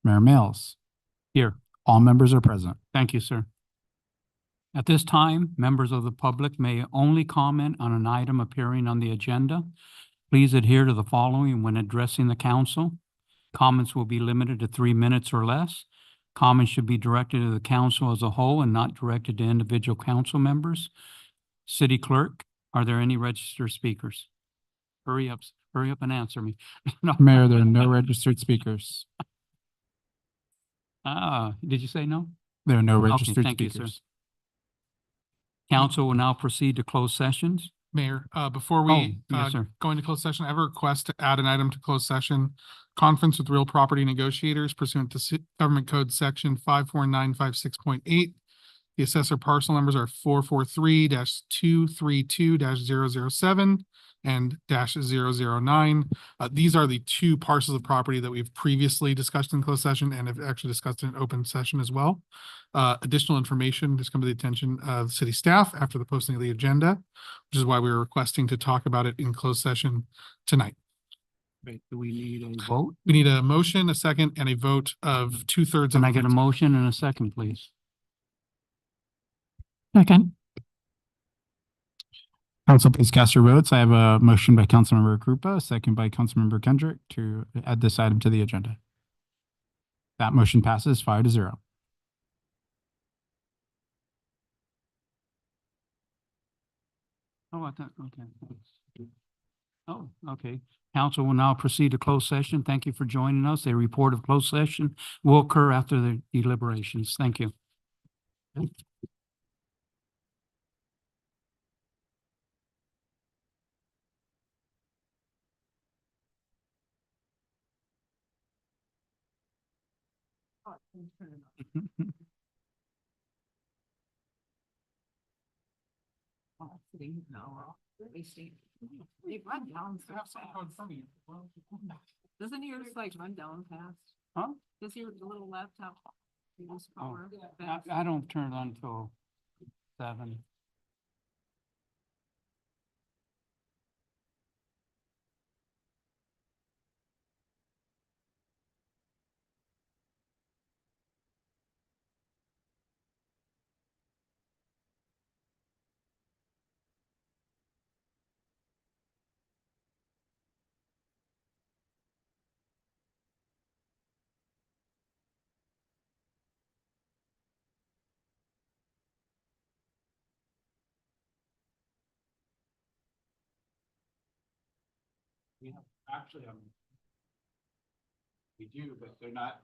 Mayor Mills. Here. All members are present. Thank you, sir. At this time, members of the public may only comment on an item appearing on the agenda. Please adhere to the following when addressing the council. Comments will be limited to 3 minutes or less. Comments should be directed to the council as a whole and not directed to individual council members. City Clerk, are there any registered speakers? Hurry up and answer me. No. Mayor, there are no registered speakers. Did you say no? There are no Okay, registered thank you, sir. speakers. Council will now proceed to closed sessions. Mayor, before we Yes, sir. go into closed session, I have a request to add an item to closed session. Conference with real property negotiators pursuant to Government Code Section 54956.8. The assessor parcel numbers are 443-232-007 and -009. These are the two parcels of property that we've previously discussed in closed session and have actually discussed in open session as well. Additional information has come to the attention of city staff after the posting of the agenda, which is why we were requesting to talk about it in closed session tonight. Wait, do we need a vote? We need a motion, a second, and a vote of 2/3. Can I get a motion and a second, please? Second. Council, please cast your votes. I have a motion by Councilmember Krupa, a second by Councilmember Kendrick to add this item to the agenda. That motion passes 5-0. Oh, I thought, okay. Oh, okay. Council will now proceed to closed session. Thank you for joining us. A report of closed session will occur after the deliberations. Thank you. Doesn't yours like run down fast? Huh? Does your little laptop use Oh, power? fast? I don't turn it on until 7. Actually, we do, but they're not.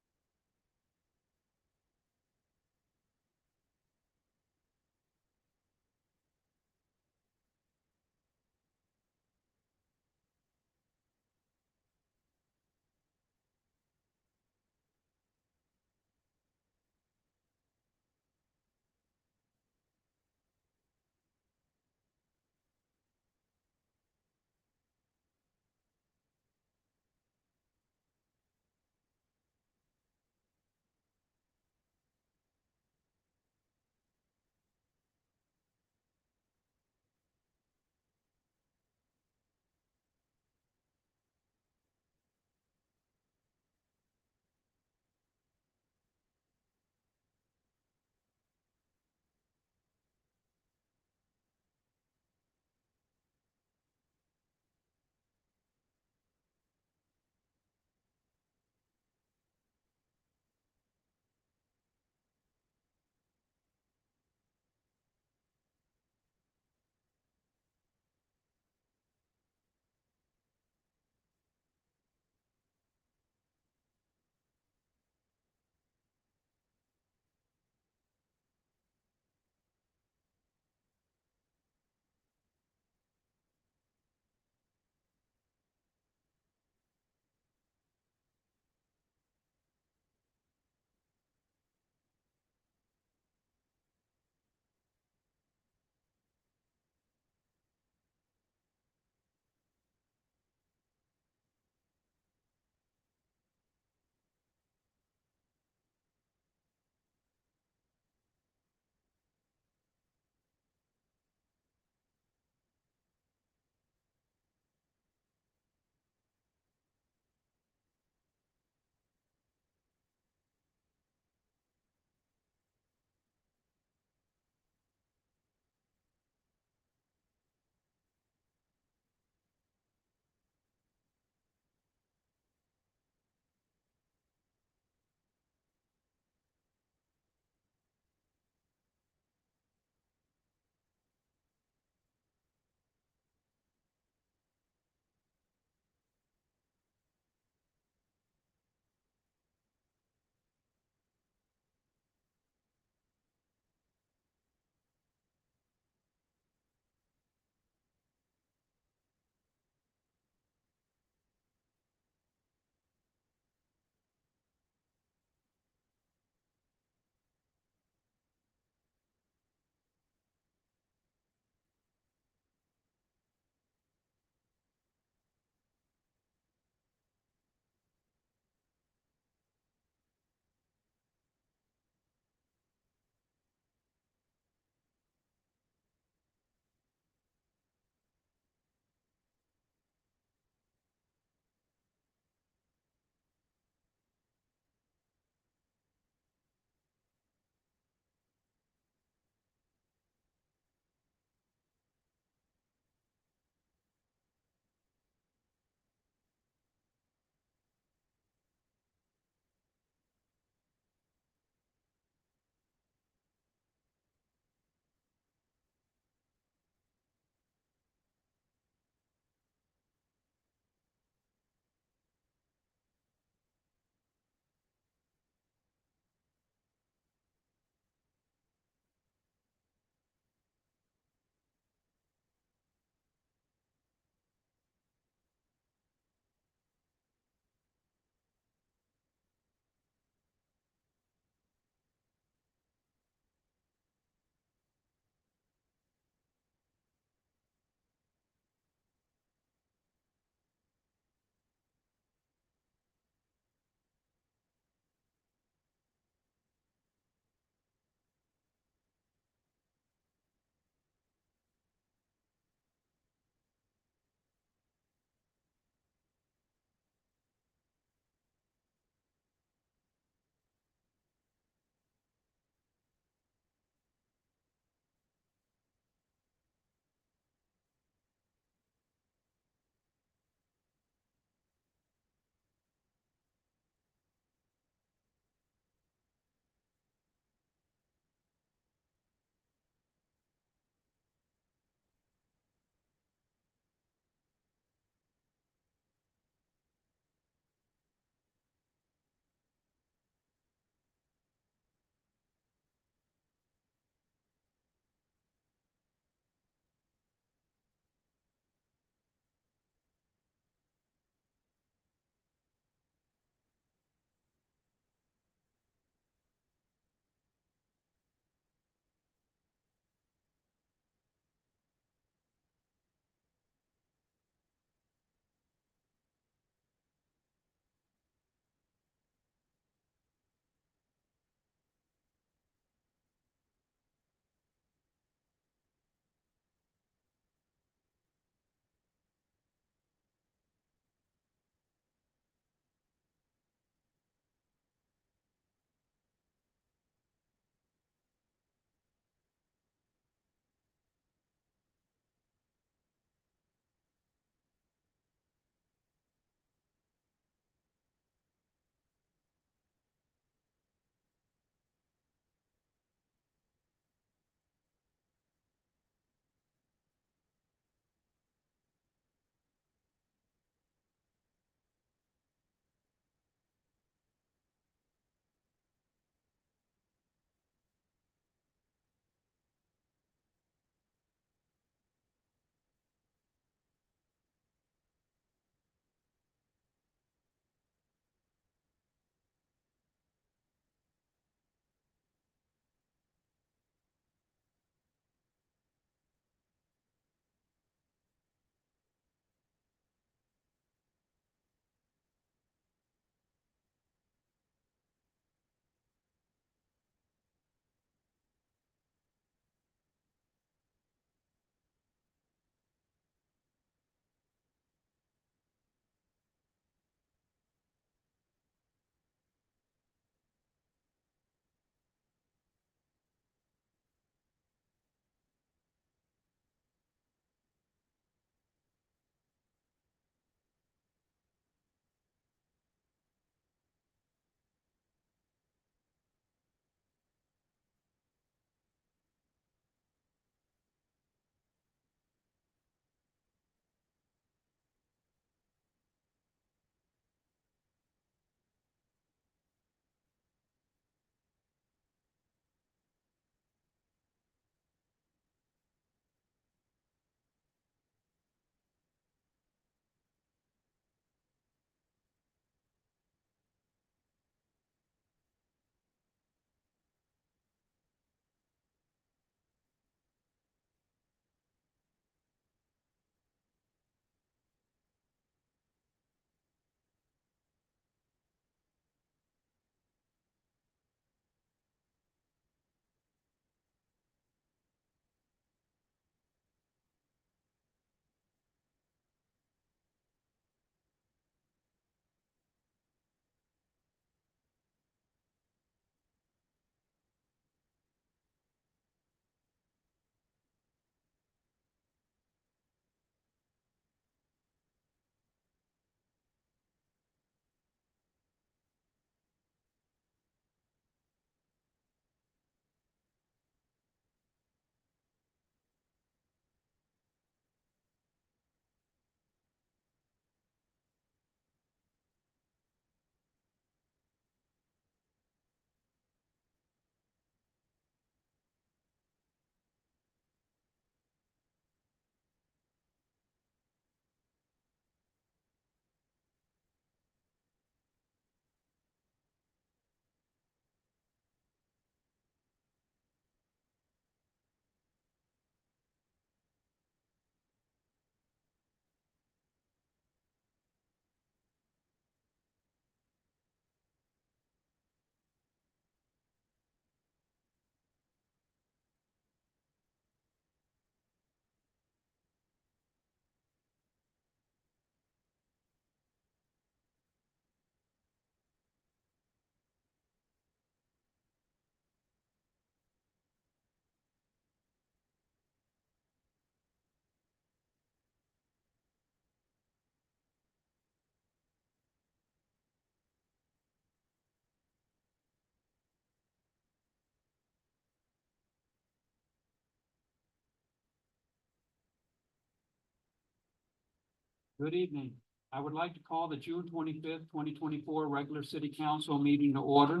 Good evening. I would like to call the June 25th, 2024 regular city council meeting to order.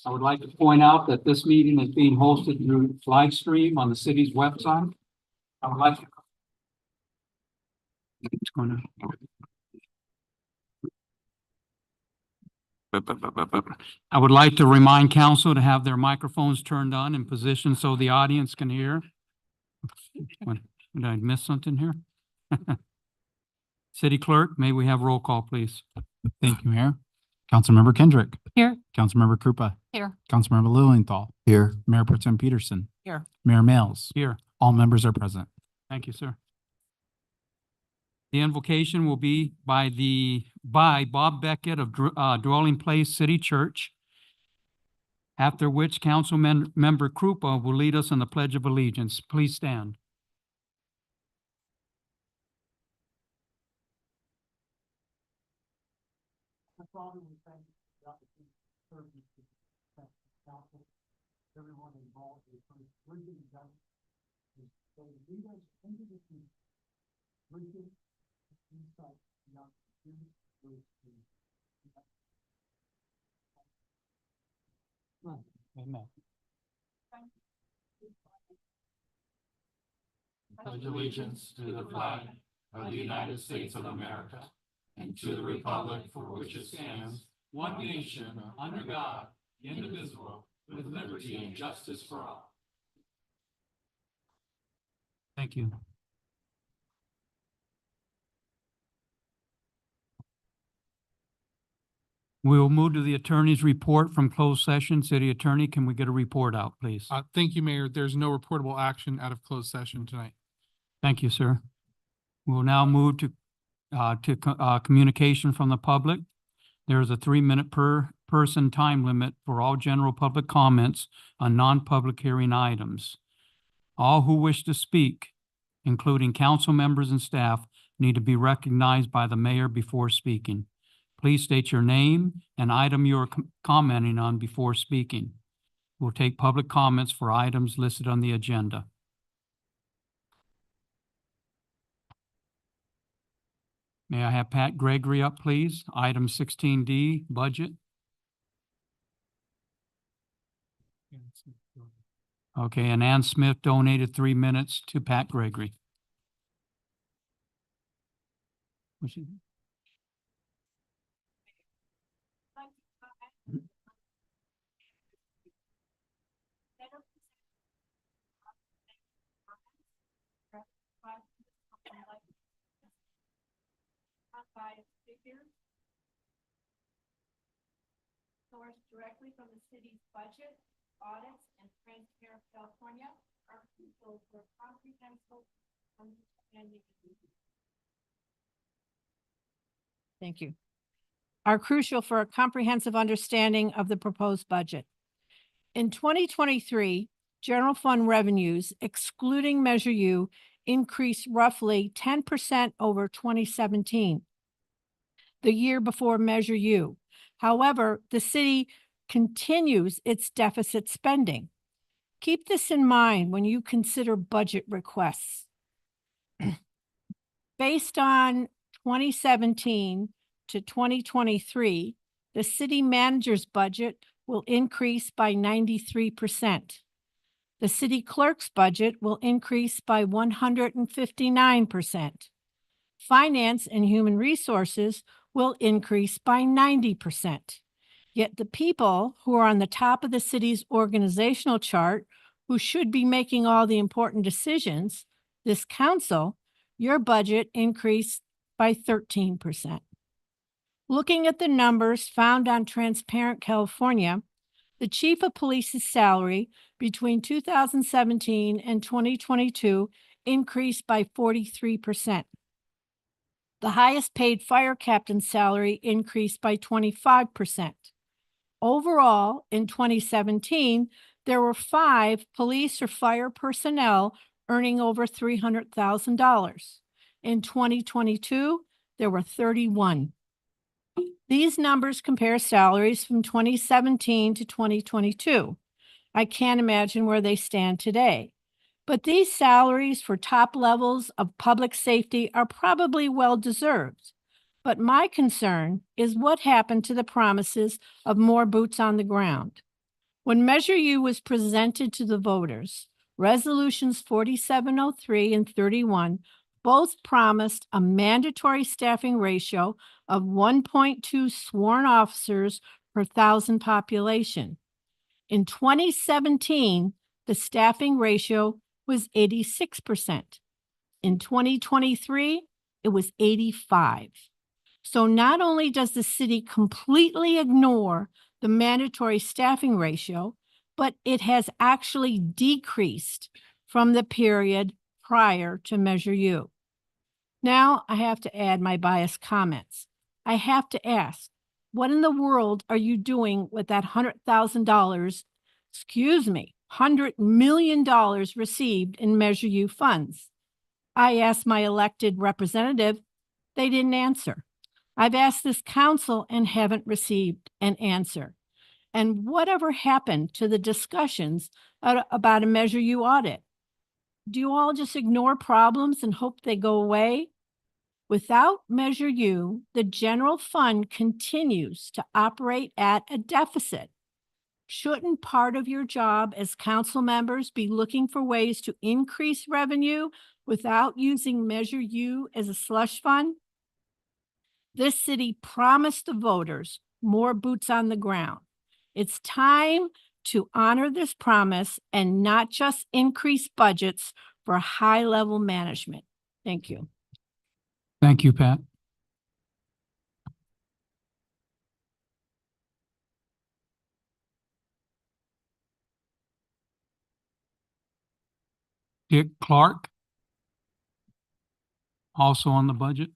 I would like to point out that this meeting is being hosted through live stream on the city's website. I would like to. It's gonna. I would like to remind council to have their microphones turned on and positioned so the audience can hear. Did I miss something here? City Clerk, may we have roll call, please? Thank you, Mayor. Councilmember Kendrick. Here. Councilmember Krupa. Here. Councilmember Lilienthal. Here. Mayor Pro Tem Peterson. Here. Mayor Males. Here. All members are present. Thank you, sir. The invocation will be by Bob Beckett of Dwelling Place City Church. After which Member Krupa will lead us in the Pledge of Allegiance. Please stand. Everyone involved in bridging justice, so lead us into the future, bridging insight beyond human Amen. Pledge allegiance to the flag of the United States of America and to the republic for which it stands, one nation, under God, indivisible, with liberty and justice for all. Thank you. We'll move to the attorney's report from closed session. City Attorney, can we get a report out, please? Thank you, Mayor. There's no reportable action out of closed session tonight. Thank you, sir. We'll now move to communication from the public. There is a 3-minute per person time limit for all general public comments on non-public hearing items. All who wish to speak, including council members and staff, need to be recognized by the mayor before speaking. Please state your name and item you are commenting on before speaking. We'll take public comments for items listed on the agenda. May I have Pat Gregory up, please? Item 16D, budget. Okay, and Ann Smith donated 3 minutes to Pat Gregory. Was she- Figures sourced directly from the city's budget, audits, and Transparent California are crucial for comprehensive understanding. Thank you. Are crucial for a comprehensive understanding of the proposed budget. In 2023, general fund revenues, excluding Measure U, increased roughly 10% over 2017, the year before Measure U. However, the city continues its deficit spending. Keep this in mind when you consider budget requests. Based on 2017 to 2023, the city manager's budget will increase by 93%. The city clerk's budget will increase by 159%. Finance and human resources will increase by 90%. Yet the people who are on the top of the city's organizational chart, who should be making all the important decisions, this council, your budget increased by 13%. Looking at the numbers found on Transparent California, the chief of police's salary between 2017 and 2022 increased by 43%. The highest paid fire captain's salary increased by 25%. Overall, in 2017, there were 5 police or fire personnel earning over $300,000. In 2022, there were 31. These numbers compare salaries from 2017 to 2022. I can't imagine where they stand today. But these salaries for top levels of public safety are probably well-deserved. But my concern is what happened to the promises of more boots on the ground. When Measure U was presented to the voters, Resolutions 4703 and 31 both promised a mandatory staffing ratio of 1.2 sworn officers per thousand population. In 2017, the staffing ratio was 86%. In 2023, it was 85. So not only does the city completely ignore the mandatory staffing ratio, but it has actually decreased from the period prior to Measure U. Now I have to add my biased comments. I have to ask, what in the world are you doing with that $100,000, $100 million received in Measure U funds? I asked my elected representative, they didn't answer. I've asked this council and haven't received an answer. And whatever happened to the discussions about a Measure U audit? Do you all just ignore problems and hope they go away? Without Measure U, the general fund continues to operate at a deficit. Shouldn't part of your job as council members be looking for ways to increase revenue without using Measure U as a slush fund? This city promised the voters more boots on the ground. It's time to honor this promise and not just increase budgets for high-level management. Thank you. Thank you, Pat. Dick Clark, also on the budget.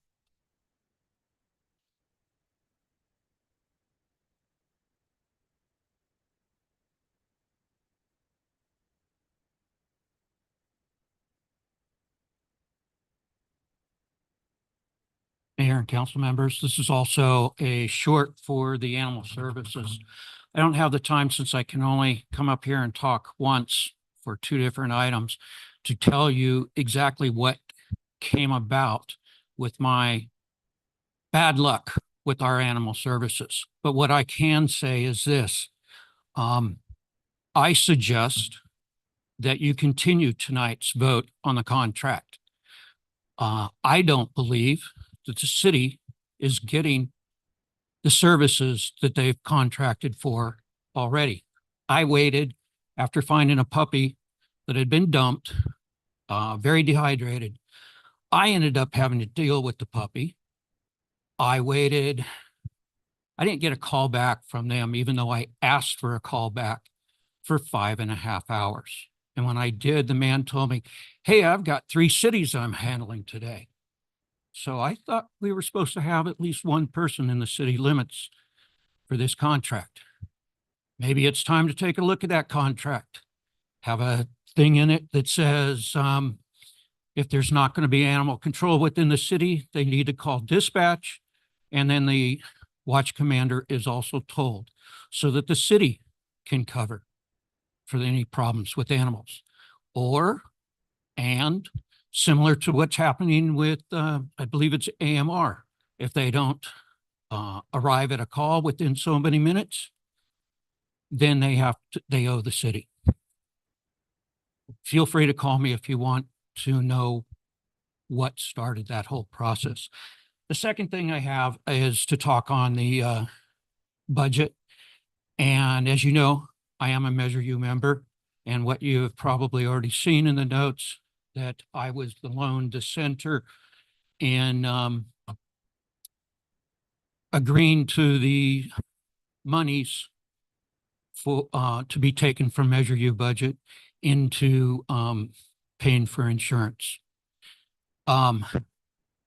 Mayor and council members, this is also a short for the animal services. I don't have the time since I can only come up here and talk once for two different items to tell you exactly what came about with my bad luck with our animal services. But what I can say is this. I suggest that you continue tonight's vote on the contract. I don't believe that the city is getting the services that they've contracted for already. I waited after finding a puppy that had been dumped, very dehydrated. I ended up having to deal with the puppy. I waited. I didn't get a call back from them, even though I asked for a call back, for 5.5 hours. And when I did, the man told me, hey, I've got 3 cities I'm handling today. So I thought we were supposed to have at least one person in the city limits for this contract. Maybe it's time to take a look at that contract. Have a thing in it that says, if there's not going to be animal control within the city, they need to call dispatch. And then the watch commander is also told so that the city can cover for any problems with animals. And similar to what's happening with, I believe it's AMR. If they don't arrive at a call within so many minutes, then they owe the city. Feel free to call me if you want to know what started that whole process. The second thing I have is to talk on the budget. And as you know, I am a Measure U member. And what you have probably already seen in the notes, that I was the lone dissenter in agreeing to the monies for to be taken from Measure U budget into paying for insurance. I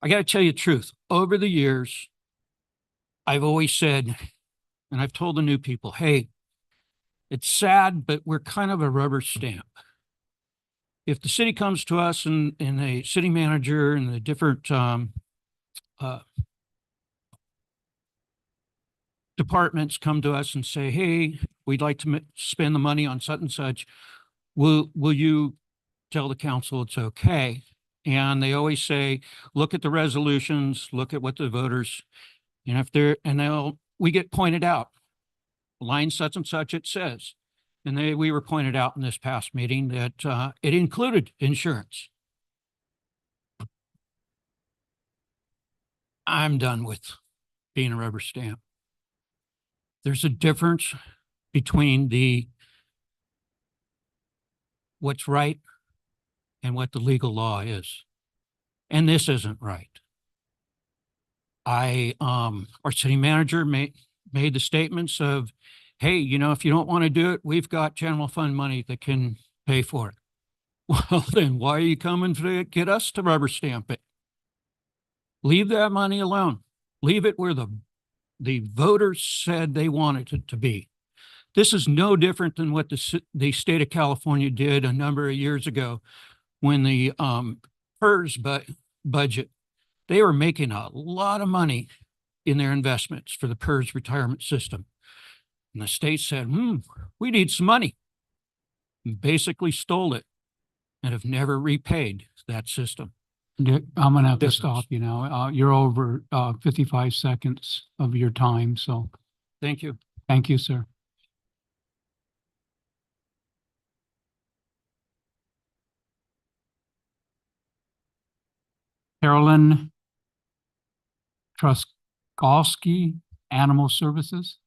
got to tell you the truth. Over the years, I've always said, and I've told the new people, hey, it's sad, but we're kind of a rubber stamp. If the city comes to us and a city manager and the different departments come to us and say, hey, we'd like to spend the money on such and such, will you tell the council it's okay. And they always say, look at the resolutions, look at what the voters, if we get pointed out, line such and such it says. And we were pointed out in this past meeting that it included insurance. I'm done with being a rubber stamp. There's a difference between what's right and what the legal law is. And this isn't right. Our city manager made the statements of, hey, if you don't want to do it, we've got general fund money that can pay for it. Well, then why are you coming to get us to rubber stamp it? Leave that money alone. Leave it where the voters said they wanted it to be. This is no different than what the state of California did a number of years ago when the PERS budget, they were making a lot of money in their investments for the PERS retirement system. And the state said, we need some money. And basically stole it and have never repaid that system. Dick, I'm gonna have to Difference. stop you now. You're over 55 seconds of your time, so Thank you. thank you, sir. Carolyn Truskowski, Animal Services.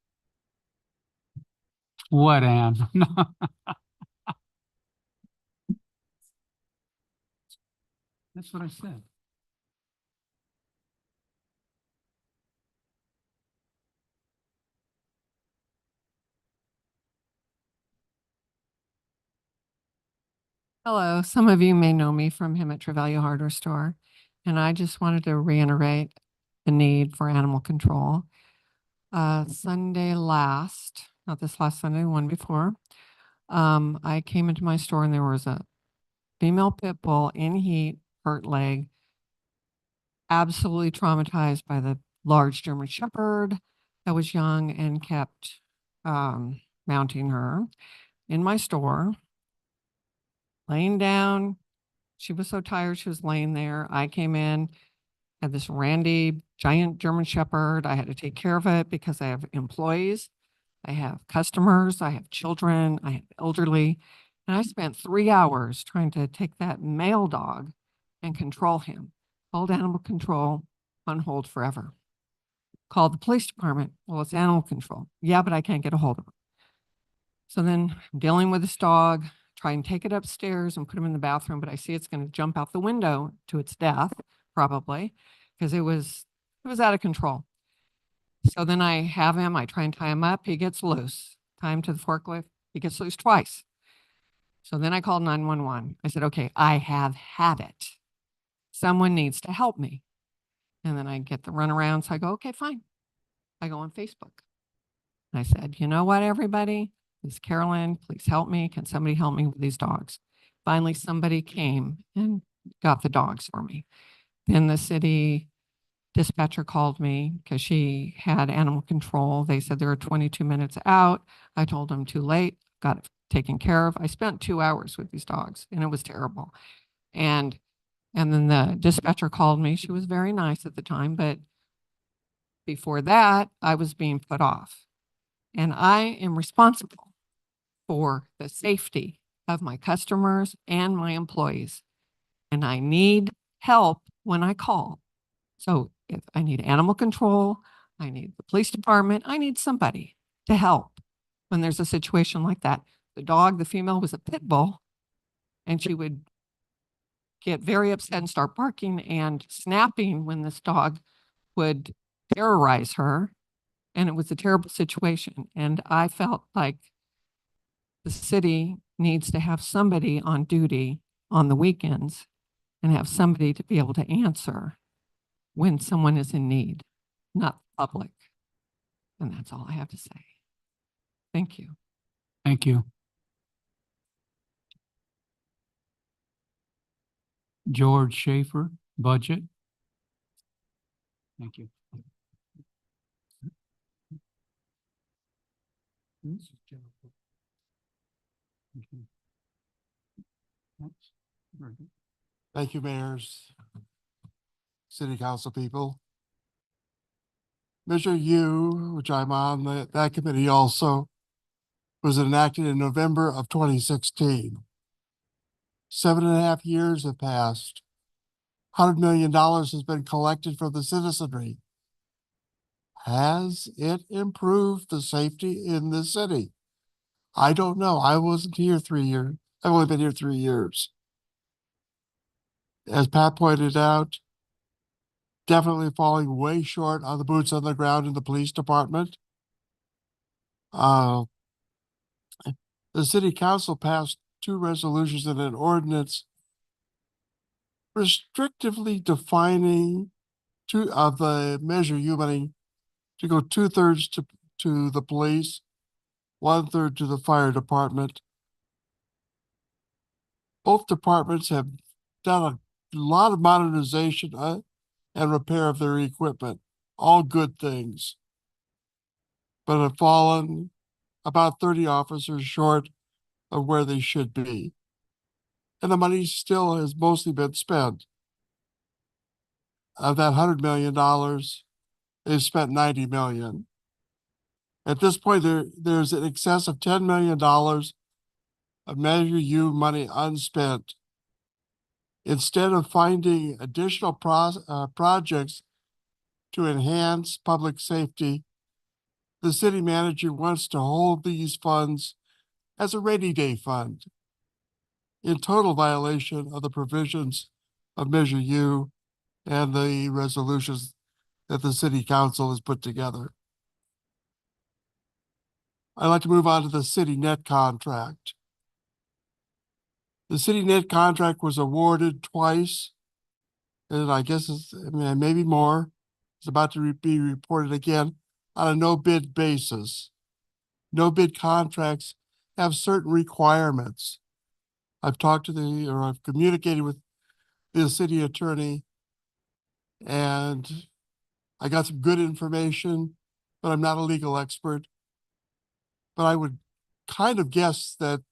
What, Ann? That's what I said. Hello, some of you may know me from him at Trevally Hardware Store, and I just wanted to reiterate the need for animal control. Sunday last, not this last Sunday, the one before, I came into my store and there was a female pit bull in heat, hurt leg, absolutely traumatized by the large German Shepherd that was young and kept mounting her in my store. Laying down. She was so tired, she was laying there. I came in, had this randy giant German Shepherd. I had to take care of it because I have employees, I have customers, I have children, I have elderly. And I spent 3 hours trying to take that male dog and control him. Called animal control, on hold forever. Called the police department. Well, it's animal control. Yeah, but I can't get a hold of him. So then I'm dealing with this dog, try and take it upstairs and put him in the bathroom, but I see it's going to jump out the window to its death, probably, because it was out of control. So then I have him, I try and tie him up, he gets loose. Tie him to the forklift, he gets loose twice. So then I called 911. I said, okay, I have had it. Someone needs to help me. And then I get the runaround, so I go, okay, fine. I go on Facebook. And I said, you know what, everybody? Miss Carolyn, please help me. Can somebody help me with these dogs? Finally, somebody came and got the dogs for me. Then the city dispatcher called me because she had animal control. They said they were 22 minutes out. I told them too late, got it taken care of. I spent 2 hours with these dogs and it was terrible. And then the dispatcher called me. She was very nice at the time, but before that, I was being put off. And I am responsible for the safety of my customers and my employees. And I need help when I call. So if I need animal control, I need the police department, I need somebody to help when there's a situation like that. The dog, the female, was a pit bull, and she would get very upset and start barking and snapping when this dog would terrorize her. And it was a terrible situation. And I felt like the city needs to have somebody on duty on the weekends and have somebody to be able to answer when someone is in need, not public. And that's all I have to say. Thank you. Thank you. George Schaefer, budget. Thank you. Thank you, mayors, city council people. Measure U, which I'm on that committee also, was enacted in November of 2016. 7.5 years have passed. $100 million has been collected from the citizenry. Has it improved the safety in the city? I don't know. I wasn't here 3 years. I've only been here 3 years. As Pat pointed out, definitely falling way short on the boots on the ground in the police department. The city council passed 2 resolutions and an ordinance restrictively defining of the Measure U money to go 2/3 to the police, 1/3 to the fire department. Both departments have done a lot of modernization and repair of their equipment, all good things, but have fallen about 30 officers short of where they should be. And the money still has mostly been spent. Of that $100 million, they've spent $90 million. At this point, there's an excess of $10 million of Measure U money unspent. Instead of finding additional projects to enhance public safety, the city manager wants to hold these funds as a rainy day fund, in total violation of the provisions of Measure U and the resolutions that the city council has put together. I'd like to move on to the city net contract. The city net contract was awarded twice, and I guess maybe more. It's about to be reported again on a no bid basis. No bid contracts have certain requirements. I've communicated with the city attorney, and I got some good information, but I'm not a legal expert. But I would kind of guess that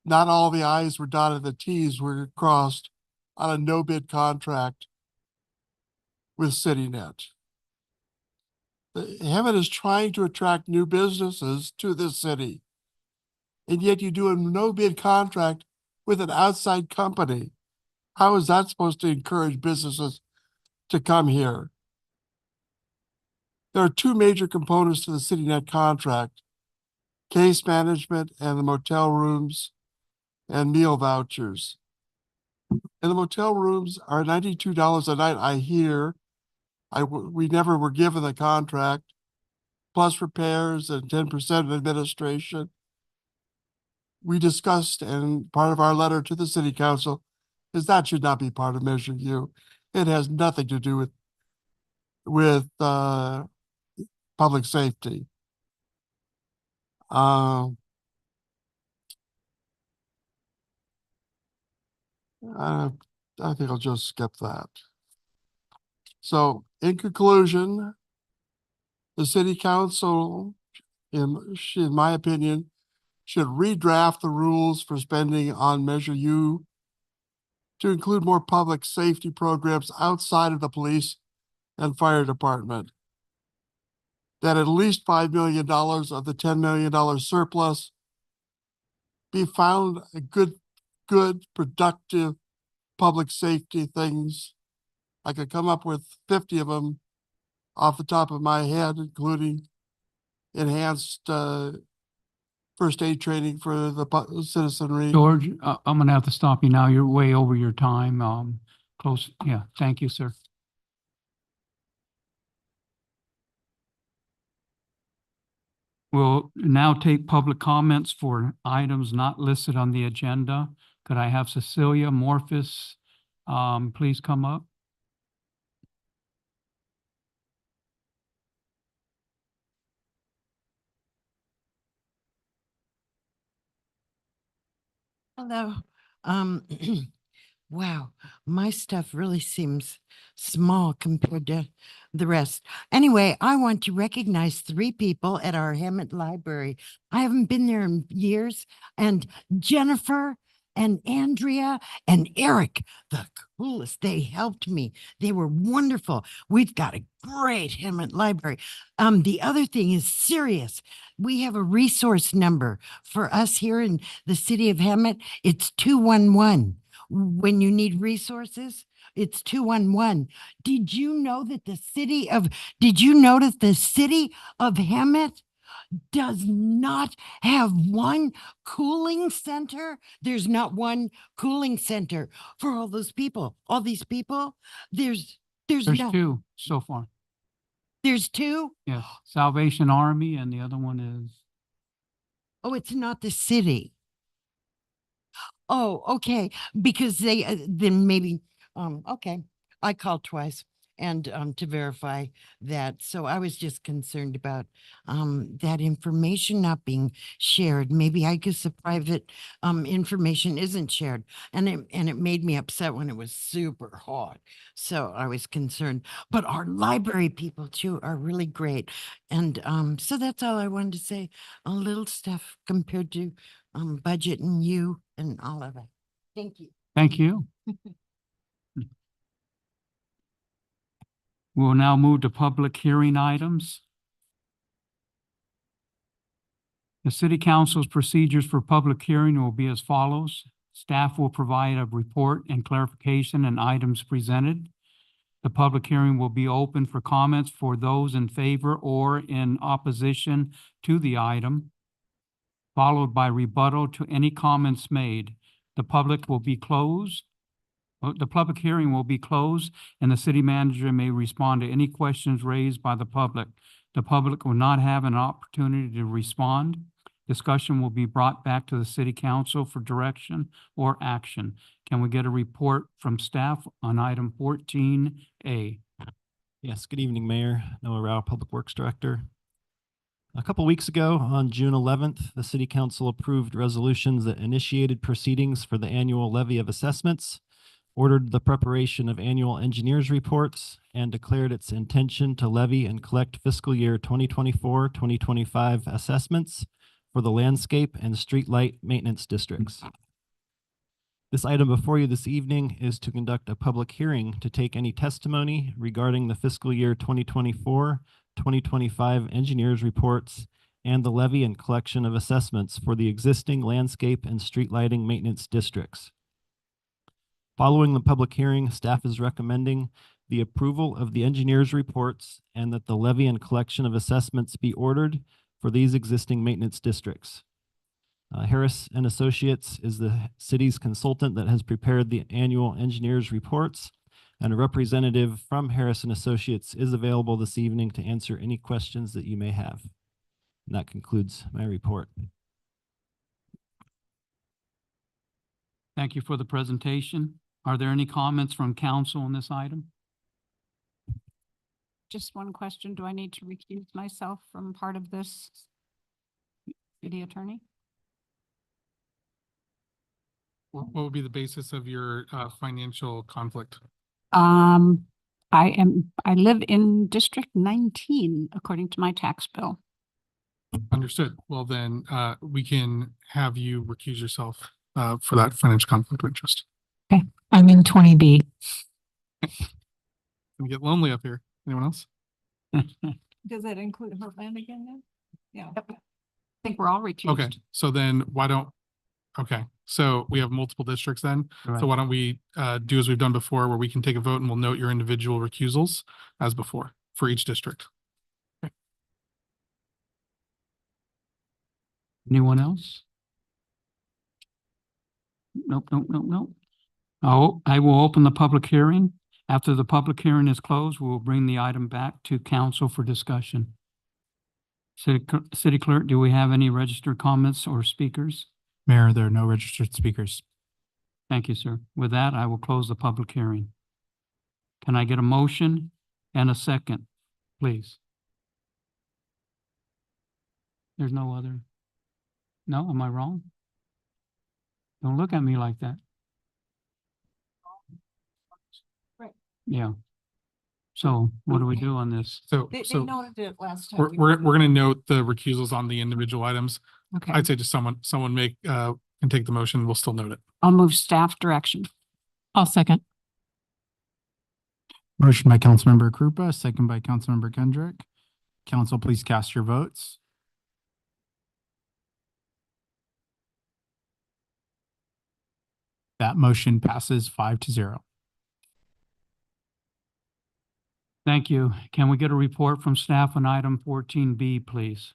not all the I's were dotted, the T's were crossed on a no bid contract with CityNet. Hemet is trying to attract new businesses to this city, and yet you do a no bid contract with an outside company. How is that supposed to encourage businesses to come here? There are 2 major components to the CityNet contract: case management and the motel rooms and meal vouchers. And the motel rooms are $92 a night, I hear. We never were given the contract, plus repairs and 10% of administration. We discussed, and part of our letter to the city council is that should not be part of Measure U. It has nothing to do with public safety. I think I'll just skip that. So in conclusion, the city council, in my opinion, should redraft the rules for spending on Measure U to include more public safety programs outside of the police and fire department. That at least $5 million of the $10 million surplus be found a good, productive public safety things. I could come up with 50 of them off the top of my head, including enhanced first aid training for the citizenry. George, I'm gonna have to stop you now. You're way over your time. Close. Yeah, thank you, sir. We'll now take public comments for items not listed on the agenda. Could I have Cecilia Morphus, please come up? Hello. Wow, my stuff really seems small compared to the rest. Anyway, I want to recognize 3 people at our Hemet Library. I haven't been there in years, and Jennifer and Andrea and Eric, the coolest. They helped me. They were wonderful. We've got a great Hemet library. The other thing is serious. We have a resource number for us here in the city of Hemet. It's 211. When you need resources, it's 211. Did you know that did you notice the city of Hemet does not have one cooling center? There's not one cooling center for all those people, all these people. There's There's no, two so far. there's two. Yes, Salvation Army and the other one is, Oh, it's not the city. Oh, okay, because they, then maybe, okay, I called twice and, to verify that. So I was just concerned about, that information not being shared. Maybe I guess the private, information isn't shared. And it made me upset when it was super hot. So I was concerned, but our library people too are really great. And, so that's all I wanted to say. A little stuff compared to, budget and you and all of it. Thank you. thank you. We'll now move to public hearing items. The city council's procedures for public hearing will be as follows. Staff will provide a report and clarification on items presented. The public hearing will be open for comments for those in favor or in opposition to the item, followed by rebuttal to any comments made. The public hearing will be closed, and the city manager may respond to any questions raised by the public. The public will not have an opportunity to respond. Discussion will be brought back to the city council for direction or action. Can we get a report from staff on item 14A? Yes, good evening, Mayor. Noah Rao, Public Works Director. A couple weeks ago, on June 11th, the City Council approved resolutions that initiated proceedings for the annual levy of assessments, ordered the preparation of annual engineers' reports, and declared its intention to levy and collect fiscal year 2024-2025 assessments for the landscape and streetlight maintenance districts. This item before you this evening is to conduct a public hearing to take any testimony regarding the fiscal year 2024-2025 engineers' reports and the levy and collection of assessments for the existing landscape and street lighting maintenance districts. Following the public hearing, staff is recommending the approval of the engineers' reports and that the levy and collection of assessments be ordered for these existing maintenance districts. Harris and Associates is the city's consultant that has prepared the annual engineers' reports, and a representative from Harris and Associates is available this evening to answer any questions that you may have. And that concludes my report. Thank you for the presentation. Are there any comments from council on this item? Just one question. Do I need to recuse myself from part of this? City attorney? What would be the basis of your financial conflict? I live in District 19, according to my tax bill. Understood. Well, then we can have you recuse yourself for that financial conflict of interest. Okay, I'm in 20B. Gonna get lonely up here. Anyone else? Does that include Heartland again then? Yeah. Yep. I think we're all recused. Okay, so then okay, so we have multiple districts then. Correct. So why don't we do as we've done before, where we can take a vote and we'll note your individual recusals as before for each district. Anyone else? Nope. Oh, I will open the public hearing. After the public hearing is closed, we will bring the item back to council for discussion. City Clerk, do we have any registered comments or speakers? Mayor, there are no registered speakers. Thank you, sir. With that, I will close the public hearing. Can I get a motion and a second, please? There's no other. No, am I wrong? Don't look at me like that. Right. Yeah. So what do we do on this? So They so noted it last time. we're gonna note the recusals on the individual items. Okay. I'd say just someone make can take the motion. We'll still note it. I'll move staff direction. I'll second. Motion by Councilmember Krupa, second by Councilmember Kendrick. Council, please cast your votes. That motion passes 5-0. Thank you. Can we get a report from staff on item 14B, please?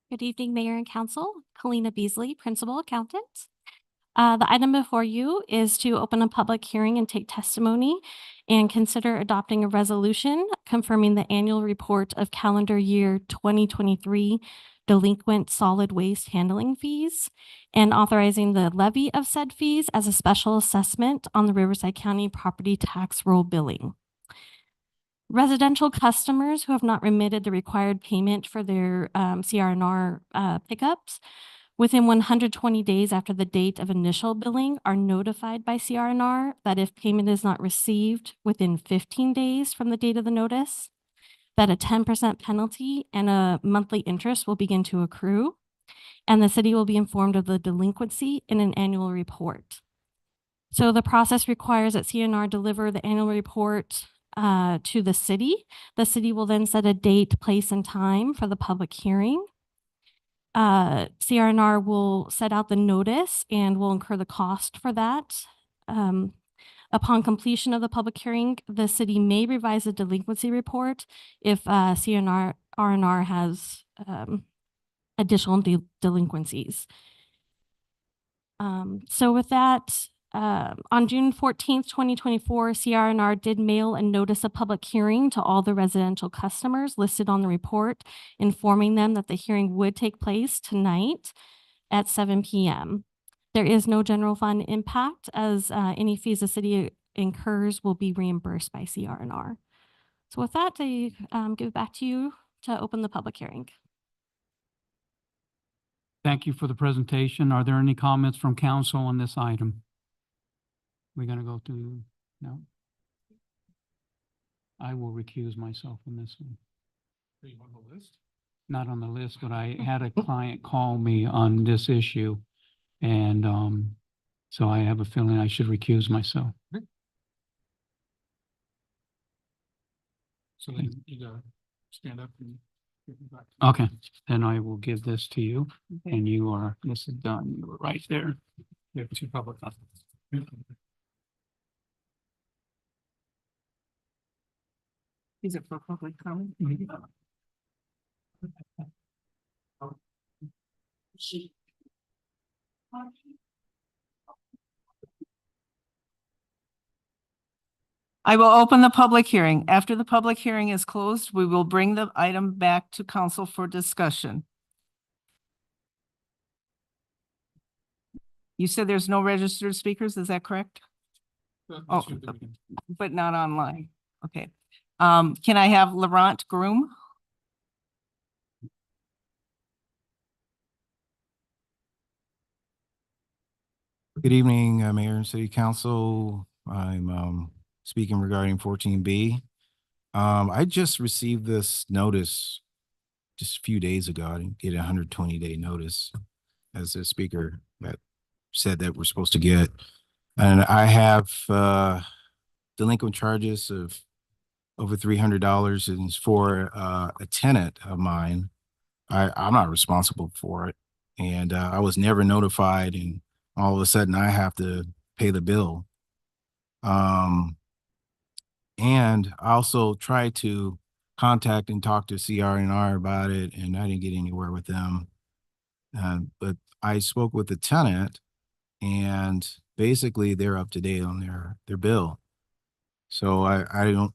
Good evening, Mayor and Council. Kalina Beasley, Principal Accountant. The item before you is to open a public hearing and take testimony and consider adopting a resolution confirming the annual report of calendar year 2023 delinquent solid waste handling fees and authorizing the levy of said fees as a special assessment on the Riverside County property tax roll billing. Residential customers who have not remitted the required payment for their CR&R pickups within 120 days after the date of initial billing are notified by CR&R that if payment is not received within 15 days from the date of the notice, that a 10% penalty and a monthly interest will begin to accrue, and the city will be informed of the delinquency in an annual report. So the process requires that CR&R deliver the annual report to the city. The city will then set a date, place, and time for the public hearing. CR&R will set out the notice and will incur the cost for that. Upon completion of the public hearing, the city may revise the delinquency report if CR&R has additional delinquencies. So with that, on June 14th, 2024, CR&R did mail a notice of public hearing to all the residential customers listed on the report, informing them that the hearing would take place tonight at 7 p.m. There is no general fund impact, as any fees the city incurs will be reimbursed by CR&R. So with that, I give it back to you to open the public hearing. Thank you for the presentation. Are there any comments from council on this item? We're going to go through, no? I will recuse myself from this one. Are you on the list? Not on the list, but I had a client call me on this issue. And so I have a feeling I should recuse myself. So then you gotta stand up and give it back. Okay, then I will give this to you and you are, this is done. You were right there. We have two public comments. Is it for public comment? I will open the public hearing. After the public hearing is closed, we will bring the item back to council for discussion. You said there's no registered speakers, is that correct? Oh, but not online. Okay. Can I have Laurent Groom? Good evening, Mayor and City Council. I'm speaking regarding 14B. I just received this notice just a few days ago. I didn't get a 120-day notice as a speaker that said that we're supposed to get. And I have delinquent charges of over $300, and it's for a tenant of mine. I'm not responsible for it. And I was never notified, and all of a sudden I have to pay the bill. And I also tried to contact and talk to CR&R about it, and I didn't get anywhere with them. But I spoke with the tenant, and basically they're up to date on their bill. So I'm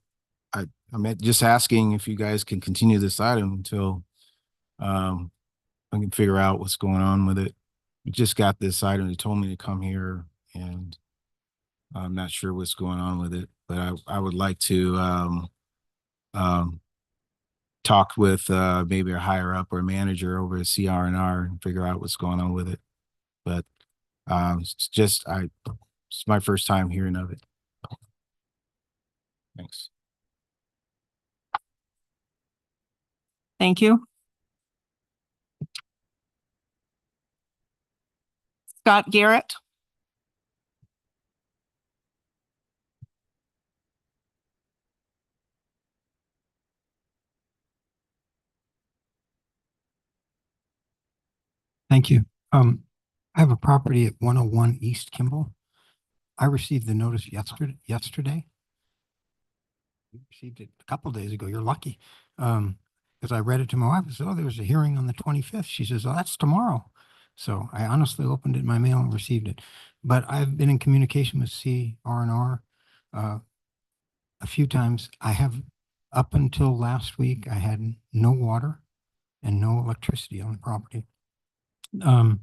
just asking if you guys can continue this item until I can figure out what's going on with it. We just got this item. They told me to come here, and I'm not sure what's going on with it, but I would like to talk with maybe a higher up or a manager over at CR&R and figure out what's going on with it. But it's my first time hearing of it. Thanks. Thank you. Scott Garrett. Thank you. I have a property at 101 East Kimball. I received the notice yesterday. You received it a couple days ago. You're lucky. Because I read it to my wife. I said, oh, there's a hearing on the 25th. She says, oh, that's tomorrow. So I honestly opened it in my mail and received it. But I've been in communication with CR&R a few times. I have, up until last week, I had no water and no electricity on the property. The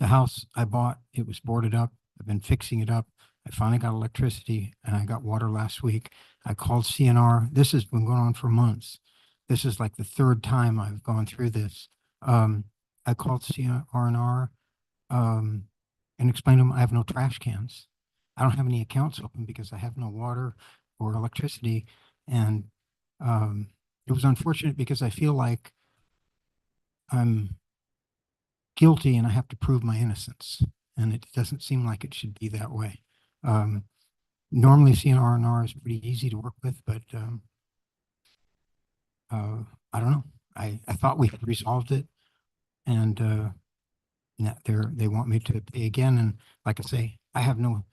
house I bought, it was boarded up. I've been fixing it up. I finally got electricity and I got water last week. I called CNR. This has been going on for months. This is like the third time I've gone through this. I called CNR and explained to them I have no trash cans. I don't have any accounts open because I have no water or electricity. And it was unfortunate because I feel like I'm guilty and I have to prove my innocence. And it doesn't seem like it should be that way. Normally CNR&R is pretty easy to work with, but I don't know. I thought we had resolved it, and now they want me to pay again. And like I say, I have no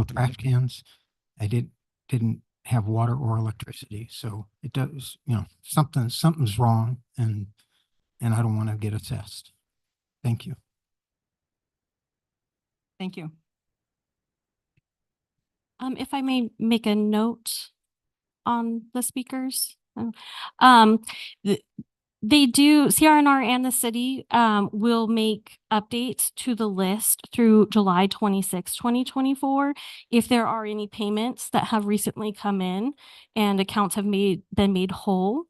trash cans. I didn't have water or electricity, so it does, something's wrong, and I don't want to get assessed. Thank you. Thank you. If I may make a note on the speakers. They do, CR&R and the city will make updates to the list through July 26, 2024. If there are any payments that have recently come in and accounts have been made whole,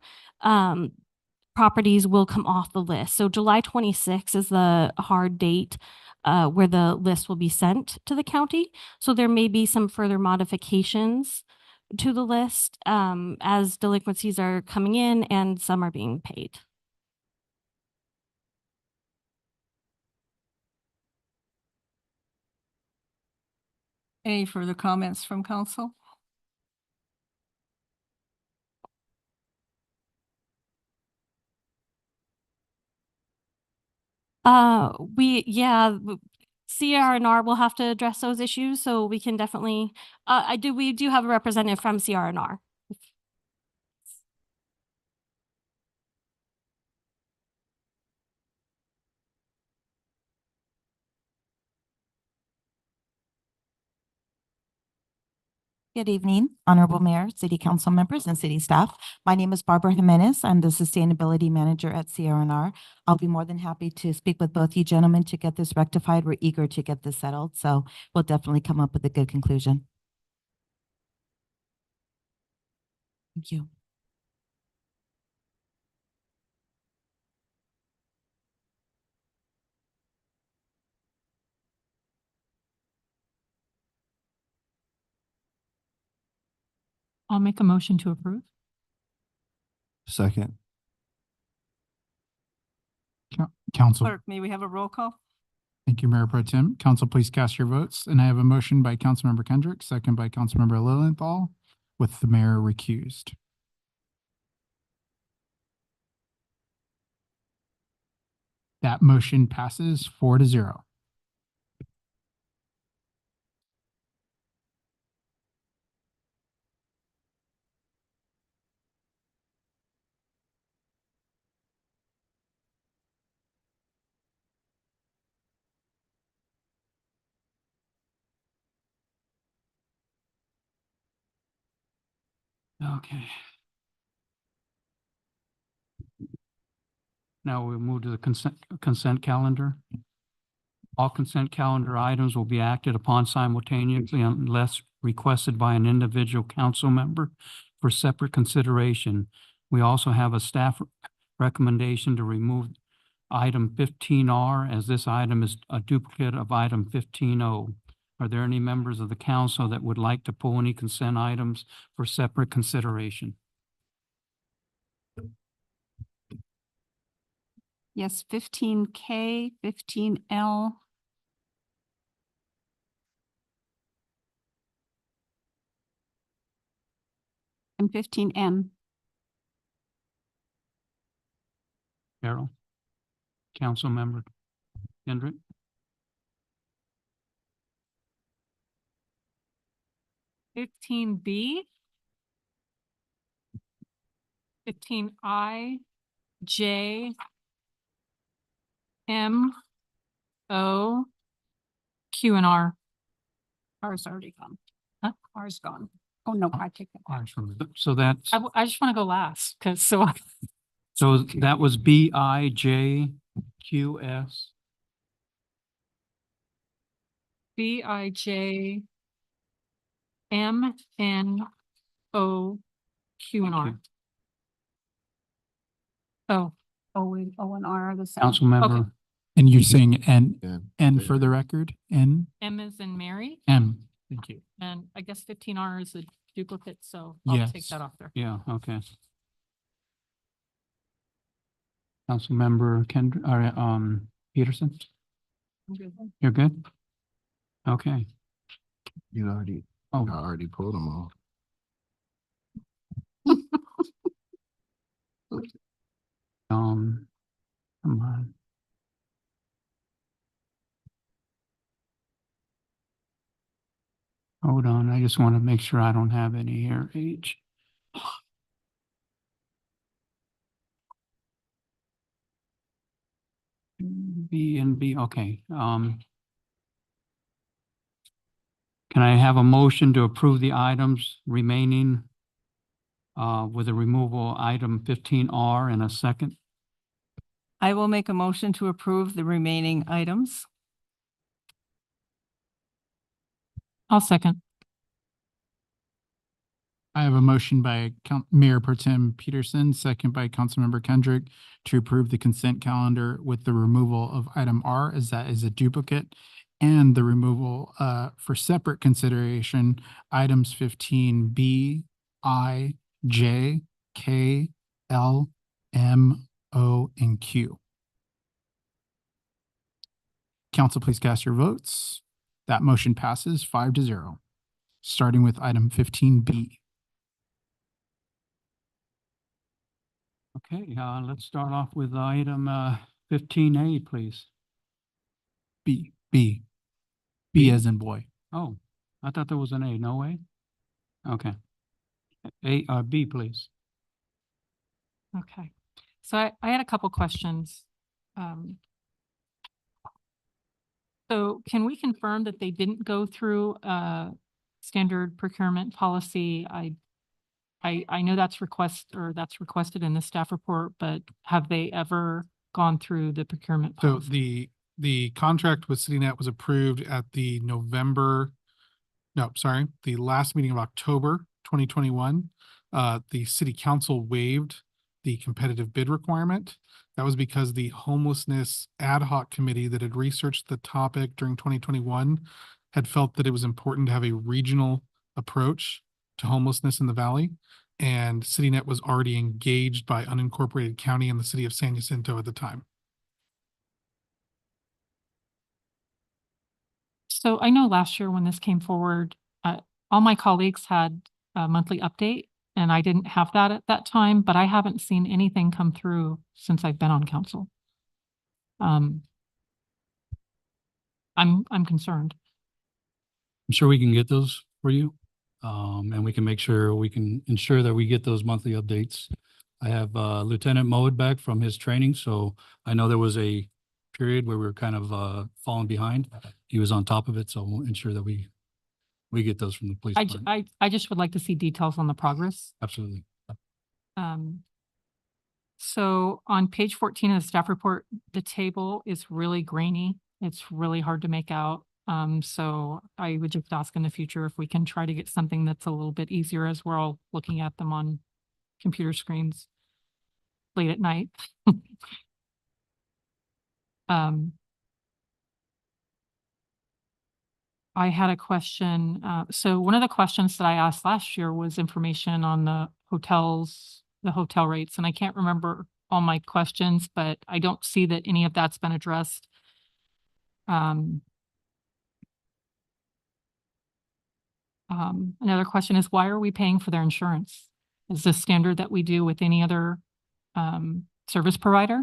properties will come off the list. So July 26 is the hard date where the list will be sent to the county. So there may be some further modifications to the list as delinquencies are coming in and some are being paid. Any further comments from council? CR&R will have to address those issues, so we can definitely, we do have a representative from CR&R. Good evening, Honorable Mayor, City Council members, and city staff. My name is Barbara Jimenez. I'm the Sustainability Manager at CR&R. I'll be more than happy to speak with both you gentlemen to get this rectified. We're eager to get this settled, so we'll definitely come up with a good conclusion. Thank you. I'll make a motion to approve. Second. Council. Clerk, may we have a roll call? Thank you, Mayor Pro Tem. Council, please cast your votes. And I have a motion by Councilmember Kendrick, second by Councilmember Lilienthal, with the mayor recused. That motion passes 4-0. Okay. Now we'll move to the consent calendar. All consent calendar items will be acted upon simultaneously unless requested by an individual council member for separate consideration. We also have a staff recommendation to remove item 15R, as this item is a duplicate of item 15O. Are there any members of the council that would like to pull any consent items for separate consideration? Yes, 15K, 15L. And 15M. Carol? Councilmember Kendrick? 15B, 15I, J, M, O, Q, and R. R's already gone. Huh? R's gone. Oh, no, I take that back. So that's, I just want to go last because so that was BIJQS. B, I, J, M, N, O, Q, and R. Oh, O and R are the same. Councilmember And you're saying N, Yeah. N for the record, N, M is in Mary, M. Thank you. and I guess 15R is a duplicate, so I'll take Yes. that off there. Yeah, okay. Councilmember Kendrick, Peterson? You're good? Okay. You already, Oh, I already pulled them all. come on. Hold on, I just want to make sure I don't have any here. H. B and B, okay. Can I have a motion to approve the items remaining with the removal of item 15R in a second? I will make a motion to approve the remaining items. I'll second. I have a motion by Mayor Pro Tem Peterson, second by Councilmember Kendrick, to approve the consent calendar with the removal of item R, as that is a duplicate, and the removal for separate consideration, items 15B, I, J, K, L, M, O, and Q. Council, please cast your votes. That motion passes 5-0. Starting with item 15B. Okay, let's start off with item 15A, please. B as in boy. Oh, I thought there was an A, no A? Okay. B, please. Okay, so I had a couple questions. So can we confirm that they didn't go through standard procurement policy? I know that's requested in the staff report, but have they ever gone through the procurement So policy? the contract with CityNet was approved at the the last meeting of October 2021. The city council waived the competitive bid requirement. That was because the homelessness ad hoc committee that had researched the topic during 2021 had felt that it was important to have a regional approach to homelessness in the valley. And CityNet was already engaged by unincorporated county and the city of San Jacinto at the time. So I know last year when this came forward, all my colleagues had a monthly update and I didn't have that at that time, but I haven't seen anything come through since I've been on council. I'm concerned. I'm sure we can get those for you. And we can make sure we can ensure that we get those monthly updates. I have Lieutenant Mode back from his training, so I know there was a period where we were kind of falling behind. He was on top of it, so we'll ensure that we get those from the police department. I just would like to see details on the progress. Absolutely. So on page 14 of the staff report, the table is really grainy. It's really hard to make out. So I would just ask in the future if we can try to get something that's a little bit easier as we're all looking at them on computer screens late at night. I had a question. So one of the questions that I asked last year was information on the hotels, the hotel rates, and I can't remember all my questions, but I don't see that any of that's been addressed. Another question is, why are we paying for their insurance? Is this standard that we do with any other service provider?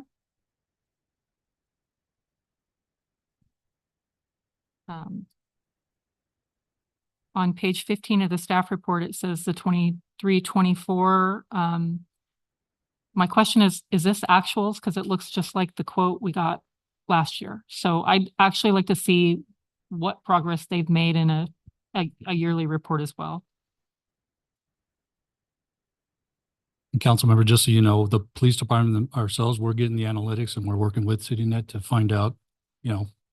On page 15 of the staff report, it says the 23-24. My question is this actuals? Because it looks just like the quote we got last year. So I'd actually like to see what progress they've made in a yearly report as well. And council member, just so you know, the police department ourselves, we're getting the analytics and we're working with CityNet to find out,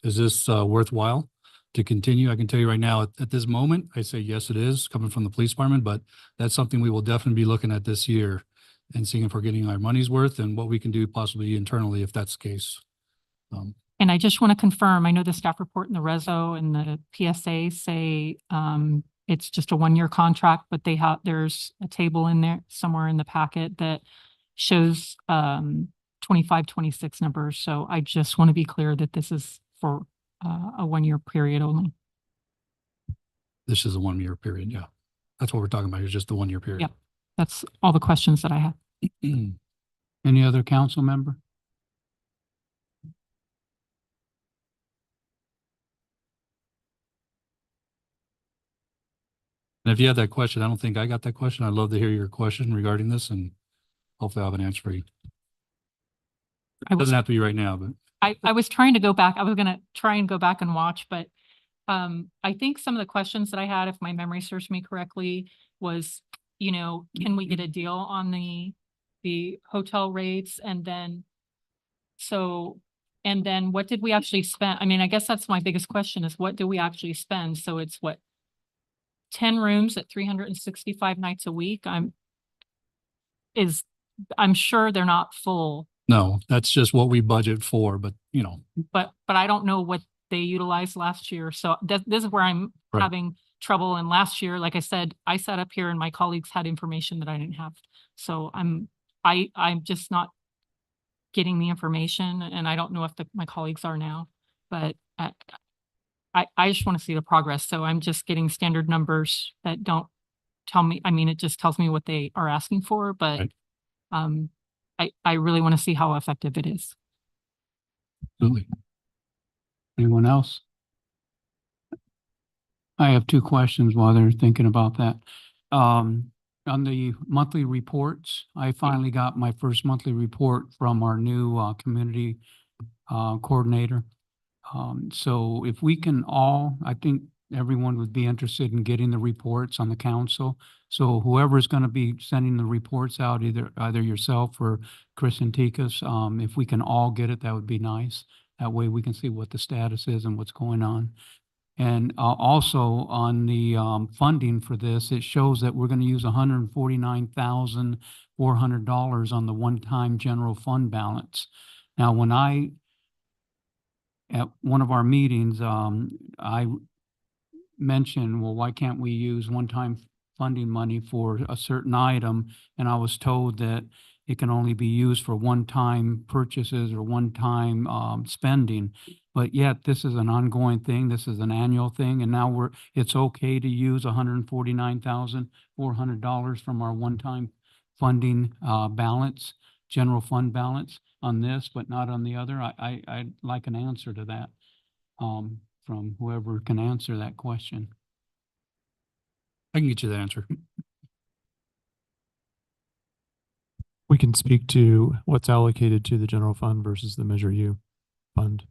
is this worthwhile to continue? I can tell you right now, at this moment, I say, yes, it is coming from the police department, but that's something we will definitely be looking at this year and seeing if we're getting our money's worth and what we can do possibly internally if that's the case. And I just want to confirm, I know the staff report and the Reso and the PSA say it's just a 1-year contract, but there's a table in there somewhere in the packet that shows 25-26 numbers. So I just want to be clear that this is for a 1-year period only. This is a 1-year period. Yeah. That's what we're talking about. It's just the 1-year period. Yep. That's all the questions that I have. Any other council member? And if you have that question, I don't think I got that question. I'd love to hear your question regarding this and hopefully I'll have an answer for you. It doesn't have to be right now, but. I was trying to go back. I was going to try and go back and watch, but I think some of the questions that I had, if my memory serves me correctly, was, can we get a deal on the hotel rates? And then what did we actually spend? I mean, I guess that's my biggest question is what do we actually spend? So it's what, 10 rooms at 365 nights a week. I'm sure they're not full. No, that's just what we budget for, but But I don't know what they utilized last year. So this is where I'm Right. having trouble. And last year, like I said, I sat up here and my colleagues had information that I didn't have. So I'm just not getting the information, and I don't know if my colleagues are now, but I just want to see the progress. So I'm just getting standard numbers that don't tell me, I mean, it just tells me what they are asking for, but Right. I really want to see how effective it is. Absolutely. Anyone else? I have 2 questions while they're thinking about that. On the monthly reports, I finally got my first monthly report from our new community coordinator. So if we can I think everyone would be interested in getting the reports on the council. So whoever's going to be sending the reports out, either yourself or Chris and Tikas, if we can all get it, that would be nice. That way we can see what the status is and what's going on. And also on the funding for this, it shows that we're going to use $149,400 on the one-time general fund balance. Now, at one of our meetings, I mentioned, well, why can't we use one-time funding money for a certain item? And I was told that it can only be used for one-time purchases or one-time spending. But yet this is an ongoing thing. This is an annual thing. And now it's okay to use $149,400 from our one-time funding balance, general fund balance on this, but not on the other. I'd like an answer to that from whoever can answer that question. I can get you the answer. We can speak to what's allocated to the general fund versus the Measure U fund.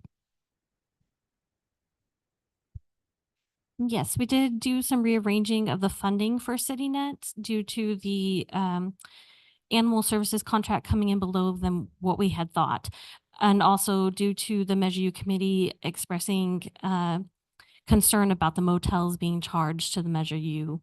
Yes, we did do some rearranging of the funding for CityNet due to the animal services contract coming in below than what we had thought. And also due to the Measure U committee expressing concern about the motels being charged to the Measure U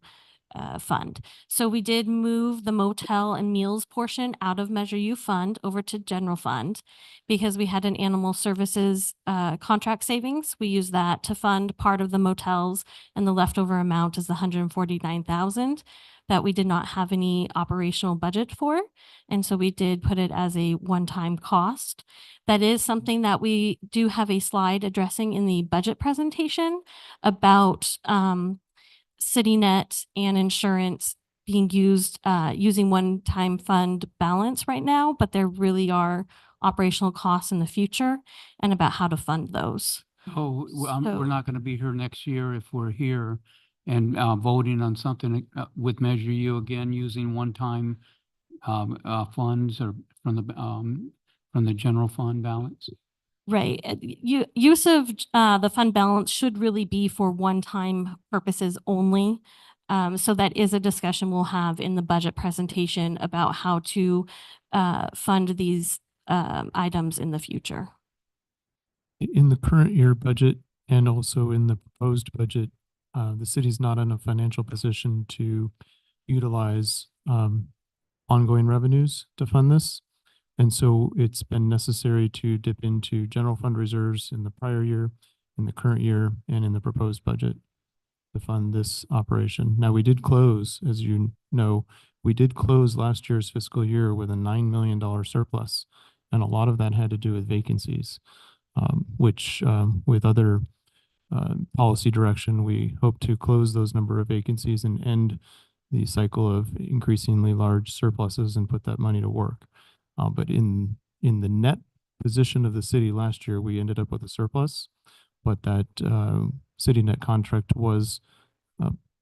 fund. So we did move the motel and meals portion out of Measure U fund over to general fund because we had an animal services contract savings. We used that to fund part of the motels, and the leftover amount is the $149,000. that we did not have any operational budget for. And so we did put it as a one-time cost. That is something that we do have a slide addressing in the budget presentation about CityNet and insurance being used, using one-time fund balance right now, but there really are operational costs in the future and about how to fund those. Oh, we're So- not going to be here next year if we're here and voting on something with Measure U again, using one-time funds or from the general fund balance. Right. Use of the fund balance should really be for one-time purposes only. So that is a discussion we'll have in the budget presentation about how to fund these items in the future. In the current year budget and also in the proposed budget, the city's not in a financial position to utilize ongoing revenues to fund this. And so it's been necessary to dip into general fund reserves in the prior year, in the current year, and in the proposed budget to fund this operation. Now, we did close, as you know, we did close last year's fiscal year with a $9 million surplus. And a lot of that had to do with vacancies, which with other policy direction, we hope to close those number of vacancies and end the cycle of increasingly large surpluses and put that money to work. But in the net position of the city last year, we ended up with a surplus, but that CityNet contract was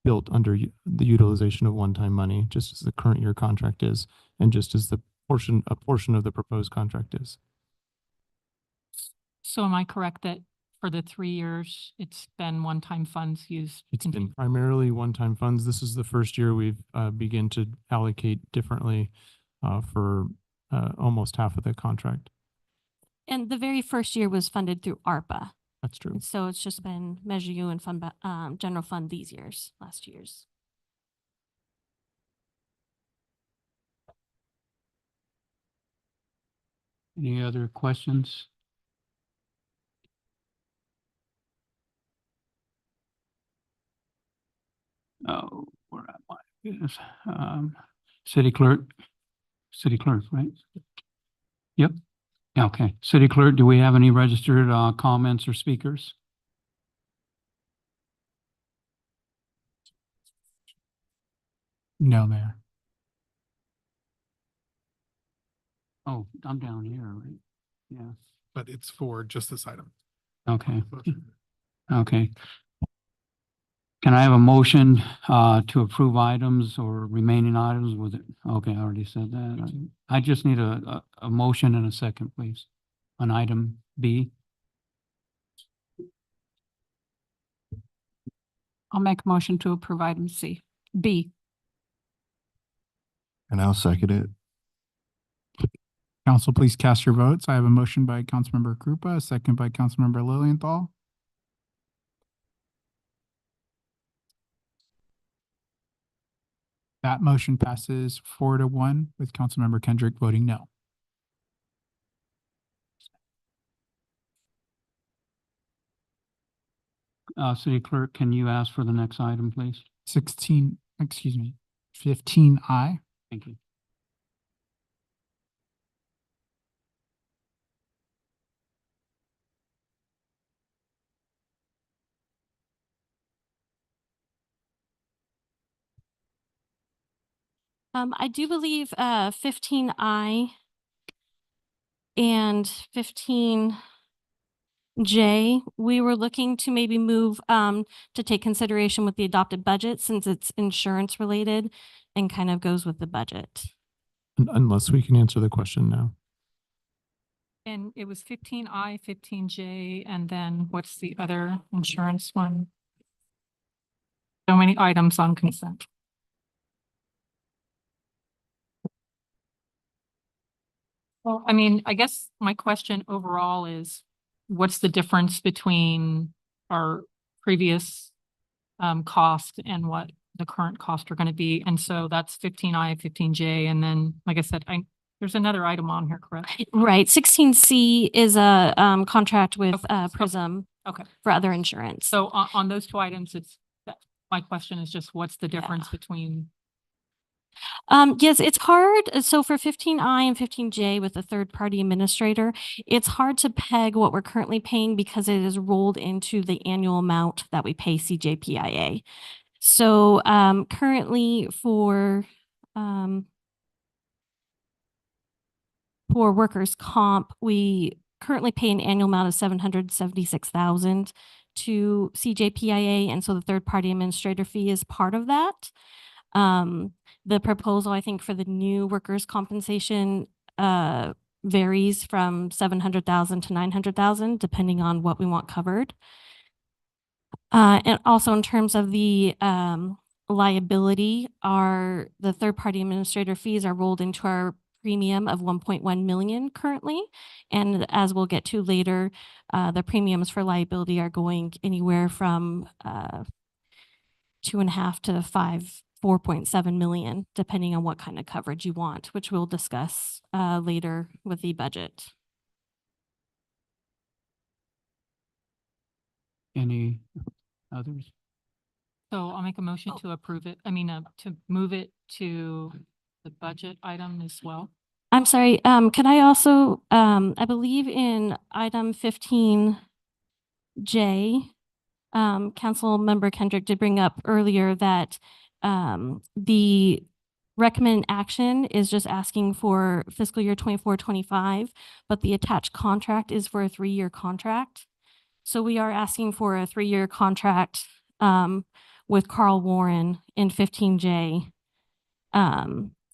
built under the utilization of one-time money, just as the current year contract is, and just as a portion of the proposed contract is. So am I correct that for the 3 years, it's been one-time funds used? It's been primarily one-time funds. This is the first year we've begun to allocate differently for almost half of the contract. And the very first year was funded through ARPA. That's true. And so it's just been Measure U and fund, general fund these years, last years. Any other questions? Oh, where am I? Yes, city clerk, right? Yep. Okay, city clerk, do we have any registered comments or speakers? No, Mayor. Oh, I'm down here, right? Yeah, But it's for just this item. okay. Okay. Can I have a motion to approve items or remaining items with it? Okay, I already said that. I just need a motion and a second, please, on item B. I'll make a motion to approve item B. And I'll second it. Council, please cast your votes. I have a motion by Councilmember Krupa, a second by Councilmember Lilienthal. That motion passes 4-1 with Councilmember Kendrick voting no. City clerk, can you ask for the next item, please? 15I. Thank you. I do believe 15I and 15J, we were looking to maybe move to take consideration with the adopted budget since it's insurance related and kind of goes with the budget. Unless we can answer the question now. And it was 15I, 15J, and then what's the other insurance one? So many items on consent. Well, I mean, I guess my question overall is, what's the difference between our previous cost and what the current costs are going to be? And so that's 15I, 15J, and then, like I said, there's another item on here, correct? Right. 16C is a contract with Prism Okay. for other insurance. So on those two items, my question is just what's the difference between Yes, it's hard. So for 15I and 15J with a third-party administrator, it's hard to peg what we're currently paying because it is rolled into the annual amount that we pay CJPIA. So currently for workers' comp, we currently pay an annual amount of 776,000 to CJPIA, and so the third-party administrator fee is part of that. The proposal, I think, for the new workers' compensation varies from 700,000 to 900,000, depending on what we want covered. And also in terms of the liability, the third-party administrator fees are rolled into our premium of 1.1 million currently. And as we'll get to later, the premiums for liability are going anywhere from 2.5 to 4.7 million, depending on what kind of coverage you want, which we'll discuss later with the budget. Any others? So I'll make a motion to approve it. I mean, to move it to the budget item as well. I'm sorry, could I also, I believe in item 15J, Council Member Kendrick did bring up earlier that the recommended action is just asking for fiscal year 24-25, but the attached contract is for a 3-year contract. So we are asking for a 3-year contract with Carl Warren in 15J.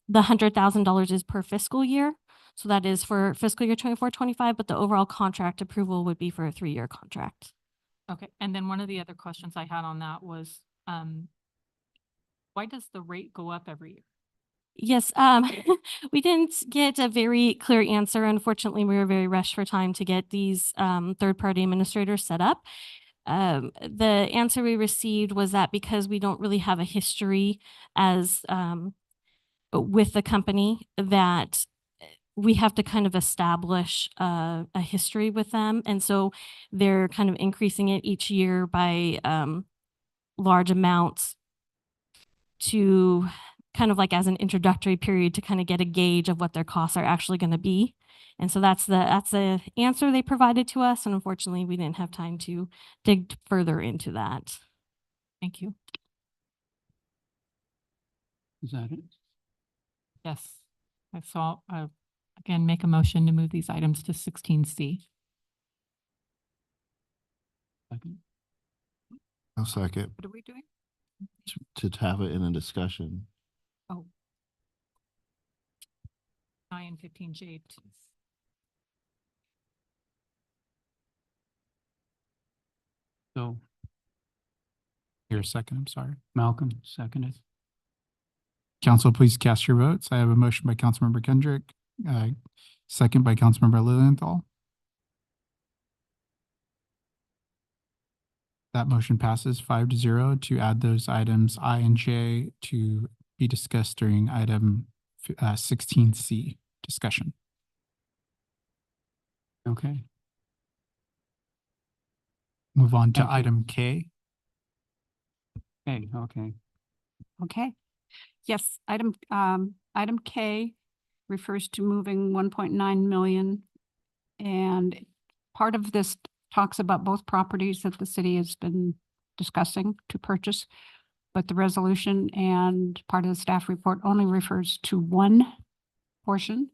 The $100,000 is per fiscal year. So that is for fiscal year 24-25, but the overall contract approval would be for a 3-year contract. Okay, and then one of the other questions I had on that was, why does the rate go up every year? Yes, we didn't get a very clear answer. Unfortunately, we were very rushed for time to get these third-party administrators set up. The answer we received was that because we don't really have a history as with the company, that we have to kind of establish a history with them. And so they're kind of increasing it each year by large amounts to kind of like as an introductory period to kind of get a gauge of what their costs are actually going to be. And so that's the answer they provided to us. And unfortunately, we didn't have time to dig further into that. Thank you. Is that it? Yes. I saw, again, make a motion to move these items to 16C. Second. I'll second. What are we doing? To have it in a discussion. Oh, I and 15J. So Here a second, I'm sorry. Malcolm, seconded. Council, please cast your votes. I have a motion by Councilmember Kendrick, second by Councilmember Lilienthal. That motion passes 5-0 to add those items I and J to be discussed during item 16C discussion. Okay. Move on to Thank you. item K. Okay. Okay. Yes, item K refers to moving 1.9 million. And part of this talks about both properties that the city has been discussing to purchase. But the resolution and part of the staff report only refers to one portion,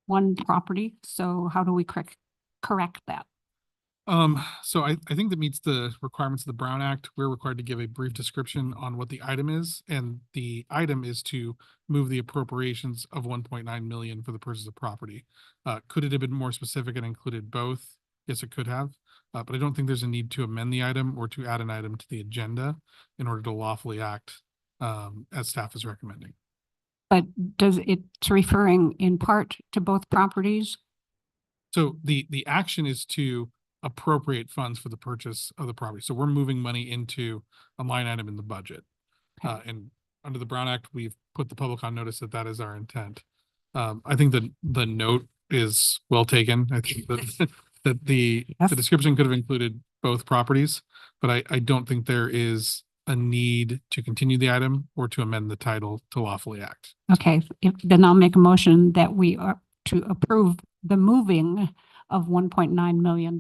one property. So how do we correct that? So I think that meets the requirements of the Brown Act. We're required to give a brief description on what the item is, and the item is to move the appropriations of 1.9 million for the purchase of property. Could it have been more specific and included both? Yes, it could have, but I don't think there's a need to amend the item or to add an item to the agenda in order to lawfully act as staff is recommending. But it's referring in part to both properties? So the action is to appropriate funds for the purchase of the property. So we're moving money into a line item in the budget. And under the Brown Act, we've put the public on notice that that is our intent. I think that the note is well taken. I think that the description could have included both properties, but I don't think there is a need to continue the item or to amend the title to lawfully act. Okay, then I'll make a motion that we are to approve the moving of $1.9 million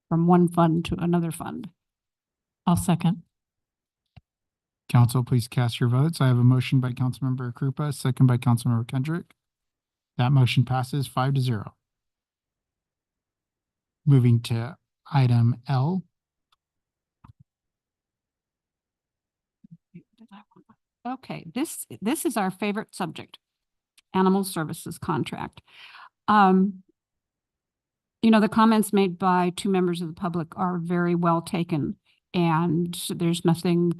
from one fund to another fund. I'll second. Council, please cast your votes. I have a motion by Councilmember Krupa, a second by Councilmember Kendrick. That motion passes 5-0. Moving to item L. Okay, this is our favorite subject, animal services contract. You know, the comments made by two members of the public are very well taken, and there's nothing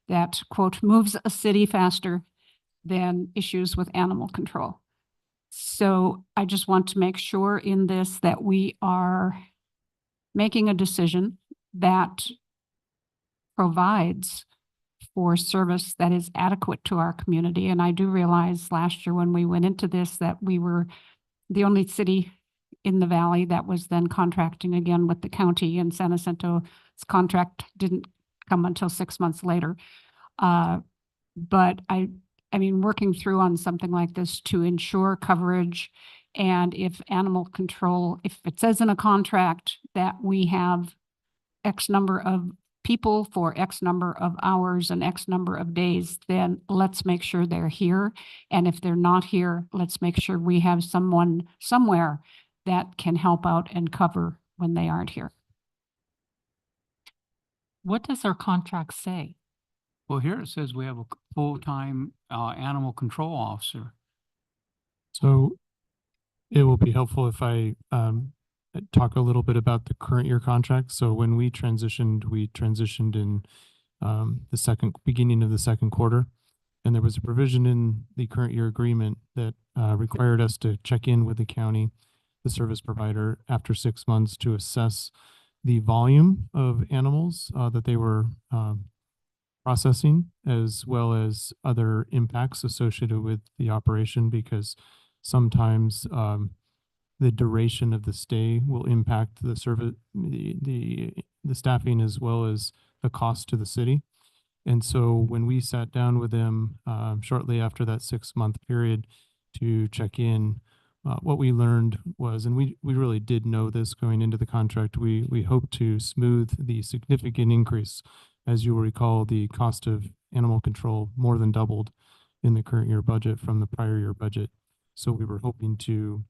that, quote, moves a city faster than issues with animal control. So I just want to make sure in this that we are making a decision that provides for service that is adequate to our community. And I do realize last year when we went into this that we were the only city in the valley that was then contracting again with the county, and San Jacinto's contract didn't come until 6 months later. But I mean, working through on something like this to ensure coverage, and if animal control, if it says in a contract that we have X number of people for X number of hours and X number of days, then let's make sure they're here. And if they're not here, let's make sure we have someone somewhere that can help out and cover when they aren't here. What does our contract say? Well, here it says we have a full-time animal control officer. So it will be helpful if I talk a little bit about the current year contract. So when we transitioned in the beginning of the second quarter, and there was a provision in the current year agreement that required us to check in with the county, the service provider, after 6 months to assess the volume of animals that they were processing, as well as other impacts associated with the operation, because sometimes the duration of the stay will impact the service, the staffing, as well as the cost to the city. And so when we sat down with them shortly after that 6-month period to check in, what we learned was, and we really did know this going into the contract, we hoped to smooth the significant increase. As you will recall, the cost of animal control more than doubled in the current year budget from the prior year budget. So we were hoping to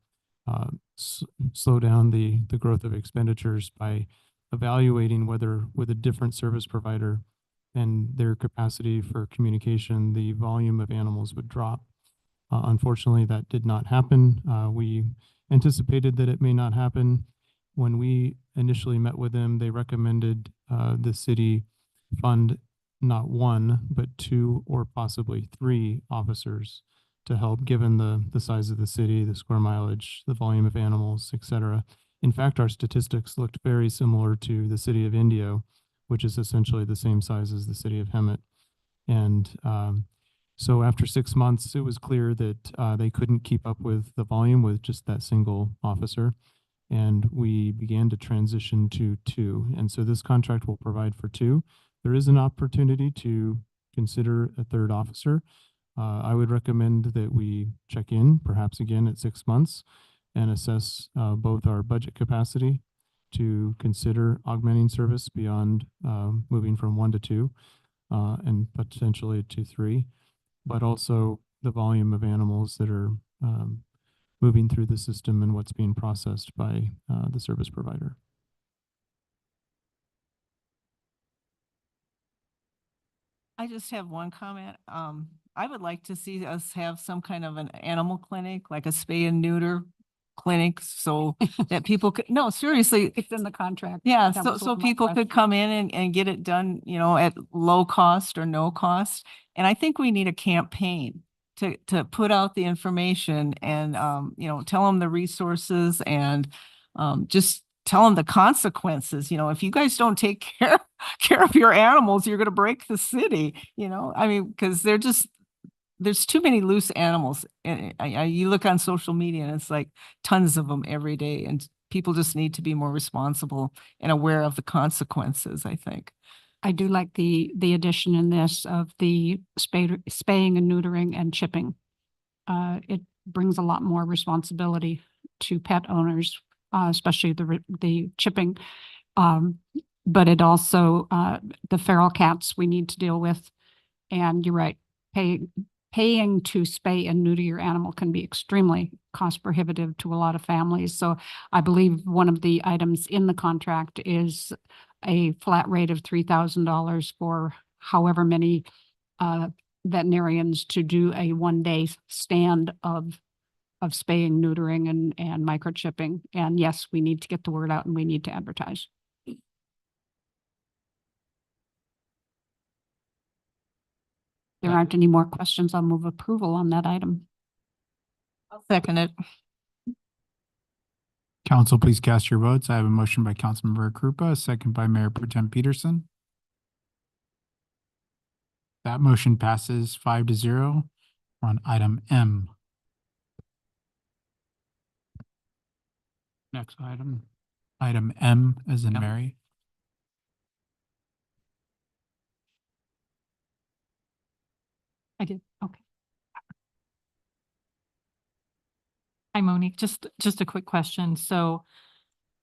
slow down the growth of expenditures by evaluating whether with a different service provider and their capacity for communication, the volume of animals would drop. Unfortunately, that did not happen. We anticipated that it may not happen. When we initially met with them, they recommended the city fund not 1, but 2 or possibly 3 officers to help, given the size of the city, the square mileage, the volume of animals, et cetera. In fact, our statistics looked very similar to the city of Indio, which is essentially the same size as the city of Hemet. And so after 6 months, it was clear that they couldn't keep up with the volume with just that single officer. And we began to transition to 2. And so this contract will provide for 2. There is an opportunity to consider a 3rd officer. I would recommend that we check in perhaps again at 6 months and assess both our budget capacity to consider augmenting service beyond moving from 1 to 2 and potentially to 3, but also the volume of animals that are moving through the system and what's being processed by the service provider. I just have one comment. I would like to see us have some kind of an animal clinic, like a spay and neuter clinic, so that people could, no, seriously. It's in the contract. Yeah, That so was what my people could question come in and get it done, you know, at low cost or no cost. And I think we need a campaign to put out the information and, you know, tell them the resources and just tell them the consequences. You know, if you guys don't take care of your animals, you're going to break the city, you know, I mean, because there's too many loose animals. And you look on social media and it's like tons of them every day, and people just need to be more responsible and aware of the consequences, I think. I do like the addition in this of the spaying and neutering and chipping. It brings a lot more responsibility to pet owners, especially the chipping. But it also, the feral cats we need to deal with. And you're right, paying to spay and neuter your animal can be extremely cost prohibitive to a lot of families. So I believe one of the items in the contract is a flat rate of $3,000 for however many veterinarians to do a 1-day stand of spaying, neutering, and microchipping. And yes, we need to get the word out and we need to advertise. There aren't any more questions. I'll move approval on that item. I'll second it. Council, please cast your votes. I have a motion by Councilmember Krupa, a second by Mayor Pro Tem Peterson. That motion passes 5-0 on item M. Next item. Item M as in Yep. Mary. I did, okay. Hi, Monique, just a quick question. So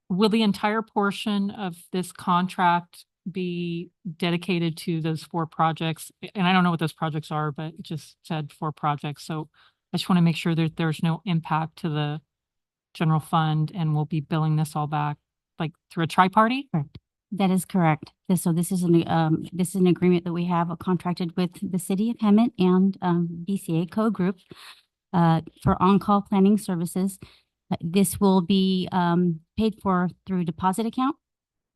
will the entire portion of this contract be dedicated to those 4 projects? And I don't know what those projects are, but it just said 4 projects. So I just want to make sure that there's no impact to the general fund and we'll be billing this all back like through a tri-party? Correct. That is correct. So this is an agreement that we have contracted with the city of Hemet and BCA Code Group for on-call planning services. This will be paid for through deposit account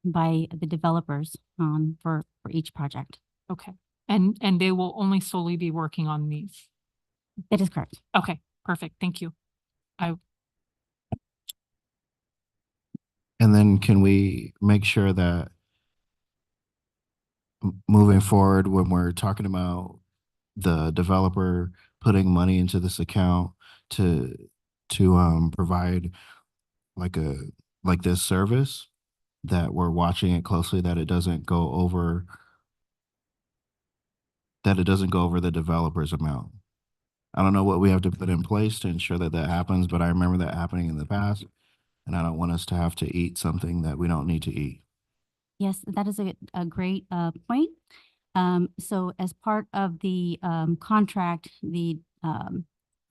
by the developers for each project. Okay. And they will only solely be working on these? That is correct. Okay, perfect. Thank you. And then can we make sure that moving forward, when we're talking about the developer putting money into this account to provide like this service, that we're watching it closely, that it doesn't go over the developer's amount? I don't know what we have to put in place to ensure that that happens, but I remember that happening in the past. And I don't want us to have to eat something that we don't need to eat. Yes, that is a great point. So as part of the contract, the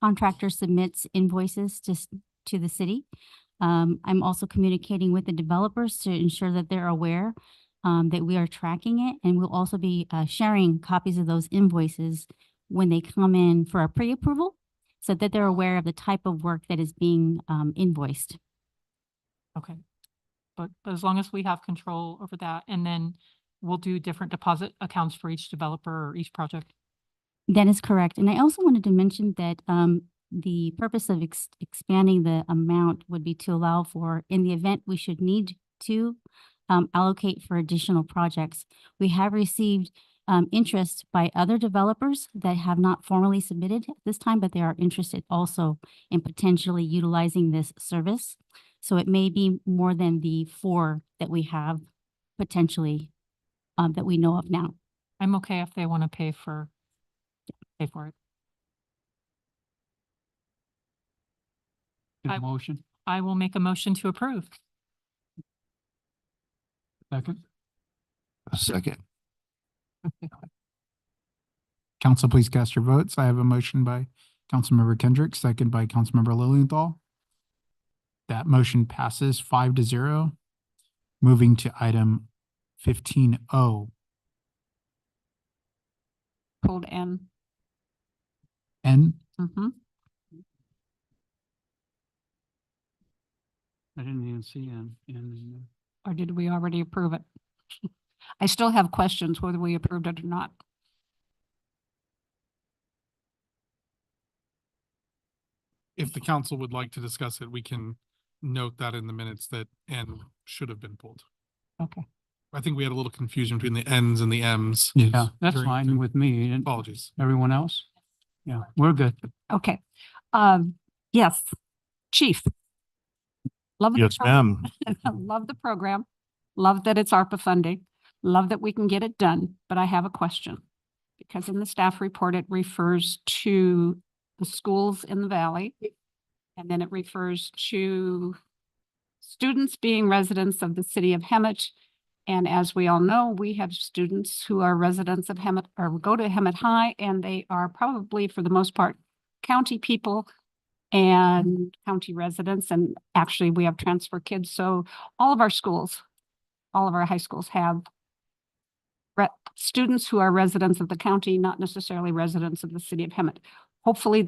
contractor submits invoices to the city. I'm also communicating with the developers to ensure that they're aware that we are tracking it, and we'll also be sharing copies of those invoices when they come in for a pre-approval, so that they're aware of the type of work that is being invoiced. Okay. But as long as we have control over that, and then we'll do different deposit accounts for each developer or each project. That is correct. And I also wanted to mention that the purpose of expanding the amount would be to allow for, in the event we should need to allocate for additional projects. We have received interest by other developers that have not formally submitted at this time, but they are interested also in potentially utilizing this service. So it may be more than the 4 that we have potentially that we know of now. I'm okay if they want to pay for it. Good motion. I will make a motion to approve. Second. A second. Council, please cast your votes. I have a motion by Councilmember Kendrick, second by Councilmember Lilienthal. That motion passes 5-0. Moving to item 15O. Pulled N. N. Mm-hmm. I didn't even see in Or did we already approve it? I still have questions whether we approved it or not. If the council would like to discuss it, we can note that in the minutes that N should have been pulled. Okay. I think we had a little confusion between the Ns and the Ms. Yeah, that's during fine the- with me. And Apologies. everyone else? Yeah, we're good. Okay. Yes, Chief. Love the Yes, program. ma'am. Love the program. Love that it's ARPA funding. Love that we can get it done, but I have a question. Because in the staff report, it refers to the schools in the valley. And then it refers to students being residents of the city of Hemet. And as we all know, we have students who are residents of Hemet or go to Hemet High, and they are probably, for the most part, county people and county residents. And actually, we have transfer kids. So all of our schools, all of our high schools have students who are residents of the county, not necessarily residents of the city of Hemet. Hopefully,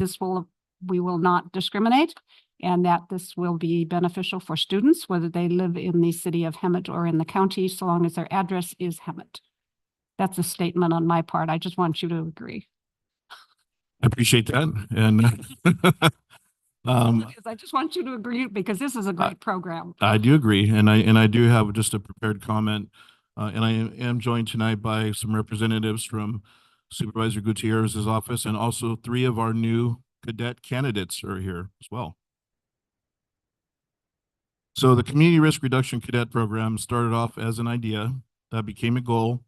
we will not discriminate, and that this will be beneficial for students, whether they live in the city of Hemet or in the county, so long as their address is Hemet. That's a statement on my part. I just want you to agree. I appreciate that. And Because I just want you to agree, because this is a great program. I do agree. And I do have just a prepared comment. And I am joined tonight by some representatives from Supervisor Gutierrez's office, and also 3 of our new cadet candidates are here as well. So the Community Risk Reduction Cadet Program started off as an idea that became a goal.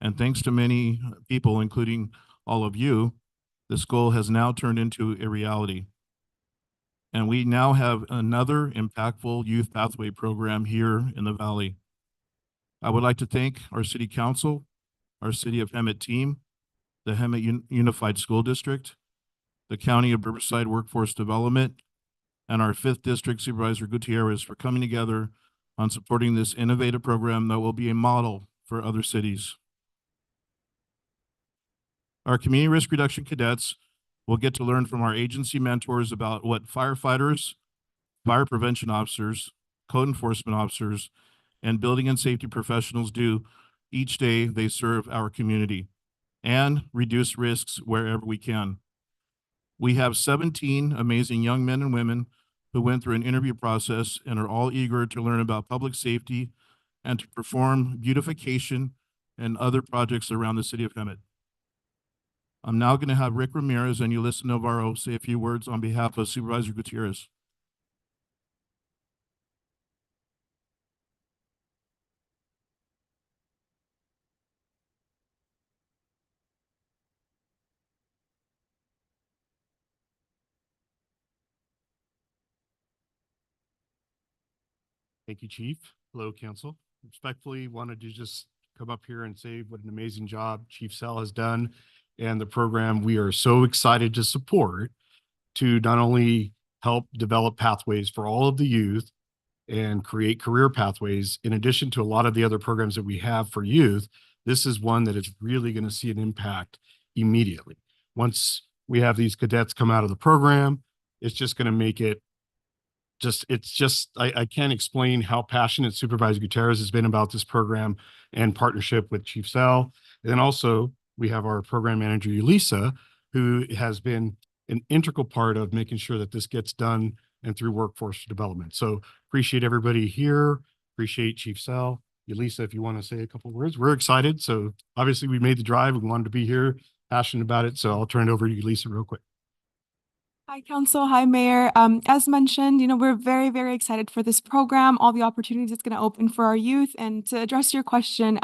And thanks to many people, including all of you, this goal has now turned into a reality. And we now have another impactful youth pathway program here in the Valley. I would like to thank our city council, our city of Hemet team, the Hemet Unified School District, the County of Riverside Workforce Development, and our 5th District Supervisor Gutierrez for coming together on supporting this innovative program that will be a model for other cities. Our community risk reduction cadets will get to learn from our agency mentors about what firefighters, fire prevention officers, code enforcement officers, and building and safety professionals do each day they serve our community, and reduce risks wherever we can. We have 17 amazing young men and women who went through an interview process and are all eager to learn about public safety and to perform beautification and other projects around the city of Hemet. I'm now going to have Rick Ramirez and Yulissa Navarro say a few words on behalf of Supervisor Gutierrez. Thank you, Chief. Hello, Council. Respectfully wanted to just come up here and say what an amazing job Chief Sell has done and the program we are so excited to support to not only help develop pathways for all of the youth and create career pathways, in addition to a lot of the other programs that we have for youth. This is one that is really going to see an impact immediately. Once we have these cadets come out of the program, it's just going to make it I can't explain how passionate Supervisor Gutierrez has been about this program and partnership with Chief Sell. And then also we have our program manager, Yulissa, who has been an integral part of making sure that this gets done and through workforce development. So appreciate everybody here. Appreciate Chief Sell. Yulissa, if you want to say a couple of words, we're excited. So obviously we made the drive. We wanted to be here, passionate about it. So I'll turn it over to Yulissa real quick. Hi, Council. Hi, Mayor. As mentioned, we're very, very excited for this program, all the opportunities it's going to open for our youth. And to address your question,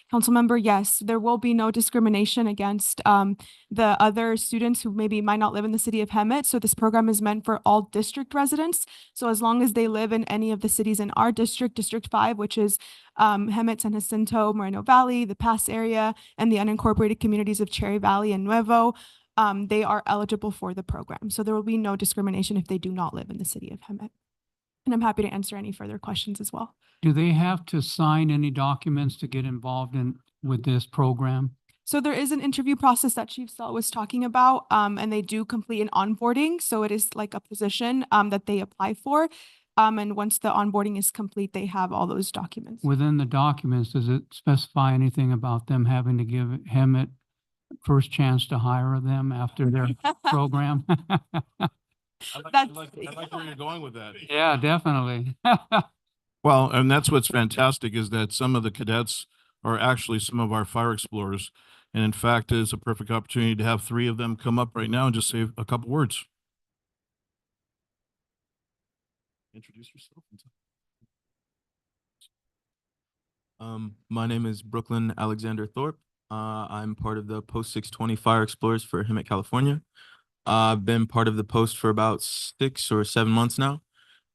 Council Member, yes, there will be no discrimination against the other students who maybe might not live in the city of Hemet. So this program is meant for all district residents. So as long as they live in any of the cities in our district, District 5, which is Hemet, San Jacinto, Moreno Valley, the Pass area, and the unincorporated communities of Cherry Valley and Nuevo, they are eligible for the program. So there will be no discrimination if they do not live in the city of Hemet. And I'm happy to answer any further questions as well. Do they have to sign any documents to get involved with this program? So there is an interview process that Chief Sell was talking about, and they do complete an onboarding. So it is like a position that they apply for. And once the onboarding is complete, they have all those documents. Within the documents, does it specify anything about them having to give Hemet first chance to hire them after their program? I like where you're going with that. Yeah, definitely. Well, and that's what's fantastic is that some of the cadets are actually some of our fire explorers. And in fact, it's a perfect opportunity to have 3 of them come up right now and just say a couple words. Introduce yourself. My name is Brooklyn Alexander Thorpe. I'm part of the Post 620 Fire Explorers for Hemet, California. I've been part of the post for about 6 or 7 months now,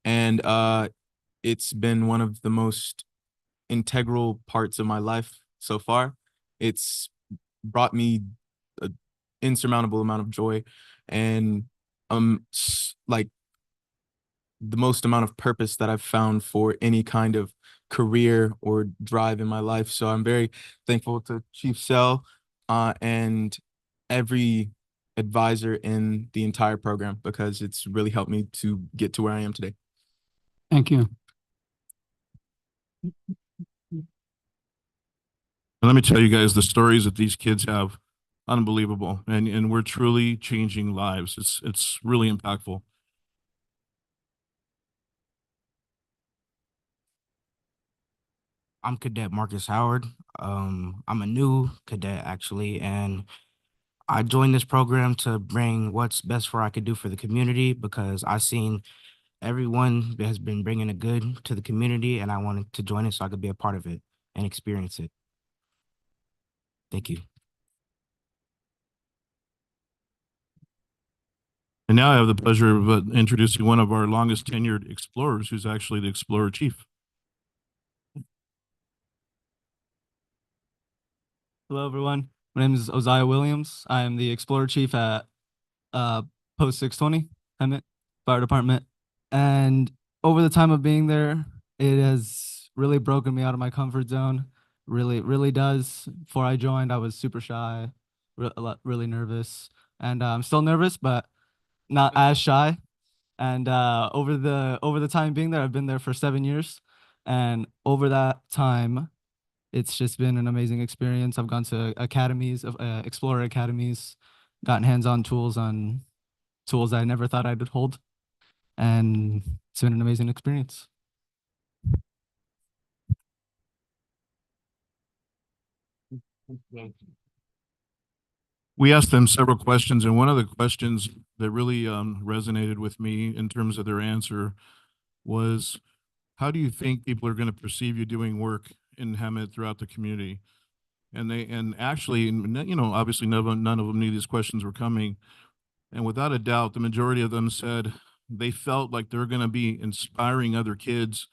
and it's been one of the most integral parts of my life so far. It's brought me an insurmountable amount of joy and like the most amount of purpose that I've found for any kind of career or drive in my life. So I'm very thankful to Chief Sell and every advisor in the entire program because it's really helped me to get to where I am today. Thank you. And let me tell you guys, the stories that these kids have, unbelievable. And we're truly changing lives. It's really impactful. I'm Cadet Marcus Howard. I'm a new cadet actually, and I joined this program to bring what's best for I could do for the community because I seen everyone has been bringing a good to the community, and I wanted to join it so I could be a part of it and experience it. Thank you. And now I have the pleasure of introducing one of our longest tenured explorers, who's actually the Explorer Chief. Hello, everyone. My name is Oziah Williams. I am the Explorer Chief at Post 620, Hemet Fire Department. And over the time of being there, it has really broken me out of my comfort zone. Really does. Before I joined, I was super shy, really nervous. And I'm still nervous, but not as shy. And over the time being there, I've been there for 7 years. And over that time, it's just been an amazing experience. I've gone to academies, Explorer academies, gotten hands-on tools on tools I never thought I'd hold. And it's been an amazing experience. We asked them several questions, and one of the questions that really resonated with me in terms of their answer was, how do you think people are going to perceive you doing work in Hemet throughout the community? And actually, you know, obviously none of them knew these questions were coming. And without a doubt, the majority of them said they felt like they're going to be inspiring other kids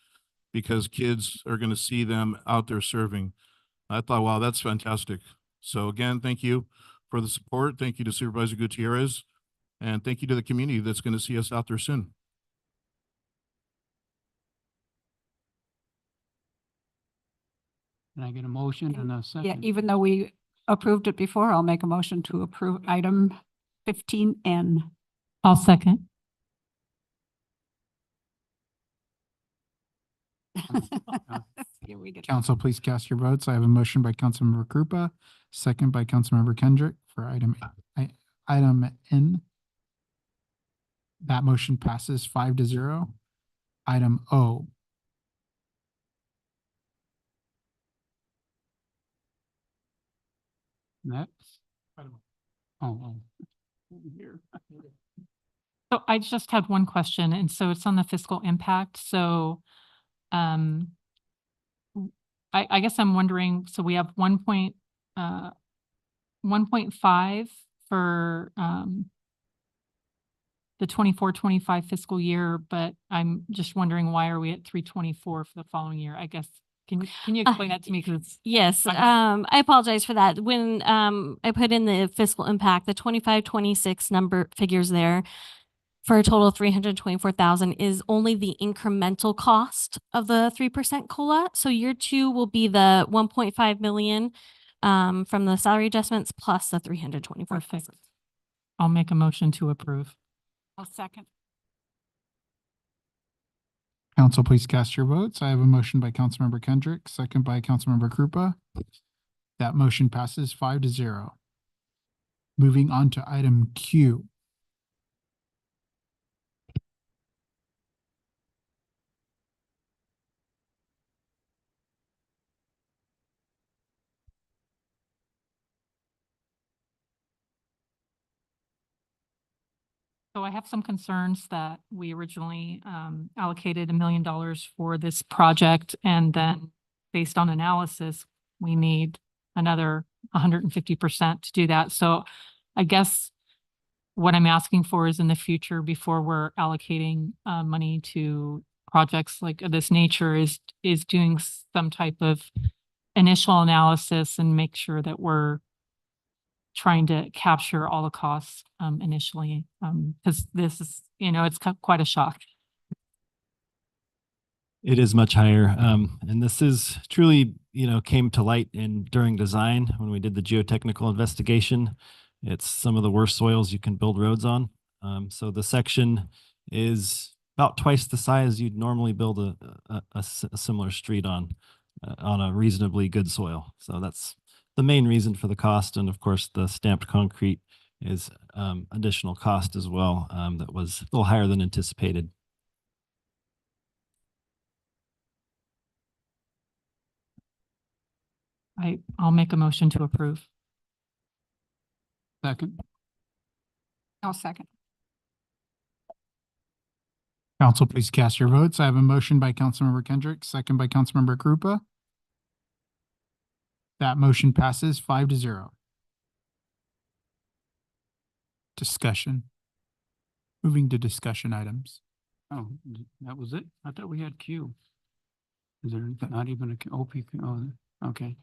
because kids are going to see them out there serving. I thought, wow, that's fantastic. So again, thank you for the support. Thank you to Supervisor Gutierrez. And thank you to the community that's going to see us out there soon. Can I get a motion and a second? Yeah, even though we approved it before, I'll make a motion to approve item 15N. I'll second. Here we go. Council, please cast your votes. I have a motion by Councilmember Krupa, second by Councilmember Kendrick for item N. That motion passes 5-0. Item O. Next. Oh. Here. So I just had one question, and so it's on the fiscal impact. So I guess I'm wondering, so we have 1.5 for the 24-25 fiscal year, but I'm just wondering, why are we at 324 for the following year? I guess, can you explain that to me? Because Yes, I apologize for that. When I put in the fiscal impact, the 25-26 number figures there for a total of 324,000 is only the incremental cost of the 3% COLA. So year 2 will be the 1.5 million from the salary adjustments plus the 324. Perfect. I'll make a motion to approve. I'll second. Council, please cast your votes. I have a motion by Councilmember Kendrick, second by Councilmember Krupa. That motion passes 5-0. Moving on to item Q. So I have some concerns that we originally allocated $1 million for this project, and then based on analysis, we need another 150% to do that. So I guess what I'm asking for is in the future, before we're allocating money to projects like this nature, is doing some type of initial analysis and make sure that we're trying to capture all the costs initially, because this is, it's quite a shock. It is much higher. And this is truly, came to light during design when we did the geotechnical investigation. It's some of the worst soils you can build roads on. So the section is about twice the size you'd normally build a similar street on a reasonably good soil. So that's the main reason for the cost. And of course, the stamped concrete is additional cost as well, that was a little higher than anticipated. I'll make a motion to approve. Second. I'll second. Council, please cast your votes. I have a motion by Councilmember Kendrick, second by Councilmember Krupa. That motion passes 5-0. Discussion. Moving to discussion items. Oh, that was it? I thought we had Q. Is there not even a OP? Oh, okay.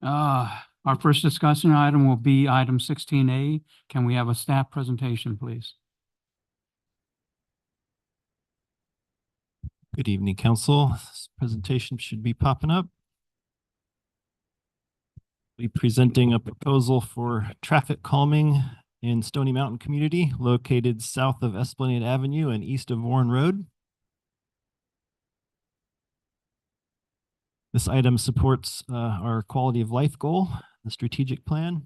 Our first discussion item will be item 16A. Can we have a staff presentation, please? Good evening, council. This presentation should be popping up. We'll be presenting a proposal for traffic calming in Stony Mountain community located south of Esplanade Avenue and east of Warren Road. This item supports our quality of life goal, the strategic plan.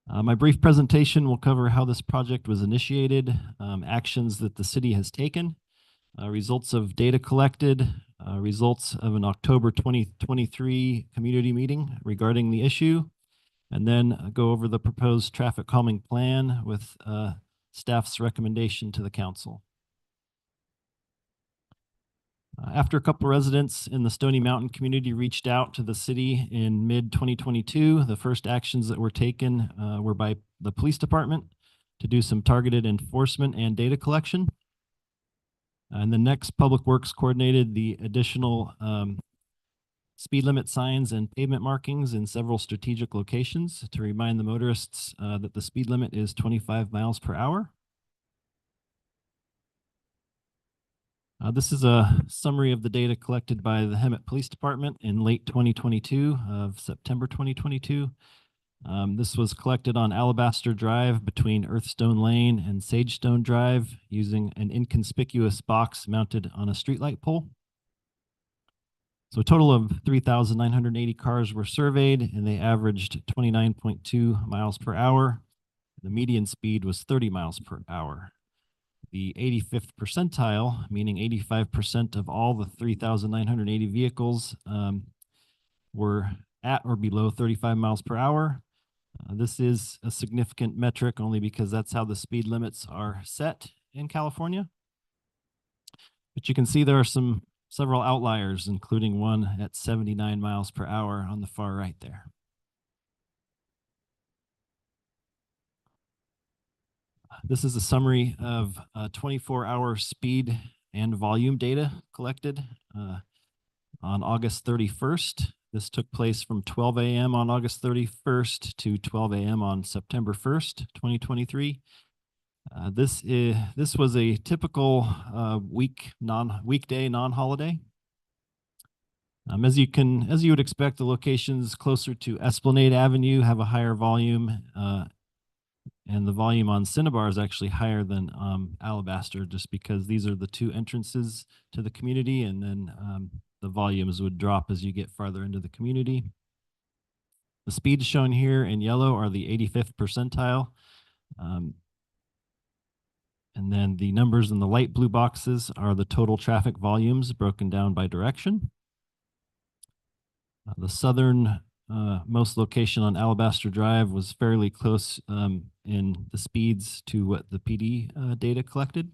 My brief presentation will cover how this project was initiated, actions that the city has taken, results of data collected, results of an October 2023 community meeting regarding the issue, and then go over the proposed traffic calming plan with staff's recommendation to the council. After a couple residents in the Stony Mountain community reached out to the city in mid-2022, the first actions that were taken were by the police department to do some targeted enforcement and data collection. And the next, Public Works coordinated the additional speed limit signs and pavement markings in several strategic locations to remind the motorists that the speed limit is 25 miles per hour. This is a summary of the data collected by the Hemet Police Department in late 2022 of September 2022. This was collected on Alabaster Drive between Earthstone Lane and Sagestone Drive using an inconspicuous box mounted on a streetlight pole. So a total of 3,980 cars were surveyed and they averaged 29.2 miles per hour. The median speed was 30 miles per hour. The 85th percentile, meaning 85% of all the 3,980 vehicles were at or below 35 miles per hour. This is a significant metric only because that's how the speed limits are set in California. But you can see there are several outliers, including one at 79 miles per hour on the far right there. This is a summary of 24-hour speed and volume data collected on August 31st. This took place from 12 a.m. on August 31st to 12 a.m. on September 1st, 2023. This was a typical weekday non-holiday. As you would expect, the locations closer to Esplanade Avenue have a higher volume, and the volume on Cinnabar is actually higher than Alabaster, just because these are the two entrances to the community, and then the volumes would drop as you get farther into the community. The speeds shown here in yellow are the 85th percentile. And then the numbers in the light blue boxes are the total traffic volumes broken down by direction. The southern most location on Alabaster Drive was fairly close in the speeds to what the PD data collected.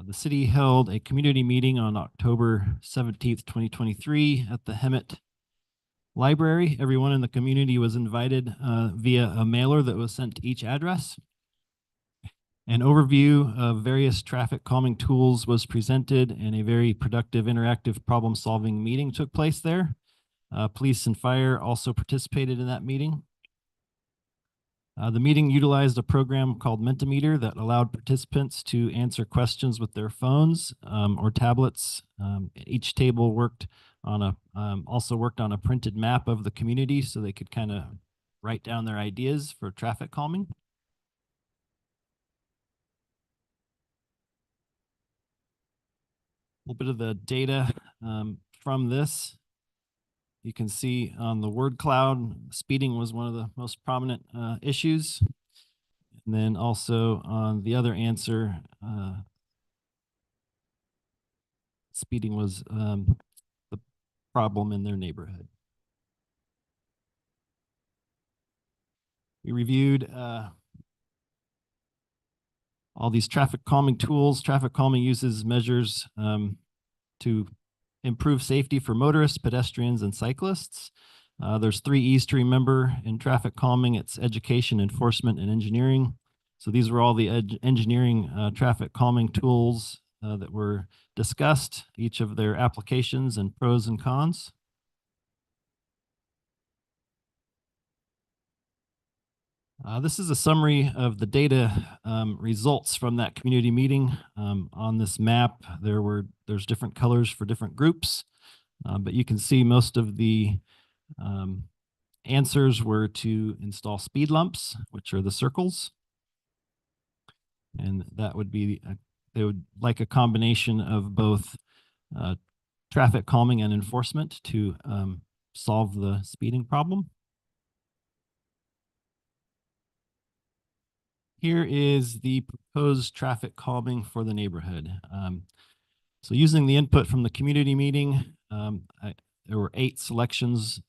The city held a community meeting on October 17th, 2023 at the Hemet Library. Everyone in the community was invited via a mailer that was sent to each address. An overview of various traffic calming tools was presented, and a very productive interactive problem-solving meeting took place there. Police and fire also participated in that meeting. The meeting utilized a program called Mentimeter that allowed participants to answer questions with their phones or tablets. Each table also worked on a printed map of the community so they could kind of write down their ideas for traffic calming. A little bit of the data from this. You can see on the word cloud, speeding was one of the most prominent issues. And then also on the other answer, speeding was the problem in their neighborhood. We reviewed all these traffic calming tools. Traffic calming uses measures to improve safety for motorists, pedestrians, and cyclists. There's 3 E's to remember in traffic calming. It's education, enforcement, and engineering. So these were all the engineering traffic calming tools that were discussed, each of their applications and pros and cons. This is a summary of the data results from that community meeting. On this map, there's different colors for different groups, but you can see most of the answers were to install speed lumps, which are the circles. And that would be, they would like a combination of both traffic calming and enforcement to solve the speeding problem. Here is the proposed traffic calming for the neighborhood. So using the input from the community meeting, there were 8 locations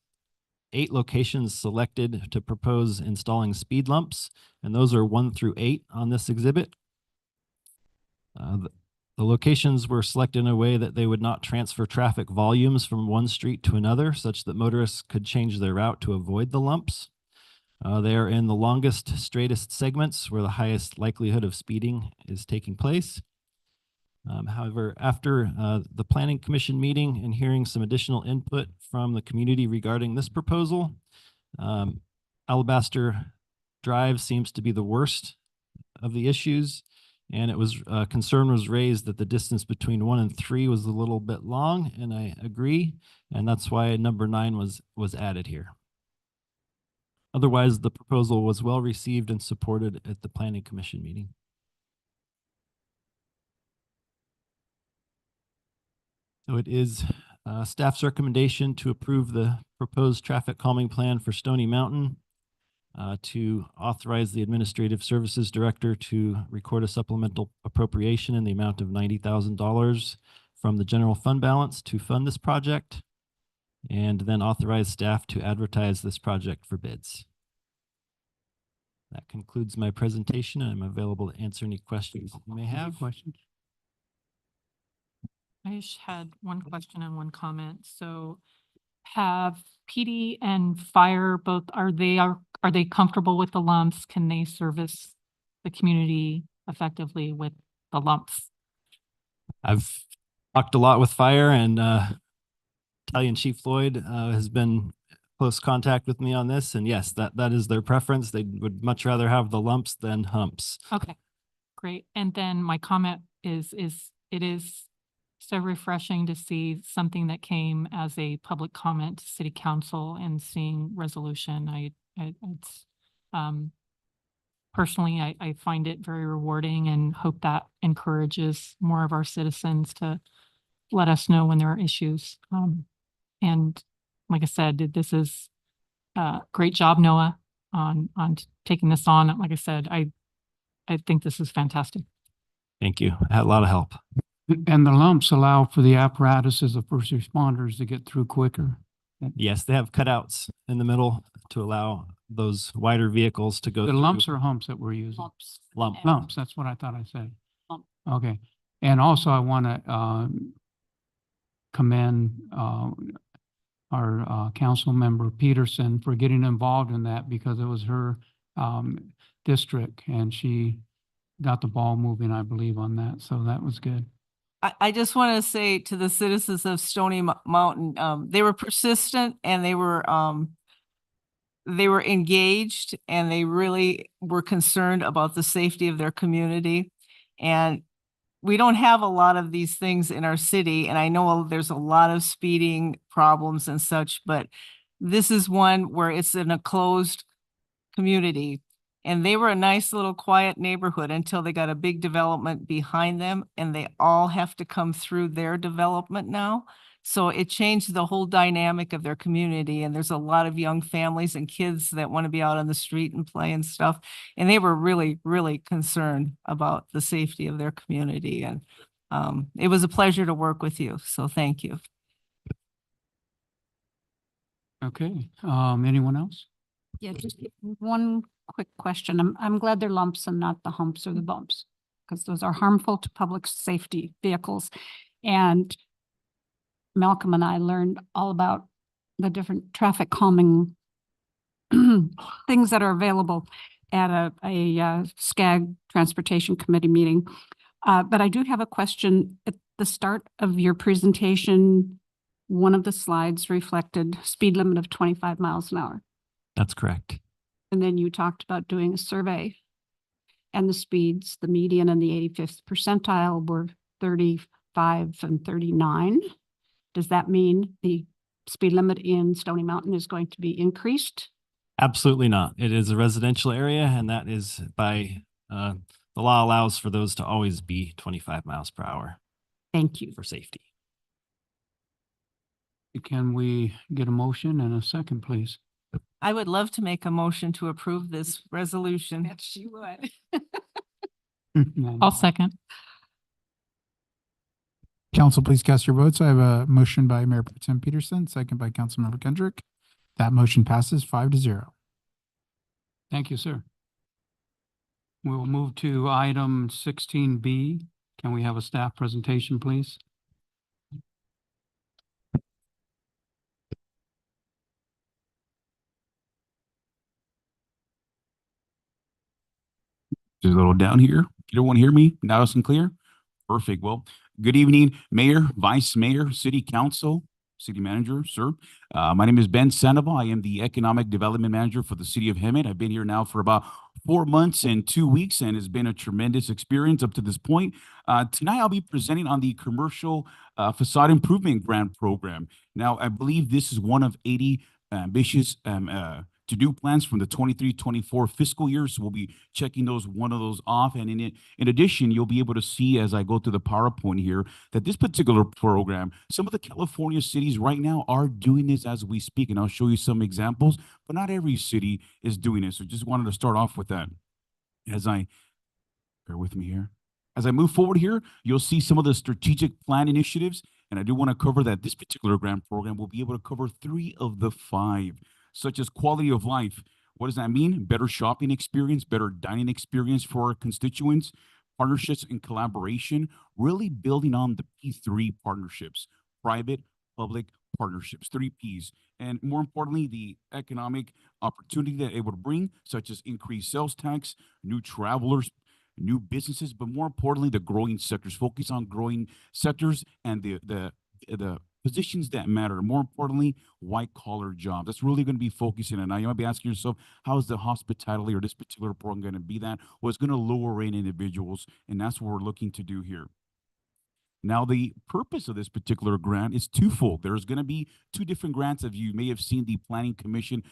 selected to propose installing speed lumps, and those are 1 through 8 on this exhibit. The locations were selected in a way that they would not transfer traffic volumes from one street to another, such that motorists could change their route to avoid the lumps. They are in the longest, straightest segments where the highest likelihood of speeding is taking place. However, after the Planning Commission meeting and hearing some additional input from the community regarding this proposal, Alabaster Drive seems to be the worst of the issues, and it was concern was raised that the distance between 1 and 3 was a little bit long, and I agree, and that's why number 9 was added here. Otherwise, the proposal was well received and supported at the Planning Commission meeting. So it is staff's recommendation to approve the proposed traffic calming plan for Stony Mountain, to authorize the Administrative Services Director to record a supplemental appropriation in the amount of $90,000 from the general fund balance to fund this project, and then authorize staff to advertise this project for bids. That concludes my presentation, and I'm available to answer any questions you may have. Questions? I just had one question and one comment. So have PD and fire both, are they comfortable with the lumps? Can they service the community effectively with the lumps? I've talked a lot with fire, and Battalion Chief Floyd has been close contact with me on this, and yes, that is their preference. They would much rather have the lumps than humps. Okay, great. And then my comment is it is so refreshing to see something that came as a public comment to City Council and seeing resolution. It's personally, I find it very rewarding and hope that encourages more of our citizens to let us know when there are issues. And like I said, this is great job, Noah, on taking this on. Like I said, I think this is fantastic. Thank you. I had a lot of help. And the lumps allow for the apparatuses of first responders to get through quicker. Yes, they have cutouts in the middle to allow those wider vehicles to go The through. lumps or humps that we're using? Lump. Lumps, that's what I thought I said. Okay. And also I want to commend our council member Peterson for getting involved in that because it was her district and she got the ball moving, I believe, on that. So that was good. I just want to say to the citizens of Stony Mountain, they were persistent and they were engaged and they really were concerned about the safety of their community. And we don't have a lot of these things in our city, and I know there's a lot of speeding problems and such, but this is one where it's in a closed community. And they were a nice little quiet neighborhood until they got a big development behind them, and they all have to come through their development now. So it changed the whole dynamic of their community, and there's a lot of young families and kids that want to be out on the street and play and stuff. And they were really, really concerned about the safety of their community. And it was a pleasure to work with you. So thank you. Okay, anyone else? Yeah, just one quick question. I'm glad they're lumps and not the humps or the bumps, because those are harmful to public safety vehicles. And Malcolm and I learned all about the different traffic calming things that are available at a SCAG Transportation Committee meeting. But I do have a question. At the start of your presentation, one of the slides reflected speed limit of 25 miles an hour. That's correct. And then you talked about doing a survey and the speeds, the median and the 85th percentile were 35 and 39. Does that mean the speed limit in Stony Mountain is going to be increased? Absolutely not. It is a residential area, and that is by, the law allows for those to always be 25 miles per hour. Thank you. For safety. Can we get a motion and a second, please? I would love to make a motion to approve this resolution. Yes, she would. I'll second. Council, please cast your votes. I have a motion by Mayor Pro Tem Peterson, second by Councilmember Kendrick. That motion passes 5-0. Thank you, sir. We'll move to item 16B. Can we have a staff presentation, please? Just a little down here. Can everyone hear me? Nice and clear? Perfect. Well, good evening, Mayor, Vice Mayor, City Council, City Manager, sir. My name is Ben Sandoval. I am the Economic Development Manager for the City of Hemet. I've been here now for about 4 months and 2 weeks, and it's been a tremendous experience up to this point. Tonight, I'll be presenting on the Commercial Facade Improvement Grant Program. Now, I believe this is one of 80 ambitious to-do plans from the 23-24 fiscal year. So we'll be checking one of those off. And in addition, you'll be able to see as I go through the PowerPoint here that this particular program, some of the California cities right now are doing this as we speak. And I'll show you some examples, but not every city is doing it. So just wanted to start off with that. Bear with me here. As I move forward here, you'll see some of the strategic plan initiatives. And I do want to cover that this particular grant program will be able to cover 3 of the 5. Such as quality of life. What does that mean? Better shopping experience, better dining experience for our constituents, partnerships and collaboration, really building on the P3 partnerships, private, public partnerships, 3 Ps. And more importantly, the economic opportunity that it would bring, such as increased sales tax, new travelers, new businesses, but more importantly, the growing sectors, focus on growing sectors and the positions that matter. More importantly, white collar jobs. That's really going to be focusing on. Now you might be asking yourself, how is the hospitality or this particular program going to be that? Well, it's going to lower in individuals, and that's what we're looking to do here. Now, the purpose of this particular grant is twofold. There's going to be 2 different grants. If you may have seen the Planning Commission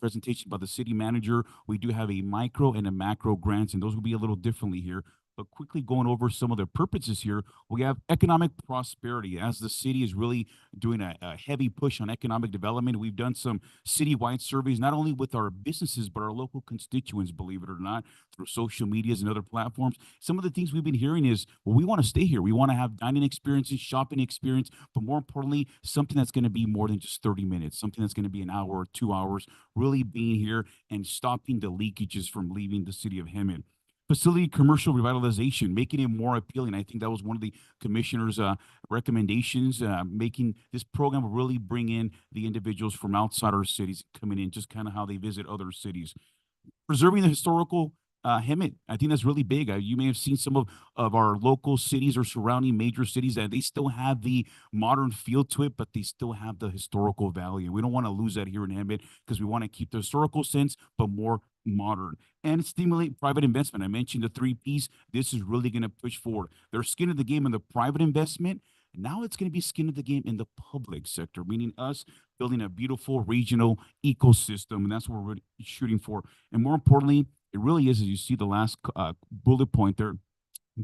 presentation by the city manager, we do have a micro and a macro grants, and those will be a little differently here. But quickly going over some of the purposes here, we have economic prosperity. As the city is really doing a heavy push on economic development, we've done some citywide surveys, not only with our businesses, but our local constituents, believe it or not, through social medias and other platforms. Some of the things we've been hearing is, well, we want to stay here. We want to have dining experiences, shopping experience, but more importantly, something that's going to be more than just 30 minutes, something that's going to be an hour or 2 hours, really being here and stopping the leakages from leaving the city of Hemet. facility commercial revitalization, making it more appealing. I think that was one of the commissioner's recommendations, making this program really bring in the individuals from outside our cities coming in, just kind of how they visit other cities. Preserving the historical Hemet. I think that's really big. You may have seen some of our local cities or surrounding major cities that they still have the modern feel to it, but they still have the historical value. We don't want to lose that here in Hemet because we want to keep the historical sense, but more modern. And stimulate private investment. I mentioned the 3 Ps. This is really going to push forward. There's skin in the game in the private investment. Now it's going to be skin of the game in the public sector, meaning us building a beautiful regional ecosystem. And that's what we're really shooting for. And more importantly, it really is, as you see the last bullet point there,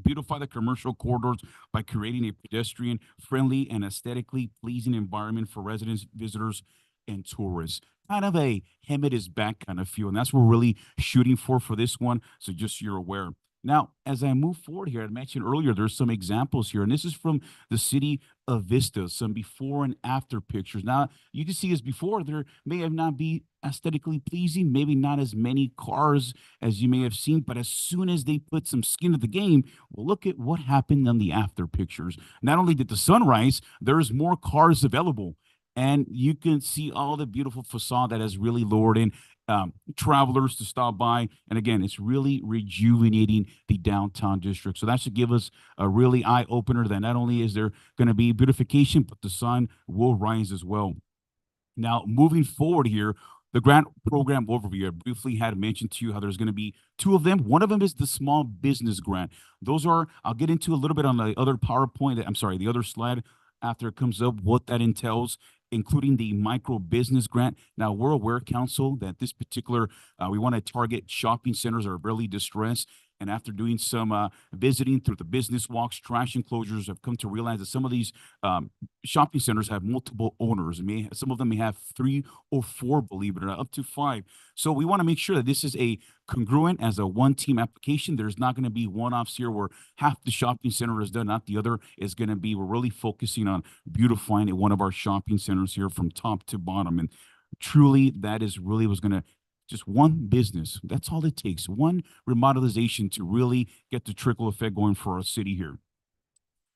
beautify the commercial corridors by creating a pedestrian friendly and aesthetically pleasing environment for residents, visitors, and tourists. Kind of a Hemet is back kind of feel. And that's what we're really shooting for this one. So just so you're aware. Now, as I move forward here, I mentioned earlier, there's some examples here, and this is from the city of Vista, some before and after pictures. Now, you can see as before, there may have not be aesthetically pleasing, maybe not as many cars as you may have seen, but as soon as they put some skin in the game, well, look at what happened on the after pictures. Not only did the sun rise, there's more cars available. And you can see all the beautiful facade that has really lured in travelers to stop by. And again, it's really rejuvenating the downtown district. So that should give us a really eye opener that not only is there going to be beautification, but the sun will rise as well. Now, moving forward here, the grant program overview, I briefly had mentioned to you how there's going to be 2 of them. One of them is the small business grant. Those are, I'll get into a little bit on the other PowerPoint, the other slide after it comes up, what that entails, including the micro business grant. Now, we're aware, council, that this particular, we want to target shopping centers that are really distressed. And after doing some visiting through the business walks, trash enclosures, I've come to realize that some of these shopping centers have multiple owners. Some of them may have 3 or 4, believe it or not, up to 5. So we want to make sure that this is a congruent as a one-team application. There's not going to be one-offs here where half the shopping center is done, not the other is going to be. We're really focusing on beautifying one of our shopping centers here from top to bottom. And truly, that is really what's going to just one business. That's all it takes. One remodelization to really get the trickle effect going for our city here.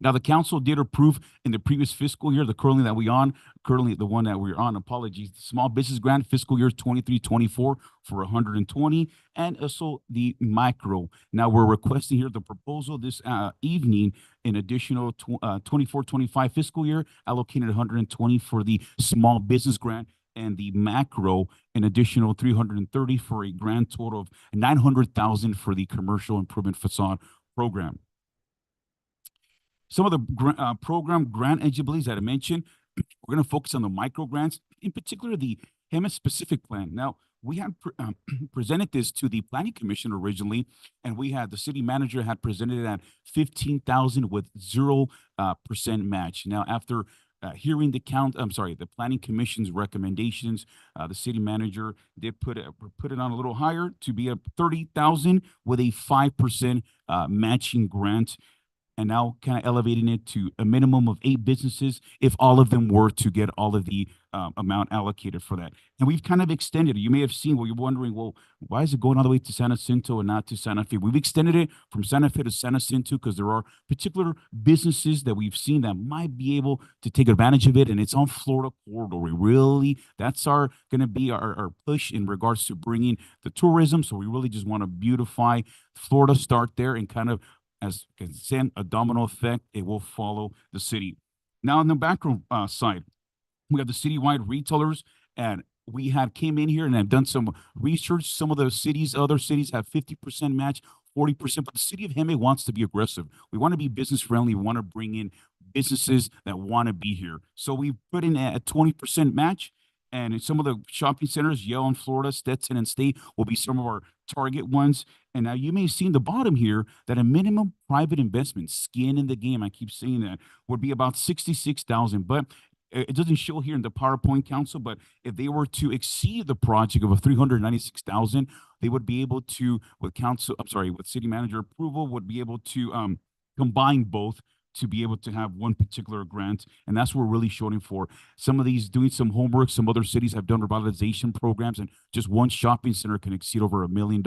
Now, the council did approve in the previous fiscal year, currently the one that we're on, apologies, the small business grant fiscal year 23-24 for 120, and also the micro. Now, we're requesting here the proposal this evening in additional 24-25 fiscal year, allocated 120 for the small business grant, and the macro an additional 330 for a grand total of 900,000 for the commercial improvement facade program. Some of the program grant eligibilities that I mentioned, we're going to focus on the micro grants, in particular the Hemet specific plan. Now, we had presented this to the Planning Commission originally, and the city manager had presented it at 15,000 with 0% match. Now, after hearing the Planning Commission's recommendations, the city manager did put it on a little higher to be at 30,000 with a 5% matching grant, and now kind of elevating it to a minimum of 8 businesses if all of them were to get all of the amount allocated for that. And we've kind of extended it. You may have seen, you're wondering, well, why is it going all the way to San Jacinto and not to Santa Fe? We've extended it from Santa Fe to San Jacinto because there are particular businesses that we've seen that might be able to take advantage of it, and it's on Florida corridor. That's going to be our push in regards to bringing the tourism. So we really just want to beautify Florida, start there, and kind of, as can send a domino effect, it will follow the city. Now, on the macro side, we have the citywide retailers, and we came in here and have done some research. Some of the other cities have 50% match, 40%, but the city of Hemet wants to be aggressive. We want to be business friendly. We want to bring in businesses that want to be here. So we put in a 20% match. And in some of the shopping centers, Yale in Florida, Stetson and State will be some of our target ones. And now you may see in the bottom here that a minimum private investment, skin in the game, I keep saying that, would be about 66,000. But it doesn't show here in the PowerPoint, council, but if they were to exceed the project of a 396,000, they would be able to, with city manager approval, would be able to combine both to be able to have one particular grant. And that's what we're really shooting for. Some of these, doing some homework, some other cities have done revitalization programs, and just one shopping center can exceed over $1 million.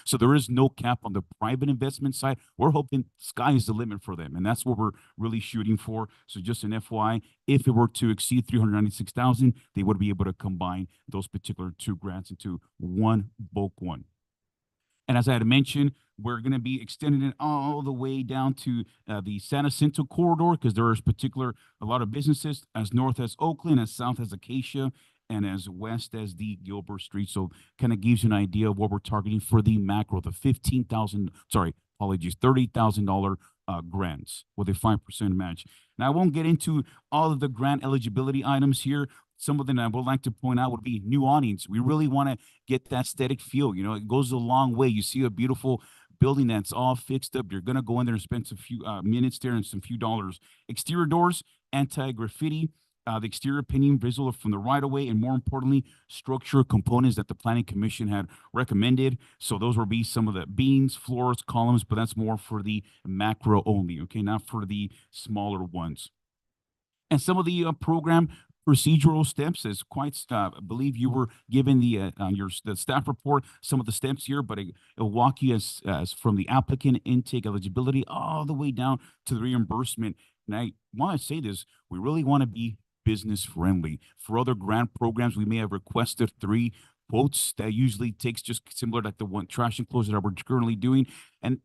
So there is no cap on the private investment side. We're hoping sky is the limit for them. And that's what we're really shooting for. So just an FYI, if it were to exceed 396,000, they would be able to combine those particular two grants into one bulk one. And as I had mentioned, we're going to be extending it all the way down to the San Jacinto corridor, because there is a lot of businesses as north as Oakland, as south as Acacia, and as west as the Gilbert Street. So kind of gives you an idea of what we're targeting for the macro, the $30,000 grants with a 5% match. Now, I won't get into all of the grant eligibility items here. Some of them I would like to point out would be new awnings. We really want to get that aesthetic feel. You know, it goes a long way. You see a beautiful building that's all fixed up. You're going to go in there and spend some few minutes there and some few dollars. Exterior doors, anti-graffiti, the exterior painting visible from the right of way, and more importantly, structural components that the Planning Commission had recommended. So those will be some of the beams, floors, columns, but that's more for the macro only, okay, not for the smaller ones. And some of the program procedural steps is quite, I believe you were given the staff report, some of the steps here, but it'll walk you as from the applicant intake eligibility all the way down to the reimbursement. And I want to say this, we really want to be business friendly. For other grant programs, we may have requested 3 quotes. That usually takes just similar like the one trash enclosure that we're currently doing. And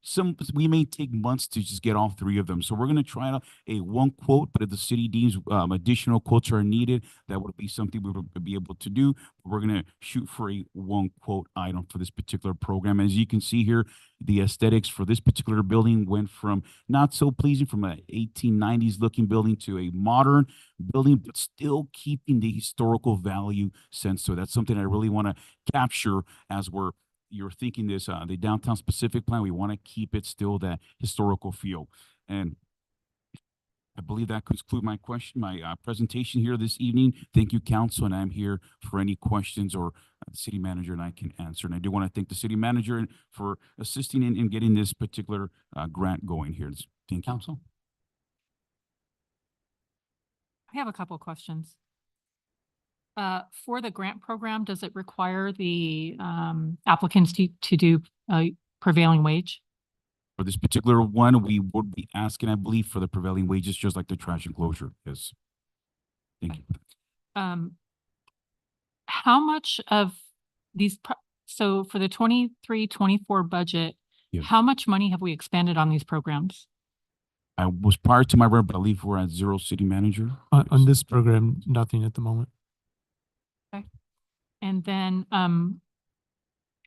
we may take months to just get all 3 of them. So we're going to try out a 1 quote, but if the city deems additional quotes are needed, that would be something we would be able to do. We're going to shoot for a 1 quote item for this particular program. As you can see here, the aesthetics for this particular building went from not so pleasing from a 1890s looking building to a modern building, but still keeping the historical value sense. So that's something I really want to capture as you're thinking this, the downtown specific plan. We want to keep it still that historical feel. And I believe that concludes my presentation here this evening. Thank you, council, and I'm here for any questions or the city manager and I can answer. And I do want to thank the city manager for assisting in getting this particular grant going here. Thank you. Council? I have a couple questions. For the grant program, does it require the applicants to do a prevailing wage? For this particular one, we would be asking, I believe, for the prevailing wages, just like the trash enclosure. Yes. Thank you. How much of these, so for the 23-24 budget, Yes. how much money have we expanded on these programs? I was prior to my rep, I believe we're at 0 city manager. On this program, nothing at the moment. Okay. And then,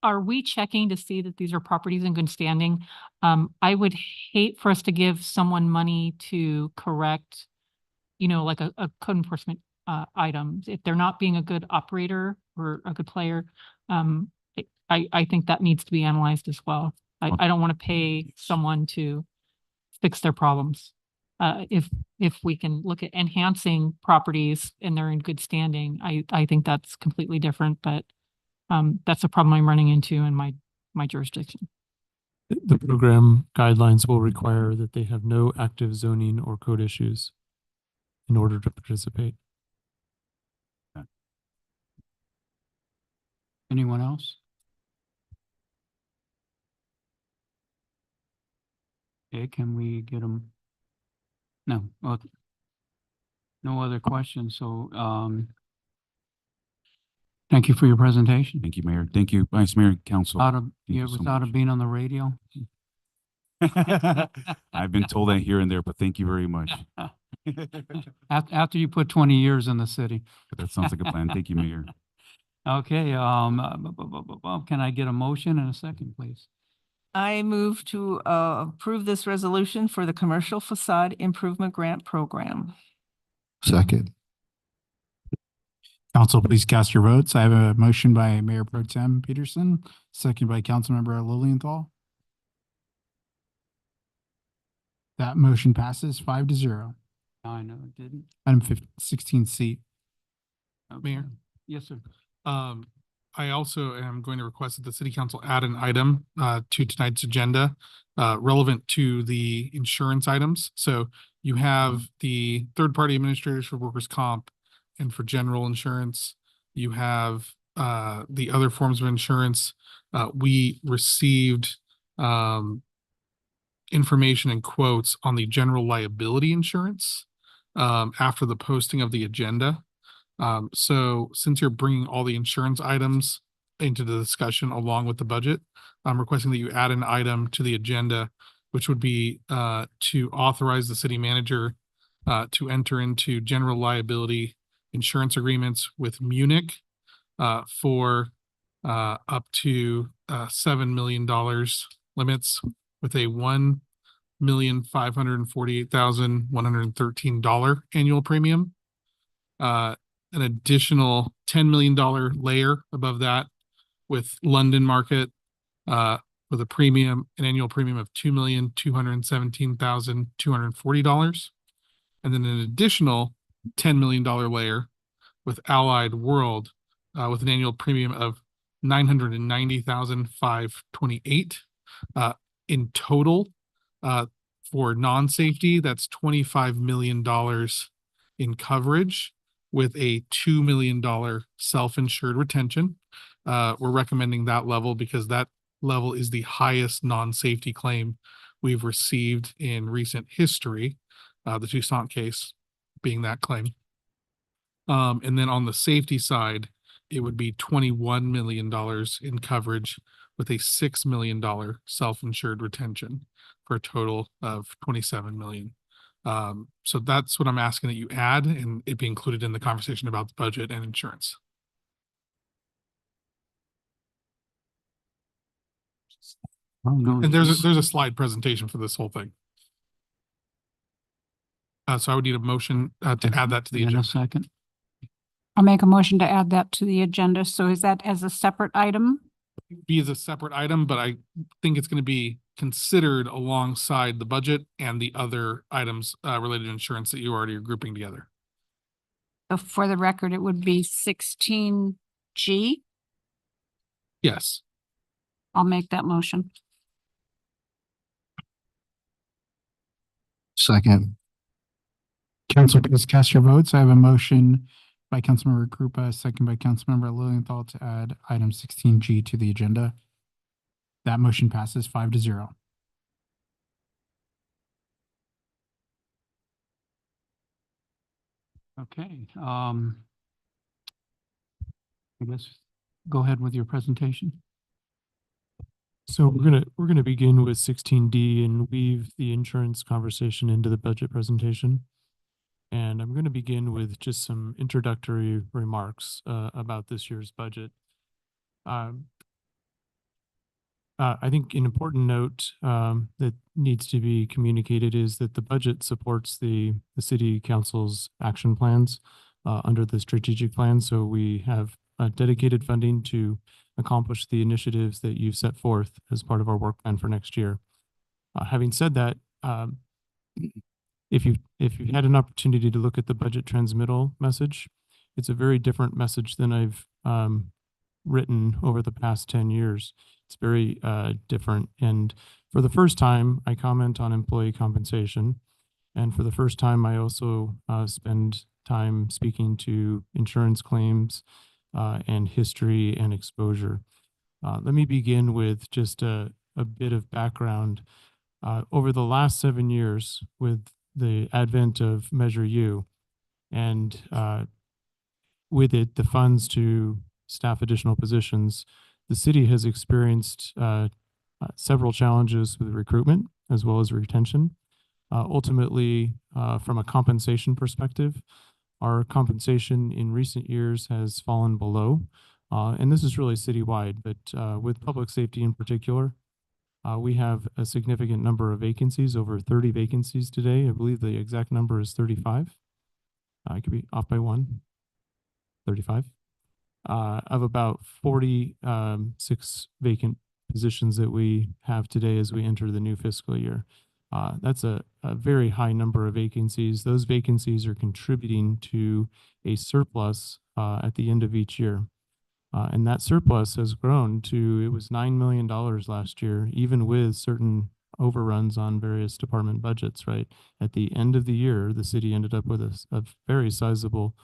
are we checking to see that these are properties in good standing? I would hate for us to give someone money to correct, like a code enforcement item. If they're not being a good operator or a good player, I think that needs to be analyzed as well. I don't want to pay someone to fix their problems. If we can look at enhancing properties and they're in good standing, I think that's completely different, but that's a problem I'm running into in my jurisdiction. The program guidelines will require that they have no active zoning or code issues in order to participate. Anyone else? Okay, can we get them? No, okay. No other questions, so, thank you for your presentation. Thank you, Mayor. Thank you, Vice Mayor, Council. Without it being on the radio? I've been told that here and there, but thank you very much. After you put 20 years in the city. That sounds like a plan. Thank you, Mayor. Okay, can I get a motion and a second, please? I move to approve this resolution for the Commercial Facade Improvement Grant Program. Second. Council, please cast your votes. I have a motion by Mayor Pro Tem Peterson, second by Councilmember Lilienthal. That motion passes 5-0. I know it didn't. Item 16C. Mayor? Yes, sir. I also am going to request that the city council add an item to tonight's agenda relevant to the insurance items. So You have the third-party administrators for workers' comp and for general insurance. You have the other forms of insurance. We received information and quotes on the general liability insurance after the posting of the agenda. So since you're bringing all the insurance items into the discussion along with the budget, I'm requesting that you add an item to the agenda, which would be to authorize the city manager to enter into general liability insurance agreements with Munich for up to $7 million limits with a $1,548,113 annual premium. An additional $10 million layer above that with London Market with an annual premium of $2,217,240. And then an additional $10 million layer with Allied World with an annual premium of $990,528. In total, for non-safety, that's $25 million in coverage with a $2 million self-insured retention. We're recommending that level because that level is the highest non-safety claim we've received in recent history, the Toussaint case being that claim. And then on the safety side, it would be $21 million in coverage with a $6 million self-insured retention for a total of $27 million. So that's what I'm asking that you add and it be included in the conversation about the budget and insurance. And there's a slide presentation for this whole thing. So I would need a motion to add that to the agenda. Second. I'll make a motion to add that to the agenda. So is that as a separate item? Be as a separate item, but I think it's going to be considered alongside the budget and the other items related to insurance that you already are grouping together. So for the record, it would be 16G. Yes. I'll make that motion. Second. Council, please cast your votes. I have a motion by Councilmember Krupa, second by Councilmember Lilienthal to add item 16G to the agenda. That motion passes 5-0. Okay, I guess go ahead with your presentation. So we're gonna begin with 16D and weave the insurance conversation into the budget presentation. And I'm going to begin with just some introductory remarks about this year's budget. I think an important note that needs to be communicated is that the budget supports the city council's action plans under the strategic plan. So we have dedicated funding to accomplish the initiatives that you've set forth as part of our work plan for next year. Having said that, if you've had an opportunity to look at the budget transmittal message, it's a very different message than I've written over the past 10 years. It's very different. And for the first time, I comment on employee compensation. And for the first time, I also spend time speaking to insurance claims and history and exposure. Let me begin with just a bit of background. Over the last 7 years, with the advent of Measure U and with it, the funds to staff additional positions, the city has experienced several challenges with recruitment as well as retention. Ultimately, from a compensation perspective, our compensation in recent years has fallen below, and this is really citywide, but with public safety in particular, we have a significant number of vacancies, over 30 vacancies today. I believe the exact number is 35. I could be off by 35. Of about 46 vacant positions that we have today as we enter the new fiscal year. That's a very high number of vacancies. Those vacancies are contributing to a surplus at the end of each year. And that surplus has grown to, it was $9 million last year, even with certain overruns on various department budgets, right? At the end of the year, the city ended up with a very sizable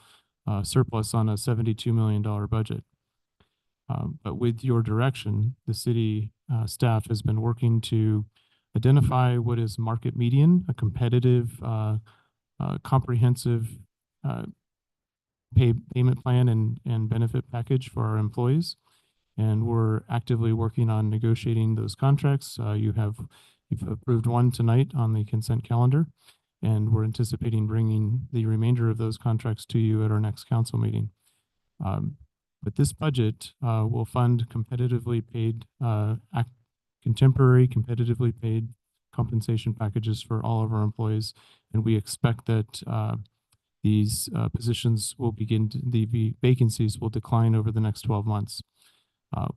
surplus on a $72 million budget. But with your direction, the city staff has been working to identify what is market median, a competitive, comprehensive payment plan and benefit package for our employees. And we're actively working on negotiating those contracts. You've approved one tonight on the consent calendar, and we're anticipating bringing the remainder of those contracts to you at our next council meeting. But this budget will fund competitively paid, contemporary, competitively paid compensation packages for all of our employees. And we expect that these positions will the vacancies will decline over the next 12 months.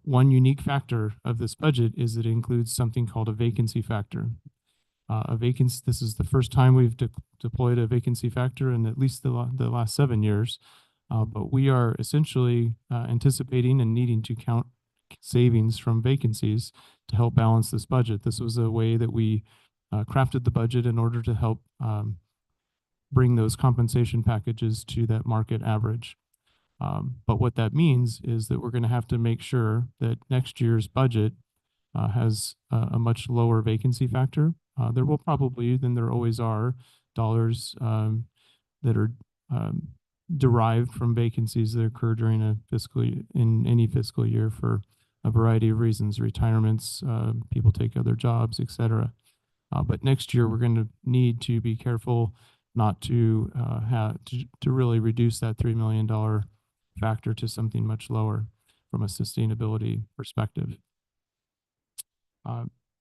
One unique factor of this budget is that it includes something called a vacancy factor. This is the first time we've deployed a vacancy factor in at least the last 7 years. But we are essentially anticipating and needing to count savings from vacancies to help balance this budget. This was a way that we crafted the budget in order to help bring those compensation packages to that market average. But what that means is that we're going to have to make sure that next year's budget has a much lower vacancy factor. There will probably, than there always are, dollars that are derived from vacancies that occur during in any fiscal year for a variety of reasons, retirements, people take other jobs, etc. But next year, we're going to need to be careful not to to really reduce that $3 million factor to something much lower from a sustainability perspective.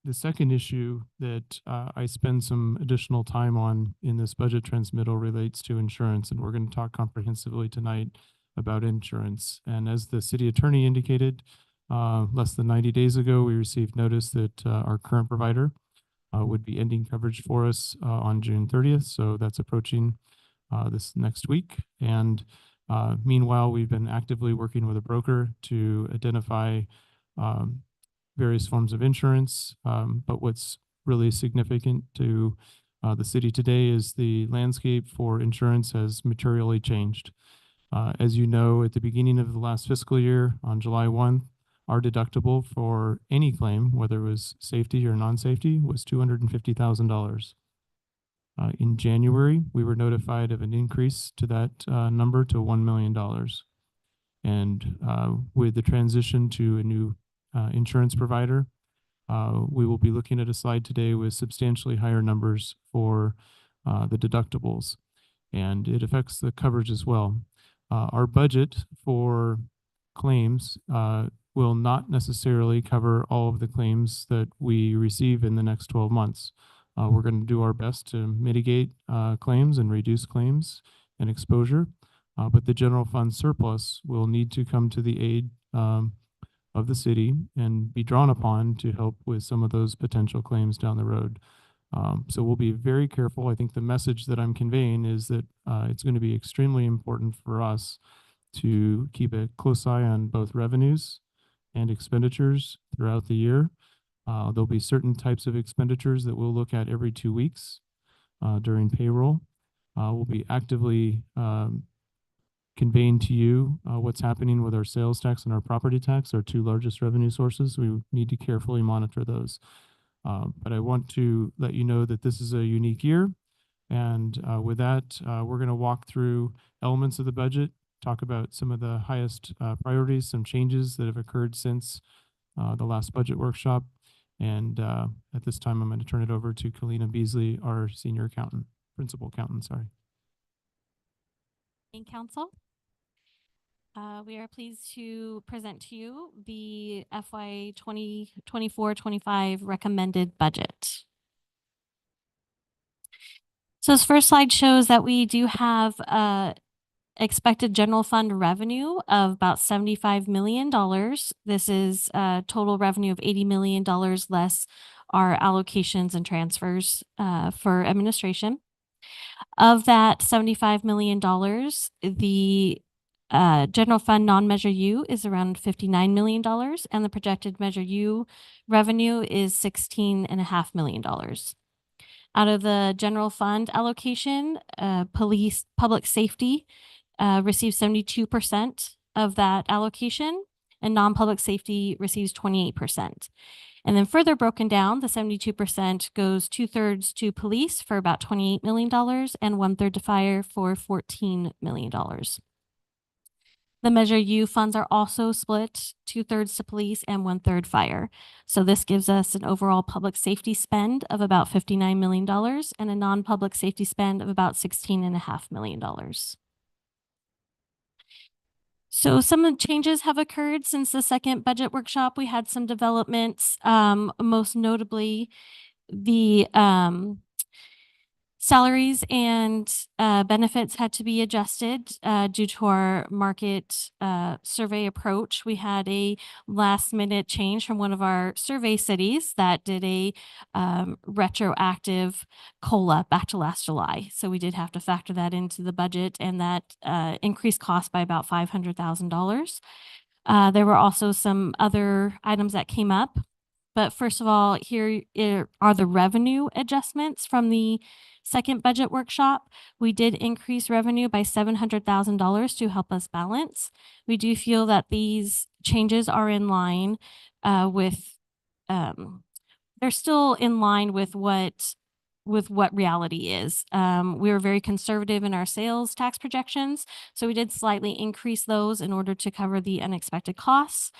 The second issue that I spend some additional time on in this budget transmittal relates to insurance, and we're going to talk comprehensively tonight about insurance. And as the city attorney indicated, less than 90 days ago, we received notice that our current provider would be ending coverage for us on June 30th. So that's approaching this next week. And meanwhile, we've been actively working with a broker to identify various forms of insurance. But what's really significant to the city today is the landscape for insurance has materially changed. As you know, at the beginning of the last fiscal year, on July 1, our deductible for any claim, whether it was safety or non-safety, was $250,000. In January, we were notified of an increase to that number to $1 million. And with the transition to a new insurance provider, we will be looking at a slide today with substantially higher numbers for the deductibles, and it affects the coverage as well. Our budget for claims will not necessarily cover all of the claims that we receive in the next 12 months. We're going to do our best to mitigate claims and reduce claims and exposure, but the general fund surplus will need to come to the aid of the city and be drawn upon to help with some of those potential claims down the road. So we'll be very careful. I think the message that I'm conveying is that it's going to be extremely important for us to keep a close eye on both revenues and expenditures throughout the year. There'll be certain types of expenditures that we'll look at every 2 weeks during payroll. We'll be actively conveying to you what's happening with our sales tax and our property tax, our two largest revenue sources. We need to carefully monitor those. But I want to let you know that this is a unique year. And with that, we're going to walk through elements of the budget, talk about some of the highest priorities, some changes that have occurred since the last budget workshop. And at this time, I'm going to turn it over to Kalina Beasley, our senior accountant, principal accountant, sorry. Thank Council. We are pleased to present to you the FY 2024-25 recommended budget. So this first slide shows that we do have expected general fund revenue of about $75 million. This is total revenue of $80 million less our allocations and transfers for administration. Of that $75 million, the General fund non-measure U is around $59 million, and the projected measure U revenue is $16.5 million. Out of the general fund allocation, public safety receives 72% of that allocation, and non-public safety receives 28%. And then further broken down, the 72% goes 2/3 to police for about $28 million and 1/3 to fire for $14 million. The Measure U funds are also split 2/3 to police and 1/3 fire. So this gives us an overall public safety spend of about $59 million and a non-public safety spend of about $16.5 million. So some of the changes have occurred since the second budget workshop. We had some developments, most notably the salaries and benefits had to be adjusted due to our market survey approach. We had a last minute change from one of our survey cities that did a retroactive COLA back to last July. So we did have to factor that into the budget, and that increased cost by about $500,000. There were also some other items that came up. But first of all, here are the revenue adjustments from the second budget workshop. We did increase revenue by $700,000 to help us balance. We do feel that these changes are in line they're still in line with what reality is. We were very conservative in our sales tax projections, so we did slightly increase those in order to cover the unexpected costs.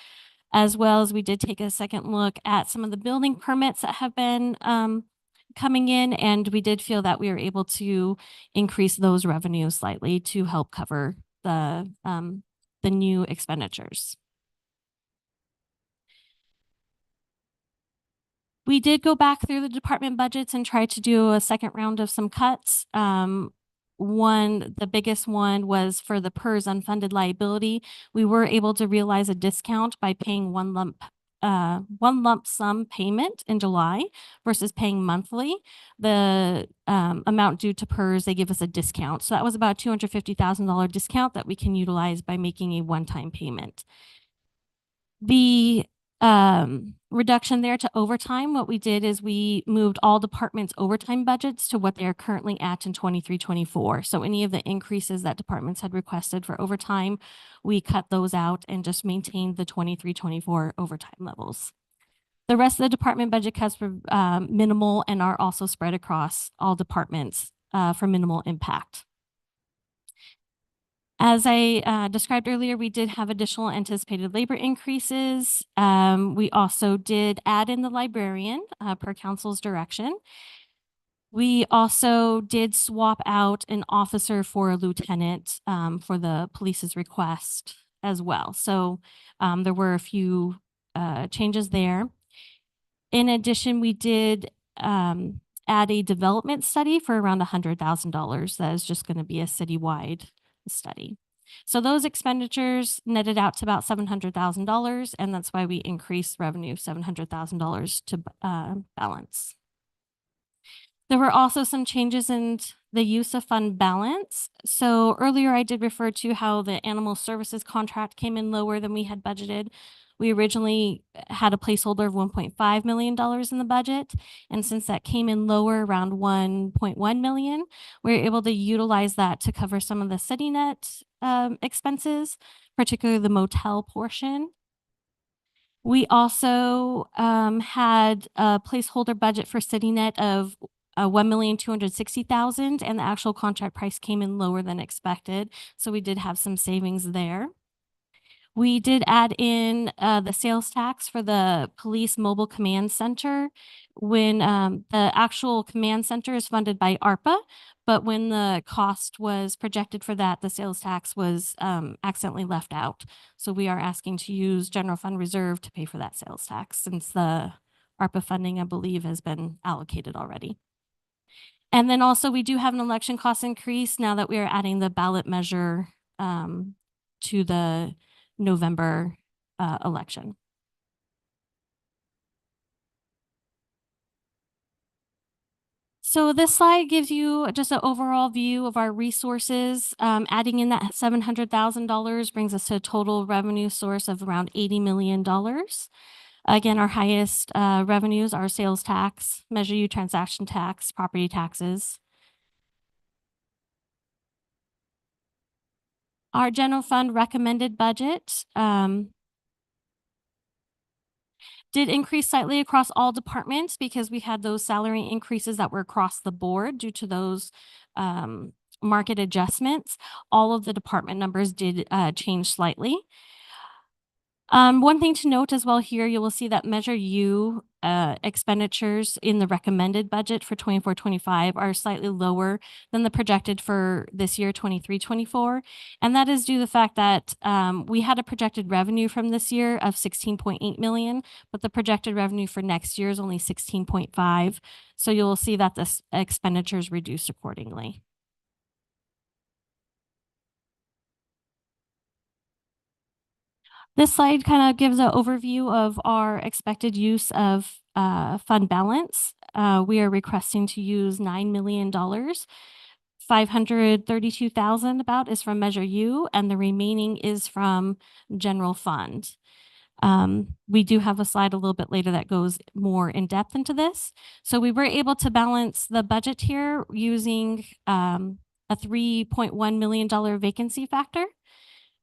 As well as we did take a second look at some of the building permits that have been coming in, and we did feel that we were able to increase those revenues slightly to help cover the new expenditures. We did go back through the department budgets and try to do a second round of some cuts. The biggest one was for the PERS unfunded liability. We were able to realize a discount by paying one lump sum payment in July versus paying monthly. The amount due to PERS, they give us a discount. So that was about a $250,000 discount that we can utilize by making a one-time payment. The reduction there to overtime, what we did is we moved all departments' overtime budgets to what they are currently at in 23-24. So any of the increases that departments had requested for overtime, we cut those out and just maintained the 23-24 overtime levels. The rest of the department budget cuts were minimal and are also spread across all departments for minimal impact. As I described earlier, we did have additional anticipated labor increases. We also did add in the librarian per council's direction. We also did swap out an officer for a lieutenant for the police's request as well. So there were a few changes there. In addition, we did add a development study for around $100,000. That is just going to be a citywide study. So those expenditures netted out to about $700,000, and that's why we increased revenue $700,000 to balance. There were also some changes in the use of fund balance. So earlier I did refer to how the animal services contract came in lower than we had budgeted. We originally had a placeholder of $1.5 million in the budget. And since that came in lower, around $1.1 million, we were able to utilize that to cover some of the CityNet expenses, particularly the motel portion. We also had a placeholder budget for CityNet of $1,260,000, and the actual contract price came in lower than expected. So we did have some savings there. We did add in the sales tax for the police mobile command center when the actual command center is funded by ARPA, but when the cost was projected for that, the sales tax was accidentally left out. So we are asking to use general fund reserve to pay for that sales tax since the ARPA funding, I believe, has been allocated already. And then also we do have an election cost increase now that we are adding the ballot measure to the November election. So this slide gives you just an overall view of our resources. Adding in that $700,000 brings us to a total revenue source of around $80 million. Again, our highest revenues are sales tax, Measure U transaction tax, property taxes. Our general fund recommended budget did increase slightly across all departments because we had those salary increases that were across the board due to those market adjustments. All of the department numbers did change slightly. One thing to note as well here, you will see that Measure U expenditures in the recommended budget for 24-25 are slightly lower than the projected for this year, 23-24. And that is due to the fact that we had a projected revenue from this year of 16.8 million, but the projected revenue for next year is only 16.5. So you'll see that the expenditures reduced accordingly. This slide kind of gives an overview of our expected use of fund balance. We are requesting to use $9 million. 532,000 about is from Measure U, and the remaining is from general fund. We do have a slide a little bit later that goes more in depth into this. So we were able to balance the budget here using a $3.1 million vacancy factor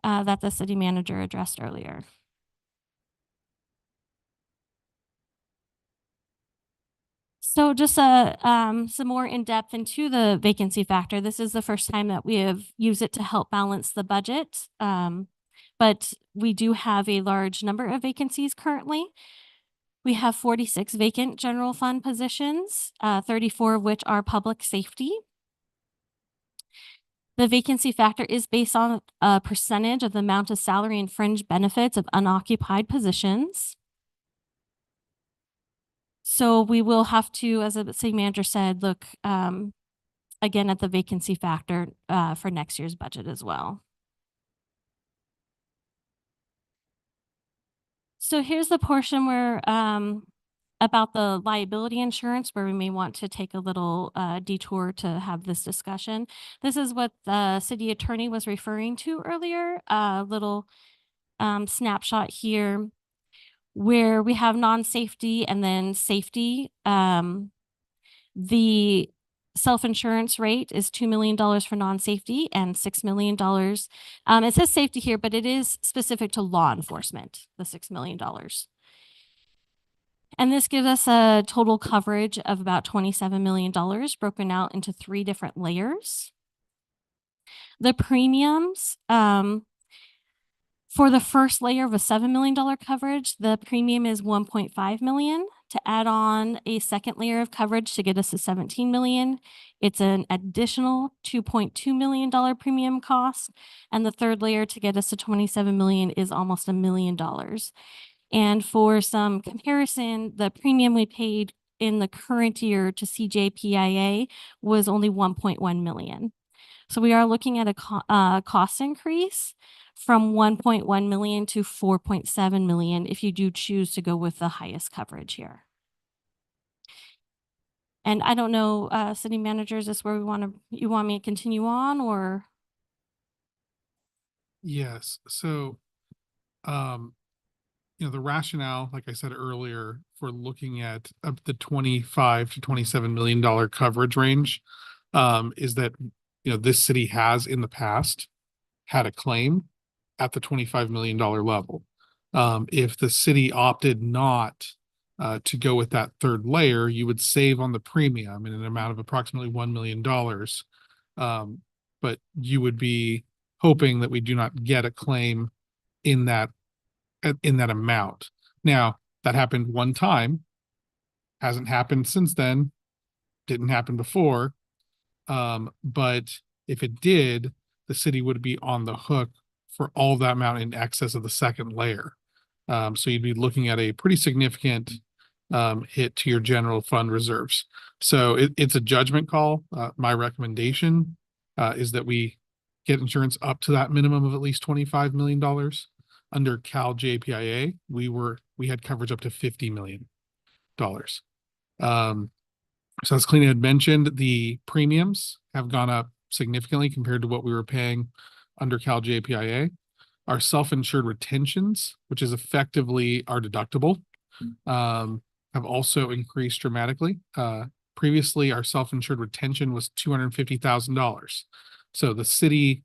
that the city manager addressed earlier. So just some more in depth into the vacancy factor. This is the first time that we have used it to help balance the budget. But we do have a large number of vacancies currently. We have 46 vacant general fund positions, 34 of which are public safety. The vacancy factor is based on a percentage of the amount of salary and fringe benefits of unoccupied positions. So we will have to, as the city manager said, look again at the vacancy factor for next year's budget as well. So here's the portion where about the liability insurance, where we may want to take a little detour to have this discussion. This is what the city attorney was referring to earlier, a little snapshot here where we have non-safety and then safety. The self-insurance rate is $2 million for non-safety and $6 million. It says safety here, but it is specific to law enforcement, the $6 million. And this gives us a total coverage of about $27 million broken out into 3 different layers. The premiums, for the first layer of a $7 million coverage, the premium is $1.5 million. To add on a second layer of coverage to get us to $17 million, it's an additional $2.2 million premium cost. And the third layer to get us to $27 million is almost $1 million. And for some comparison, the premium we paid in the current year to CJPIA was only 1.1 million. So we are looking at a cost increase from 1.1 million to 4.7 million if you do choose to go with the highest coverage here. And I don't know, city manager, is this where you want me to continue on, or? Yes, so the rationale, like I said earlier, for looking at up the 25 to $27 million coverage range is that, this city has in the past had a claim at the $25 million level. If the city opted not to go with that third layer, you would save on the premium in an amount of approximately $1 million. But you would be hoping that we do not get a claim in that amount. Now, that happened one time, hasn't happened since then, didn't happen before. But if it did, the city would be on the hook for all that amount in excess of the second layer. So you'd be looking at a pretty significant hit to your general fund reserves. So it's a judgment call. My recommendation is that we get insurance up to that minimum of at least $25 million. Under Cal JPIA, we had coverage up to $50 million. So as Kalina had mentioned, the premiums have gone up significantly compared to what we were paying under Cal JPIA. Our self-insured retentions, which is effectively our deductible, have also increased dramatically. Previously, our self-insured retention was $250,000. So the city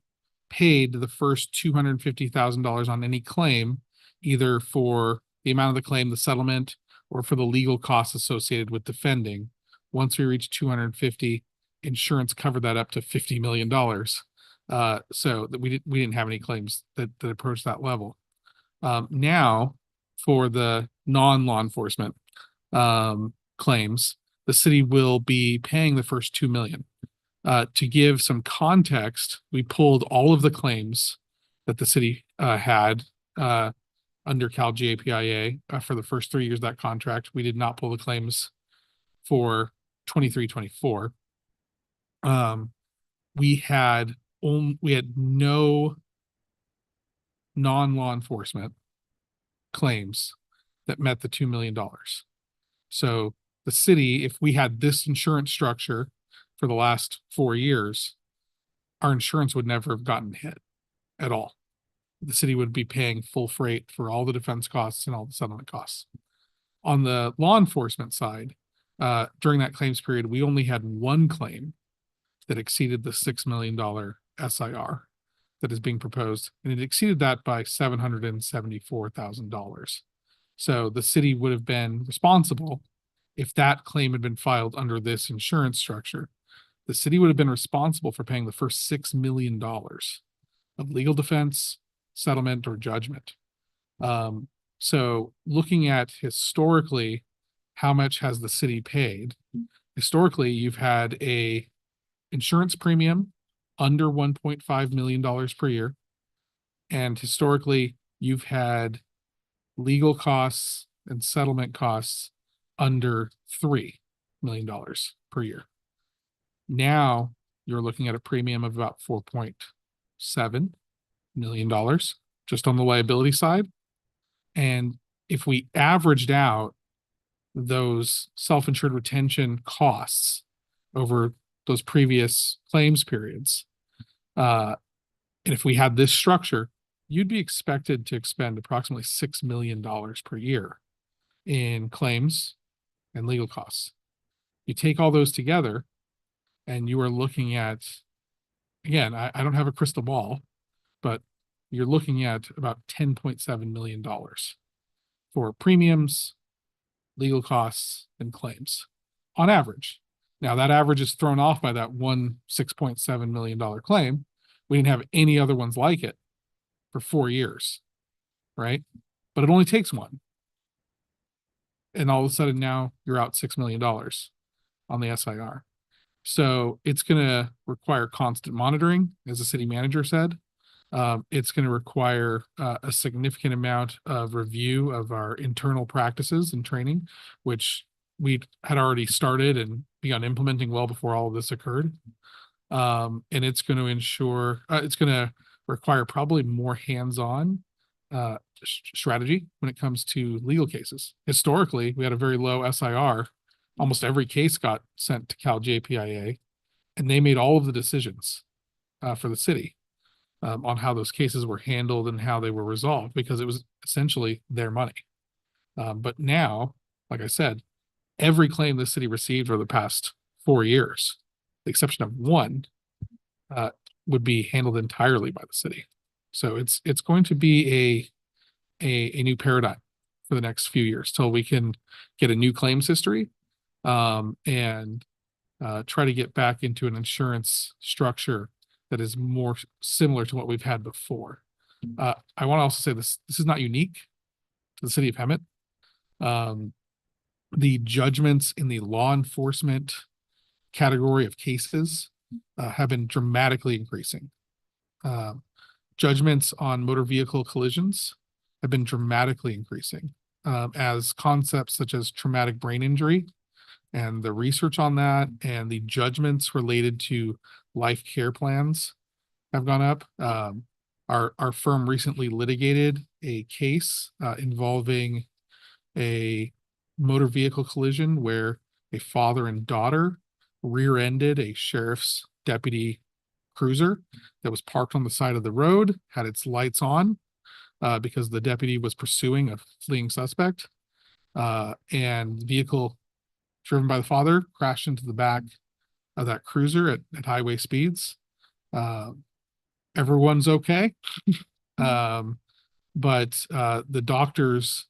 paid the first $250,000 on any claim, either for the amount of the claim, the settlement, or for the legal costs associated with defending. Once we reached 250, insurance covered that up to $50 million. So that we didn't have any claims that approached that level. Now, for the non-law enforcement claims, the city will be paying the first $2 million. To give some context, we pulled all of the claims that the city had under Cal JPIA for the first 3 years of that contract. We did not pull the claims for 23-24. We had no non-law enforcement claims that met the $2 million. So the city, if we had this insurance structure for the last 4 years, our insurance would never have gotten hit at all. The city would be paying full freight for all the defense costs and all the settlement costs. On the law enforcement side, during that claims period, we only had one claim that exceeded the $6 million SIR that is being proposed, and it exceeded that by $774,000. So the city would have been responsible if that claim had been filed under this insurance structure. The city would have been responsible for paying the first $6 million of legal defense, settlement, or judgment. So looking at historically, how much has the city paid? Historically, you've had a insurance premium under $1.5 million per year. And historically, you've had legal costs and settlement costs under $3 million per year. Now you're looking at a premium of about $4.7 million just on the liability side. And if we averaged out those self-insured retention costs over those previous claims periods, and if we had this structure, you'd be expected to expend approximately $6 million per year in claims and legal costs. You take all those together and you are looking at, again, I don't have a crystal ball, but you're looking at about $10.7 million for premiums, legal costs, and claims on average. Now that average is thrown off by that one $6.7 million claim. We didn't have any other ones like it for 4 years, right? But it only takes one. And all of a sudden now you're out $6 million on the SIR. So it's going to require constant monitoring, as the city manager said. It's going to require a significant amount of review of our internal practices and training, which we had already started and begun implementing well before all of this occurred. And it's going to ensure, it's going to require probably more hands-on strategy when it comes to legal cases. Historically, we had a very low SIR. Almost every case got sent to Cal JPIA, and they made all of the decisions for the city on how those cases were handled and how they were resolved, because it was essentially their money. But now, like I said, every claim the city received over the past 4 years, the exception of one, would be handled entirely by the city. So it's going to be a new paradigm for the next few years till we can get a new claims history and try to get back into an insurance structure that is more similar to what we've had before. I want to also say this is not unique to the city of Hemet. The judgments in the law enforcement category of cases have been dramatically increasing. Judgments on motor vehicle collisions have been dramatically increasing as concepts such as traumatic brain injury and the research on that and the judgments related to life care plans have gone up. Our firm recently litigated a case involving a motor vehicle collision where a father and daughter rear-ended a sheriff's deputy cruiser that was parked on the side of the road, had its lights on, because the deputy was pursuing a fleeing suspect. And the vehicle driven by the father crashed into the back of that cruiser at highway speeds. Everyone's okay. But the doctors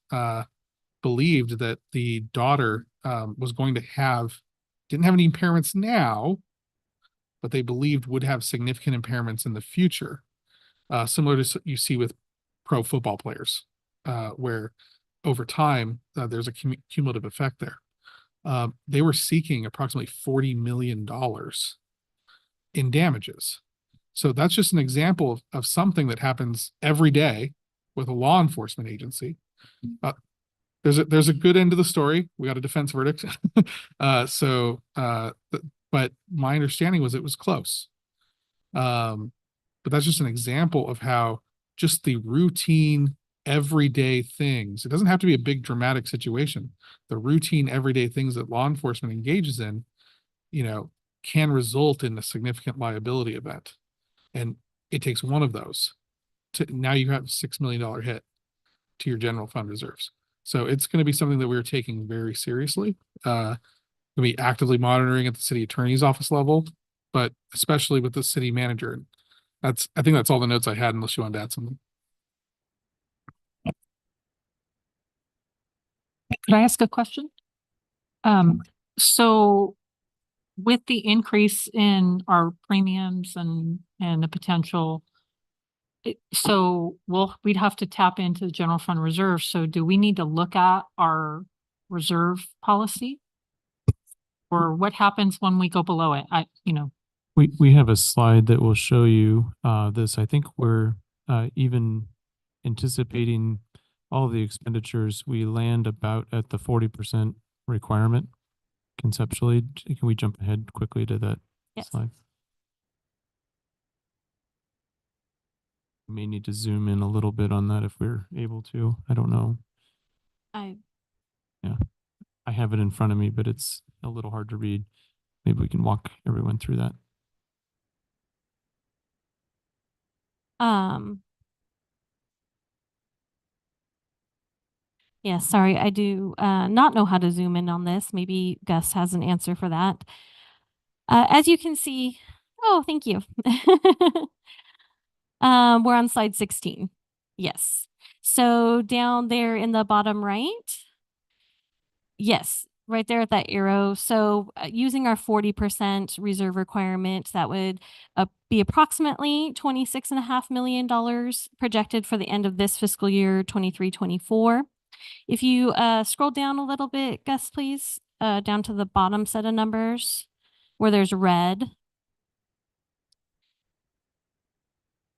believed that the daughter was going to didn't have any impairments now, but they believed would have significant impairments in the future, similar to you see with pro football players, where over time there's a cumulative effect there. They were seeking approximately $40 million in damages. So that's just an example of something that happens every day with a law enforcement agency. There's a good end of the story. We got a defense verdict. But my understanding was it was close. But that's just an example of how just the routine everyday things, it doesn't have to be a big dramatic situation. The routine everyday things that law enforcement engages in, can result in a significant liability event. And it takes one of those now you have a $6 million hit to your general fund reserves. So it's going to be something that we're taking very seriously. We'll be actively monitoring at the city attorney's office level, but especially with the city manager. I think that's all the notes I had, unless you wanted to add something. Could I ask a question? So with the increase in our premiums and the potential, so we'd have to tap into the general fund reserve. So do we need to look at our reserve policy? Or what happens when we go below it? We have a slide that will show you this. I think we're even anticipating all of the expenditures. We land about at the 40% requirement conceptually. Can we jump ahead quickly to that slide? We may need to zoom in a little bit on that if we're able to. I don't know. Yeah, I have it in front of me, but it's a little hard to read. Maybe we can walk everyone through that. Yeah, sorry, I do not know how to zoom in on this. Maybe Gus has an answer for that. As you can see, thank you. We're on slide 16. Yes. So down there in the bottom right, yes, right there at that arrow. So using our 40% reserve requirement, that would be approximately $26.5 million projected for the end of this fiscal year 23-24. If you scroll down a little bit, Gus, please, down to the bottom set of numbers where there's red.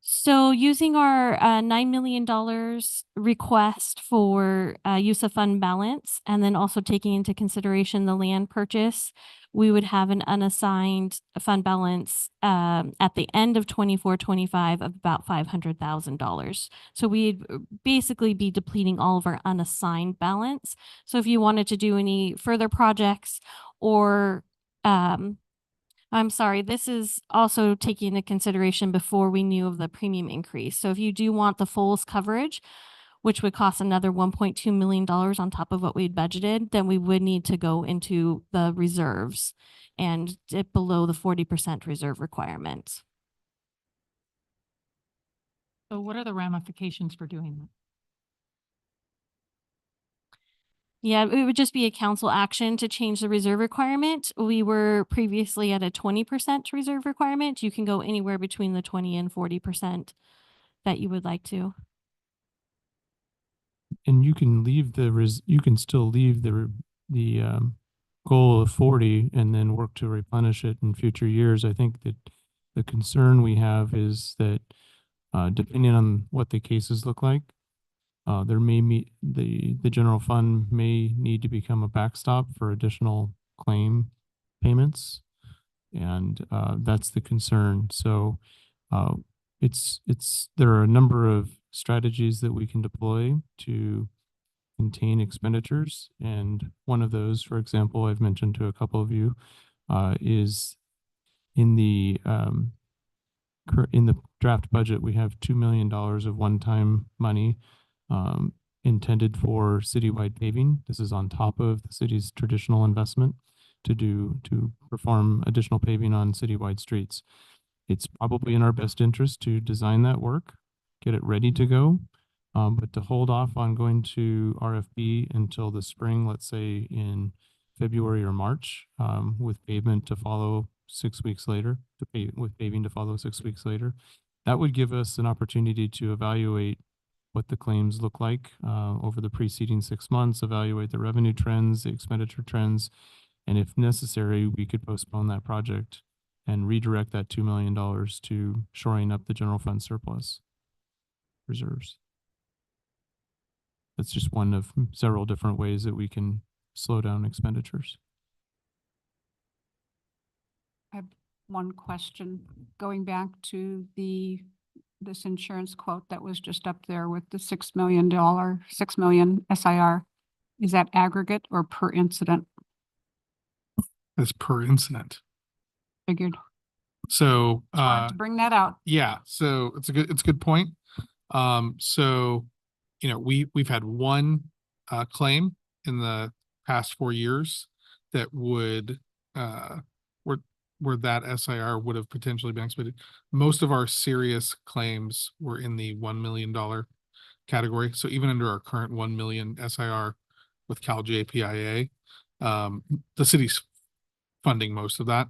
So using our $9 million request for use of fund balance, and then also taking into consideration the land purchase, we would have an unassigned fund balance at the end of 24-25 of about $500,000. So we'd basically be depleting all of our unassigned balance. So if you wanted to do any further projects or I'm sorry, this is also taking into consideration before we knew of the premium increase. So if you do want the fullest coverage, which would cost another $1.2 million on top of what we'd budgeted, then we would need to go into the reserves and dip below the 40% reserve requirement. So what are the ramifications for doing that? Yeah, it would just be a council action to change the reserve requirement. We were previously at a 20% reserve requirement. You can go anywhere between the 20 and 40% that you would like to. And you can leave you can still leave the goal of 40 and then work to replenish it in future years. I think that the concern we have is that depending on what the cases look like, there may be the general fund may need to become a backstop for additional claim payments, and that's the concern. So there are a number of strategies that we can deploy to contain expenditures. And one of those, for example, I've mentioned to a couple of you, is in the in the draft budget, we have $2 million of one-time money intended for citywide paving. This is on top of the city's traditional investment to perform additional paving on citywide streets. It's probably in our best interest to design that work, get it ready to go, but to hold off on going to RFP until the spring, let's say in February or March, with pavement to follow 6 weeks later, with paving to follow 6 weeks later. That would give us an opportunity to evaluate what the claims look like over the preceding 6 months, evaluate the revenue trends, the expenditure trends, and if necessary, we could postpone that project and redirect that $2 million to shoring up the general fund surplus reserves. That's just one of several different ways that we can slow down expenditures. I have one question, going back to this insurance quote that was just up there with the $6 million SIR. Is that aggregate or per incident? That's per incident. Figured. So, Wanted to bring that out. yeah, so it's a good point. So, you know, we've had one claim in the past 4 years that would where that SIR would have potentially been expended. Most of our serious claims were in the $1 million category. So even under our current 1 million SIR with Cal JPIA, the city's funding most of that.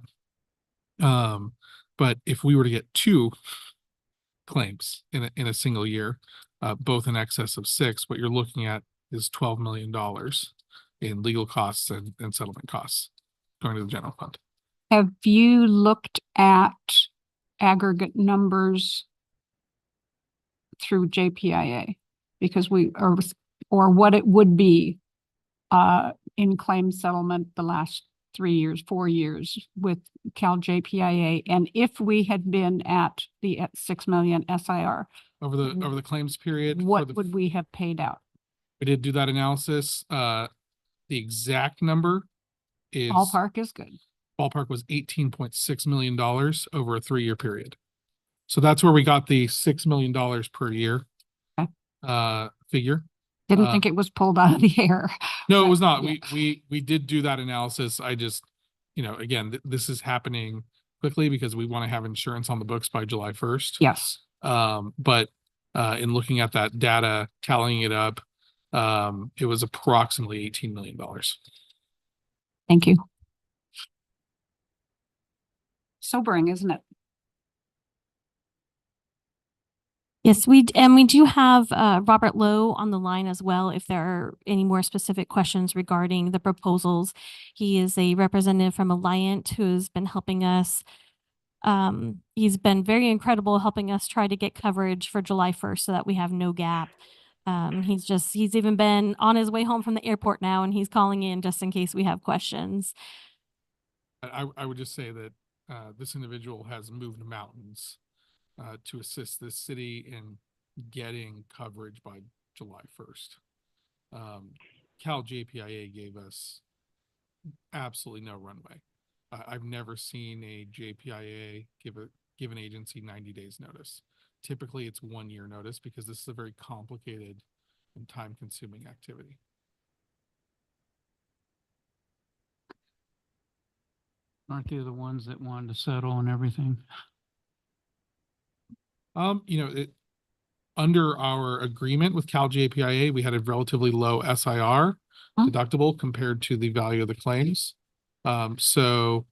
But if we were to get 2 claims in a single year, both in excess of 6, what you're looking at is $12 million in legal costs and settlement costs going to the general fund. Have you looked at aggregate numbers through JPIA? Because or what it would be in claim settlement the last 3 years, 4 years with Cal JPIA, and if we had been at the 6 million SIR Over the claims period, what would we have paid out? we did do that analysis. The exact number is Ballpark is good. ballpark was $18.6 million over a 3-year period. So that's where we got the $6 million per year figure. Didn't think it was pulled out of the air. No, it was not. Yeah. We did do that analysis. I just, you know, again, this is happening quickly because we want to have insurance on the books by July 1st. Yes. But in looking at that data, tallying it up, it was approximately $18 million. Thank you. Sobering, isn't it? Yes, we do have Robert Lowe on the line as well. If there are any more specific questions regarding the proposals, he is a representative from Alliant who has been helping us. He's been very incredible helping us try to get coverage for July 1st so that we have no gap. He's even been on his way home from the airport now, and he's calling in just in case we have questions. I would just say that this individual has moved mountains to assist this city in getting coverage by July 1st. Cal JPIA gave us absolutely no runway. I've never seen a JPIA give an agency 90 days notice. Typically it's 1 year notice because this is a very complicated and time consuming activity. Aren't they the ones that wanted to settle and everything? You know, under our agreement with Cal JPIA, we had a relatively low SIR deductible compared to the value of the claims. So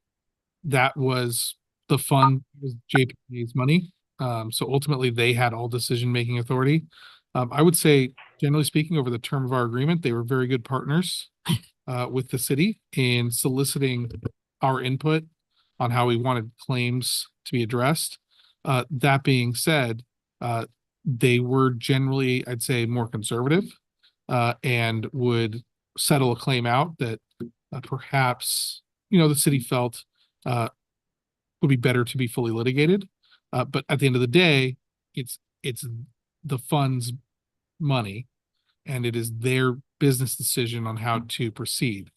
that was the fund, was JPIA's money. So ultimately they had all decision-making authority. I would say, generally speaking, over the term of our agreement, they were very good partners with the city in soliciting our input on how we wanted claims to be addressed. That being said, they were generally, I'd say, more conservative and would settle a claim out that perhaps, you know, the city felt would be better to be fully litigated. But at the end of the day, it's the fund's money. and it is their business decision on how to proceed.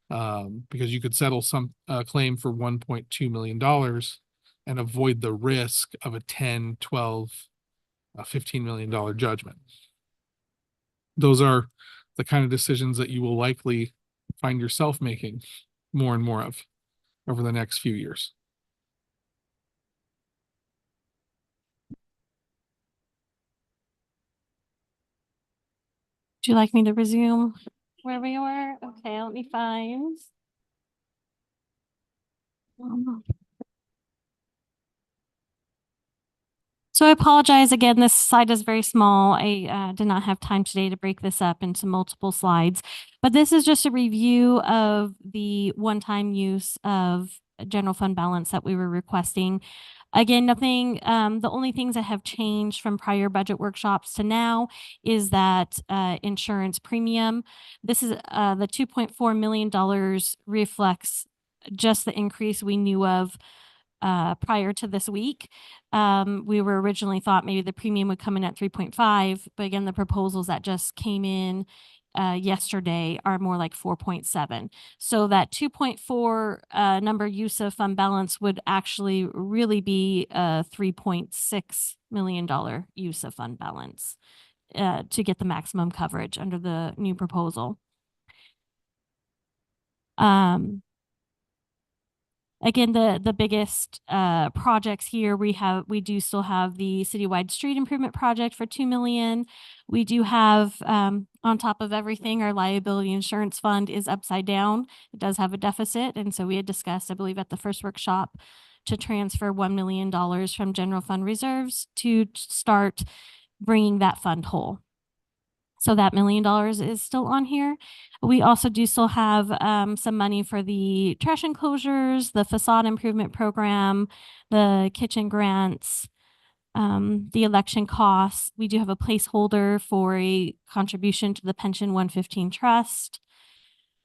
Because you could settle some claim for $1.2 million and avoid the risk of a 10, 12, $15 million judgment. Those are the kind of decisions that you will likely find yourself making more and more of over the next few years. Would you like me to resume where we were? Okay, let me find. So I apologize again, this slide is very small. I did not have time today to break this up into multiple slides, but this is just a review of the one-time use of general fund balance that we were requesting. Again, nothing, the only things that have changed from prior budget workshops to now is that insurance premium. This is the $2.4 million reflects just the increase we knew of prior to this week. We were originally thought maybe the premium would come in at 3.5, but again, the proposals that just came in yesterday are more like 4.7. So that 2.4 number use of fund balance would actually really be a $3.6 million use of fund balance to get the maximum coverage under the new proposal. Again, the biggest projects here we do still have the citywide street improvement project for $2 million. We do have on top of everything, our liability insurance fund is upside down. It does have a deficit, and so we had discussed, I believe, at the first workshop to transfer $1 million from general fund reserves to start bringing that fund whole. So that $1 million is still on here. We also do still have some money for the trash enclosures, the facade improvement program, the kitchen grants, the election costs. We do have a placeholder for a contribution to the Pension 115 Trust,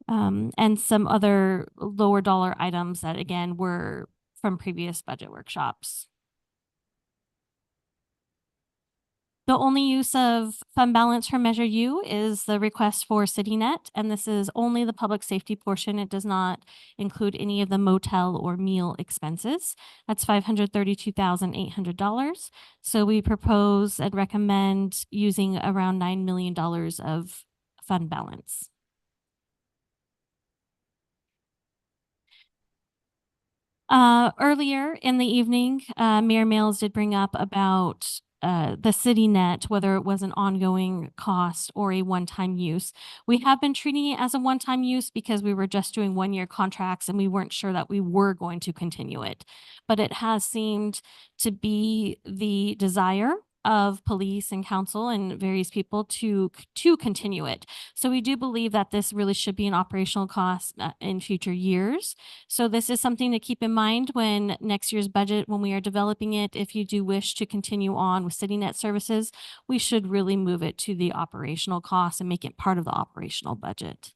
and some other lower dollar items that again were from previous budget workshops. The only use of fund balance from Measure U is the request for CityNet, and this is only the public safety portion. It does not include any of the motel or meal expenses. That's $532,800. So we propose and recommend using around $9 million of fund balance. Earlier in the evening, Mayor Mills did bring up about the CityNet, whether it was an ongoing cost or a one-time use. We have been treating it as a one-time use because we were just doing one-year contracts and we weren't sure that we were going to continue it. But it has seemed to be the desire of police and council and various people to continue it. So we do believe that this really should be an operational cost in future years. So this is something to keep in mind when next year's budget, when we are developing it, if you do wish to continue on with CityNet services, we should really move it to the operational cost and make it part of the operational budget.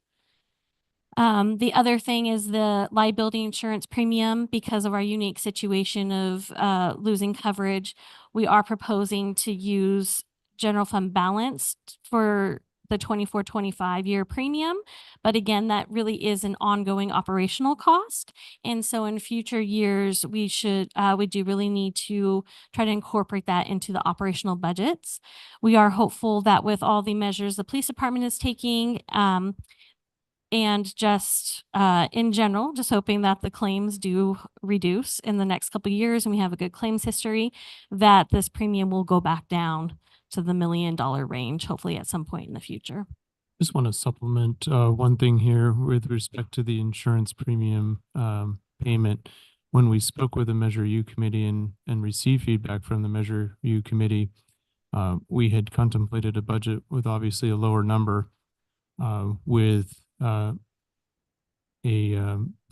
The other thing is the liability insurance premium. Because of our unique situation of losing coverage, we are proposing to use general fund balance for the 24-25 year premium. But again, that really is an ongoing operational cost. And so in future years, we do really need to try to incorporate that into the operational budgets. We are hopeful that with all the measures the police department is taking, and just in general, just hoping that the claims do reduce in the next couple of years and we have a good claims history, that this premium will go back down to the $1 million range, hopefully at some point in the future. Just want to supplement one thing here with respect to the insurance premium payment. When we spoke with the Measure U committee and received feedback from the Measure U committee, we had contemplated a budget with obviously a lower number with a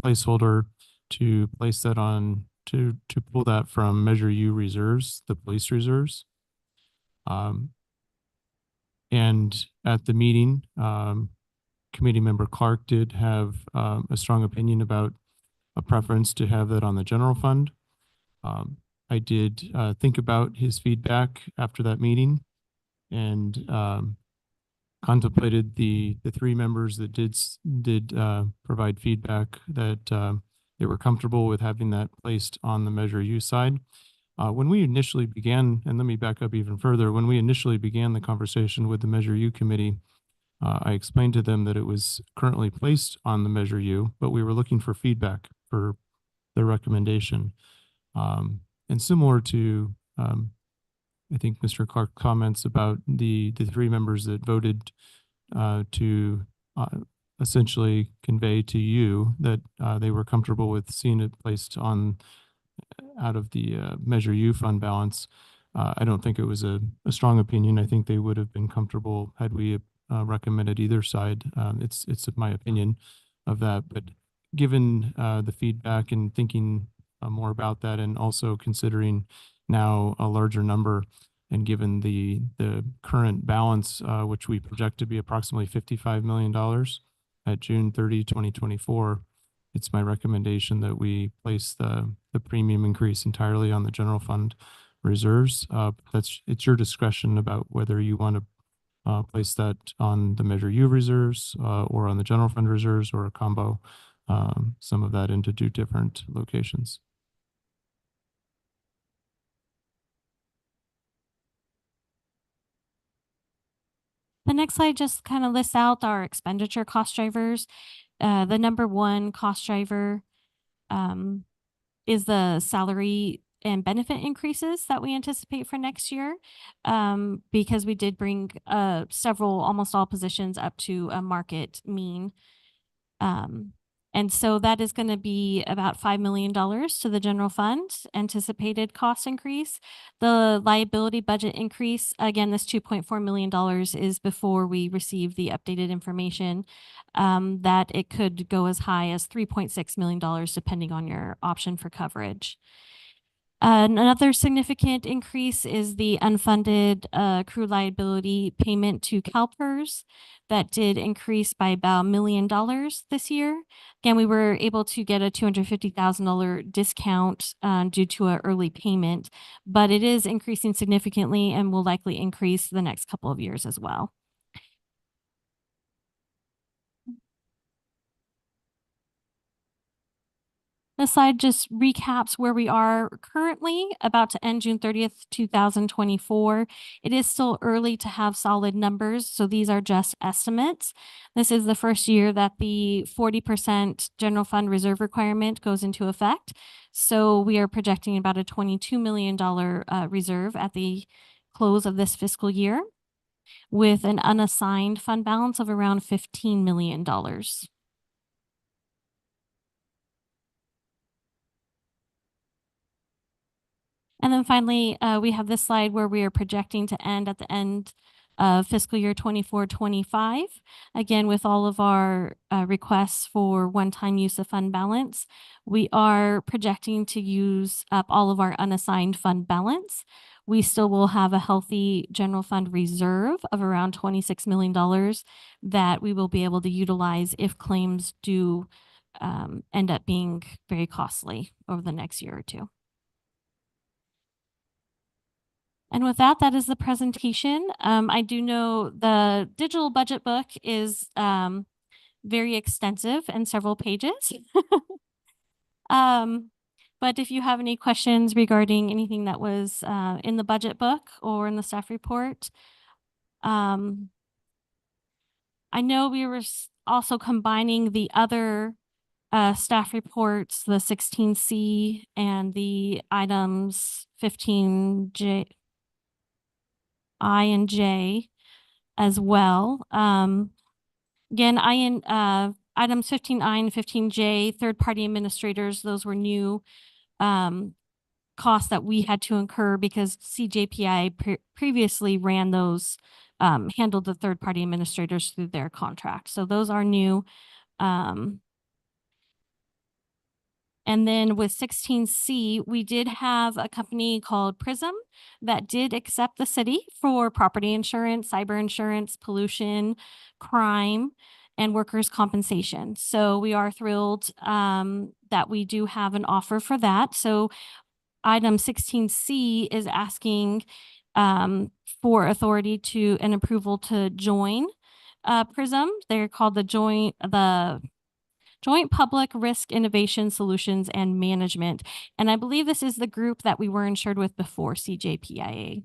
placeholder to place that on to pull that from Measure U reserves, the police reserves. And at the meeting, committee member Clark did have a strong opinion about a preference to have that on the general fund. I did think about his feedback after that meeting, and contemplated the three members that did provide feedback that they were comfortable with having that placed on the Measure U side. When we initially began, and let me back up even further, when we initially began the conversation with the Measure U committee, I explained to them that it was currently placed on the Measure U, but we were looking for feedback for their recommendation. And similar to, I think Mr. Clark comments about the three members that voted to essentially convey to you that they were comfortable with seeing it placed on out of the Measure U fund balance. I don't think it was a strong opinion. I think they would have been comfortable had we recommended either side. It's my opinion of that. But given the feedback and thinking more about that, and also considering now a larger number, and given the current balance, which we project to be approximately $55 million at June 30, 2024, it's my recommendation that we place the premium increase entirely on the general fund reserves. It's your discretion about whether you want to place that on the Measure U reserves or on the general fund reserves, or a combo, some of that into two different locations. The next slide just kind of lists out our expenditure cost drivers. The number one cost driver is the salary and benefit increases that we anticipate for next year, because we did bring almost all positions up to a market mean. And so that is going to be about $5 million to the general fund anticipated cost increase. The liability budget increase, again, this $2.4 million is before we receive the updated information, that it could go as high as $3.6 million depending on your option for coverage. Another significant increase is the unfunded accrued liability payment to CalPERS. That did increase by about $1 million this year. Again, we were able to get a $250,000 discount due to an early payment, but it is increasing significantly and will likely increase the next couple of years as well. This slide just recaps where we are currently, about to end June 30th, 2024. It is still early to have solid numbers, so these are just estimates. This is the first year that the 40% general fund reserve requirement goes into effect. So we are projecting about a $22 million reserve at the close of this fiscal year, with an unassigned fund balance of around $15 million. And then finally, we have this slide where we are projecting to end at the end of fiscal year 24-25. Again, with all of our requests for one-time use of fund balance, we are projecting to use up all of our unassigned fund balance. We still will have a healthy general fund reserve of around $26 million that we will be able to utilize if claims do end up being very costly over the next year or two. And with that, that is the presentation. I do know the digital budget book is very extensive and several pages. But if you have any questions regarding anything that was in the budget book or in the staff report, I know we were also combining the other staff reports, the 16C and the items 15J. I and J as well. Again, items 15I and 15J, third-party administrators, those were new costs that we had to incur because CJPI previously ran those, handled the third-party administrators through their contract. So those are new. And then with 16C, we did have a company called Prism that did accept the city for property insurance, cyber insurance, pollution, crime, and workers' compensation. So we are thrilled that we do have an offer for that. So item 16C is asking for authority to an approval to join PRISM. They're called the Joint Public Risk Innovation Solutions and Management. And I believe this is the group that we were insured with before, CJPIA.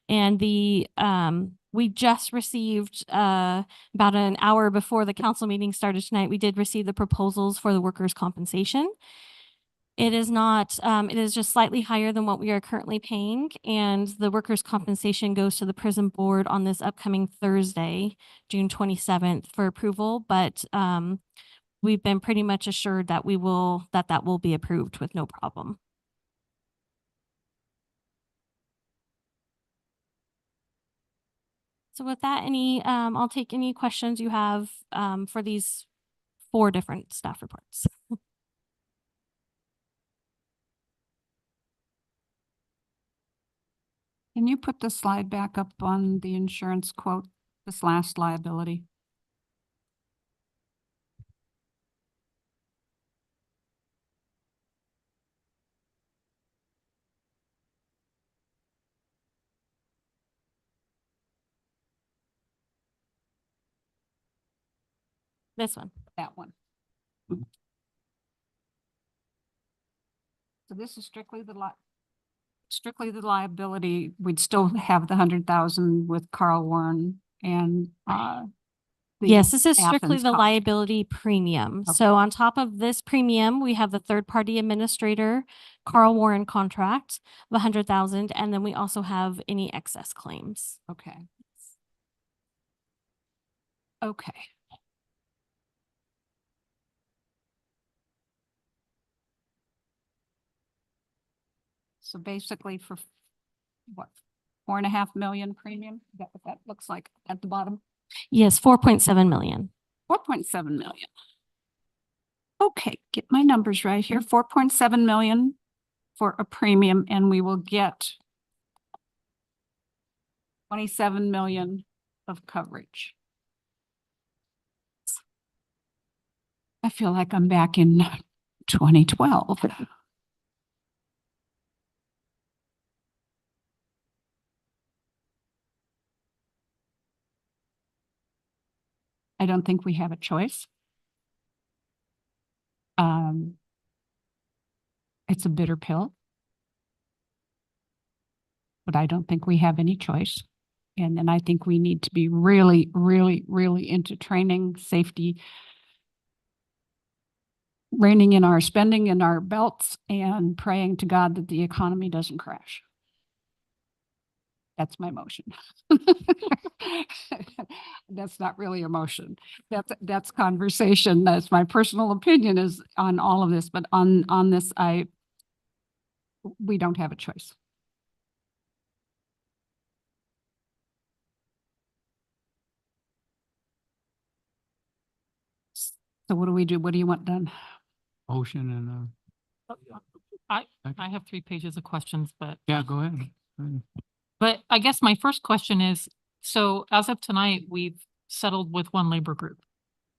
And we just received, about an hour before the council meeting started tonight, we did receive the proposals for the workers' compensation. It is not, it is just slightly higher than what we are currently paying. And the workers' compensation goes to the PRISM board on this upcoming Thursday, June 27th for approval. But we've been pretty much assured that that will be approved with no problem. So with that, I'll take any questions you have for these 4 different staff reports. Can you put the slide back up on the insurance quote, this last liability? This one. That one. So this is strictly the liability. We'd still have the 100,000 with Carl Warren and Yes, this is strictly Athens the cost. liability premium. Okay. So on top of this premium, we have the third-party administrator, Carl Warren contract of 100,000, and then we also have any excess claims. Okay. Okay. So basically for what, 4.5 million premium? Is that what that looks like at the bottom? Yes, 4.7 million. 4.7 million. Okay, get my numbers right here. 4.7 million for a premium, and we will get 27 million of coverage. I feel like I'm back in 2012. I don't think we have a choice. It's a bitter pill, but I don't think we have any choice. And then I think we need to be really, really, really into training, safety, reining in our spending in our belts and praying to God that the economy doesn't crash. That's my motion. That's not really a motion. That's conversation. That's my personal opinion is on all of this, but on this, we don't have a choice. So what do we do? What do you want done? Motion and, I have 3 pages of questions, but yeah, go ahead. But I guess my first question is, so as of tonight, we've settled with one labor group.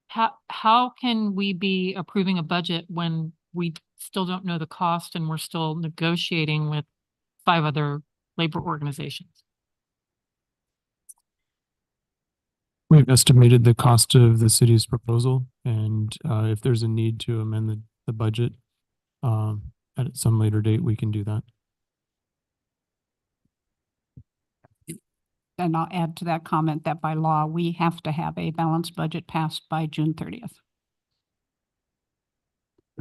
How can we be approving a budget when we still don't know the cost and we're still negotiating with 5 other labor organizations? We've estimated the cost of the city's proposal, and if there's a need to amend the budget at some later date, we can do that. And I'll add to that comment that by law, we have to have a balanced budget passed by June 30th.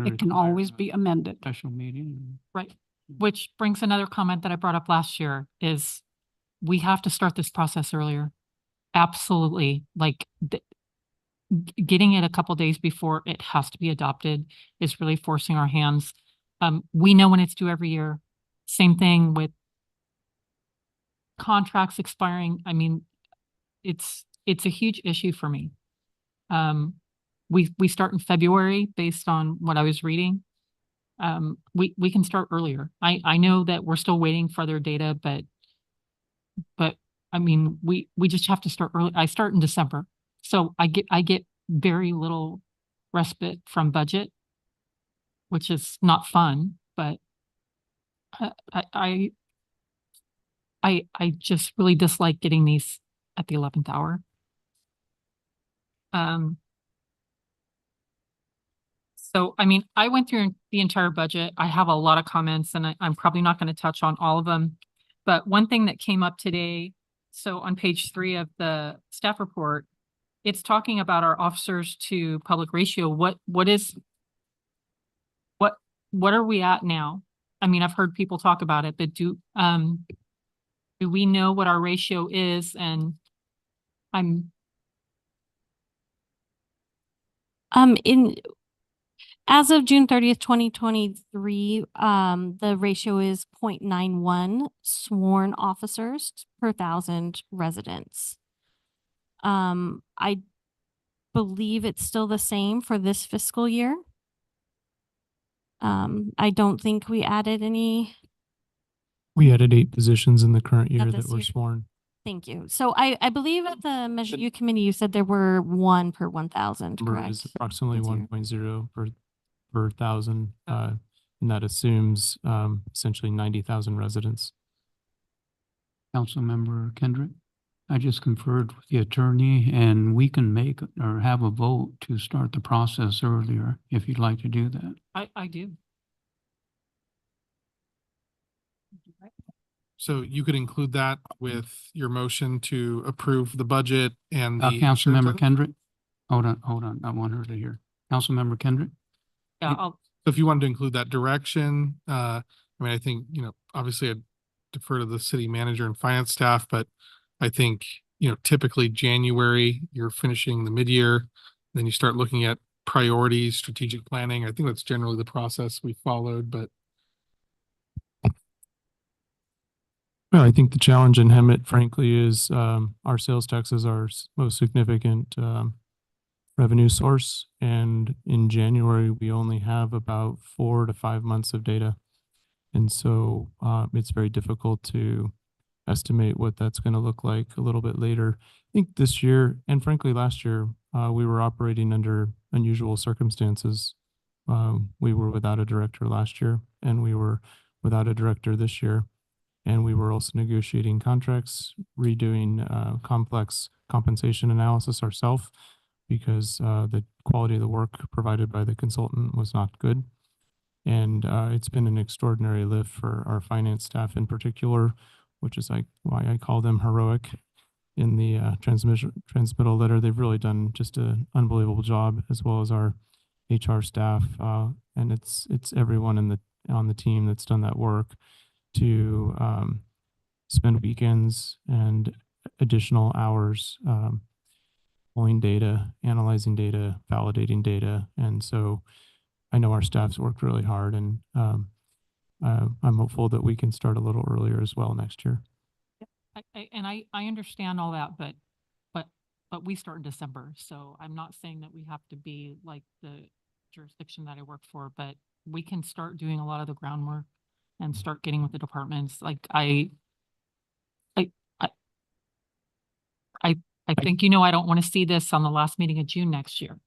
It can always be amended. Special meeting. Right. Which brings another comment that I brought up last year is we have to start this process earlier. Absolutely. Like getting it a couple days before it has to be adopted is really forcing our hands. We know when it's due every year. Same thing with contracts expiring. I mean, it's a huge issue for me. We start in February based on what I was reading. We can start earlier. I know that we're still waiting for their data, but I mean, we just have to start early. I start in December. So I get very little respite from budget, which is not fun, but I just really dislike getting these at the 11th hour. So, I mean, I went through the entire budget. I have a lot of comments and I'm probably not going to touch on all of them. But one thing that came up today, so on page 3 of the staff report, it's talking about our officers to public ratio. What are we at now? I mean, I've heard people talk about it, but do we know what our ratio is? And As of June 30th, 2023, the ratio is 0.91 sworn officers per 1,000 residents. I believe it's still the same for this fiscal year. I don't think we added any. We added 8 positions in the current year this that were year. sworn. Thank you. So I believe at the Measure U committee, you said there were 1 per 1,000, Number correct? is approximately That's your- 1.0 per thousand, and that assumes essentially 90,000 residents. Councilmember Kendrick, I just conferred with the attorney and we can make or have a vote to start the process earlier if you'd like to do that. I do. So you could include that with your motion to approve the budget and the. insurance Councilmember item? Kendrick, hold on. I want her to hear. Councilmember Kendrick? Yeah, So if you wanted to include that direction, I mean, I think, obviously I'd defer to the city manager and finance staff, but I think, typically January, you're finishing the mid-year, then you start looking at priorities, strategic planning. I think that's generally the process we followed, but Well, I think the challenge in Hemet, frankly, is our sales tax is our most significant revenue source. And in January, we only have about 4 to 5 months of data. And so it's very difficult to estimate what that's going to look like a little bit later. I think this year, and frankly, last year, we were operating under unusual circumstances. We were without a director last year, and we were without a director this year. And we were also negotiating contracts, redoing complex compensation analysis ourselves because the quality of the work provided by the consultant was not good. And it's been an extraordinary lift for our finance staff in particular, which is why I call them heroic in the transmittal letter. They've really done just an unbelievable job, as well as our HR staff. And it's everyone on the team that's done that work to spend weekends and additional hours pulling data, analyzing data, validating data. And so I know our staff's worked really hard, and I'm hopeful that we can start a little earlier as well next year. I understand all that, but we start in December, so I'm not saying that we have to be like the jurisdiction that I work for, but we can start doing a lot of the groundwork and start getting with the departments. Like I think, I don't want to see this on the last meeting of June next year.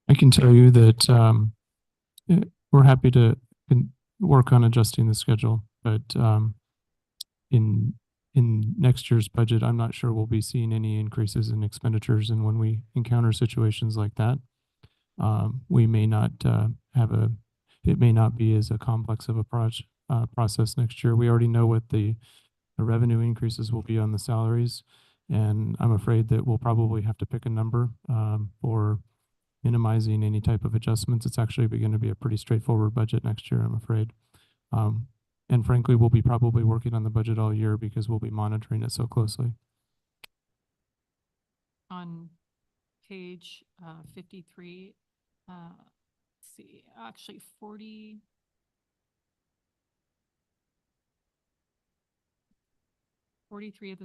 I can tell you that we're happy to work on adjusting the schedule, but in next year's budget, I'm not sure we'll be seeing any increases in expenditures. And when we encounter situations like that, we may not it may not be as a complex of a process next year. We already know what the revenue increases will be on the salaries, and I'm afraid that we'll probably have to pick a number for minimizing any type of adjustments. It's actually going to be a pretty straightforward budget next year, I'm afraid. And frankly, we'll be probably working on the budget all year because we'll be monitoring it so closely. On page 53, let's see, actually 43 of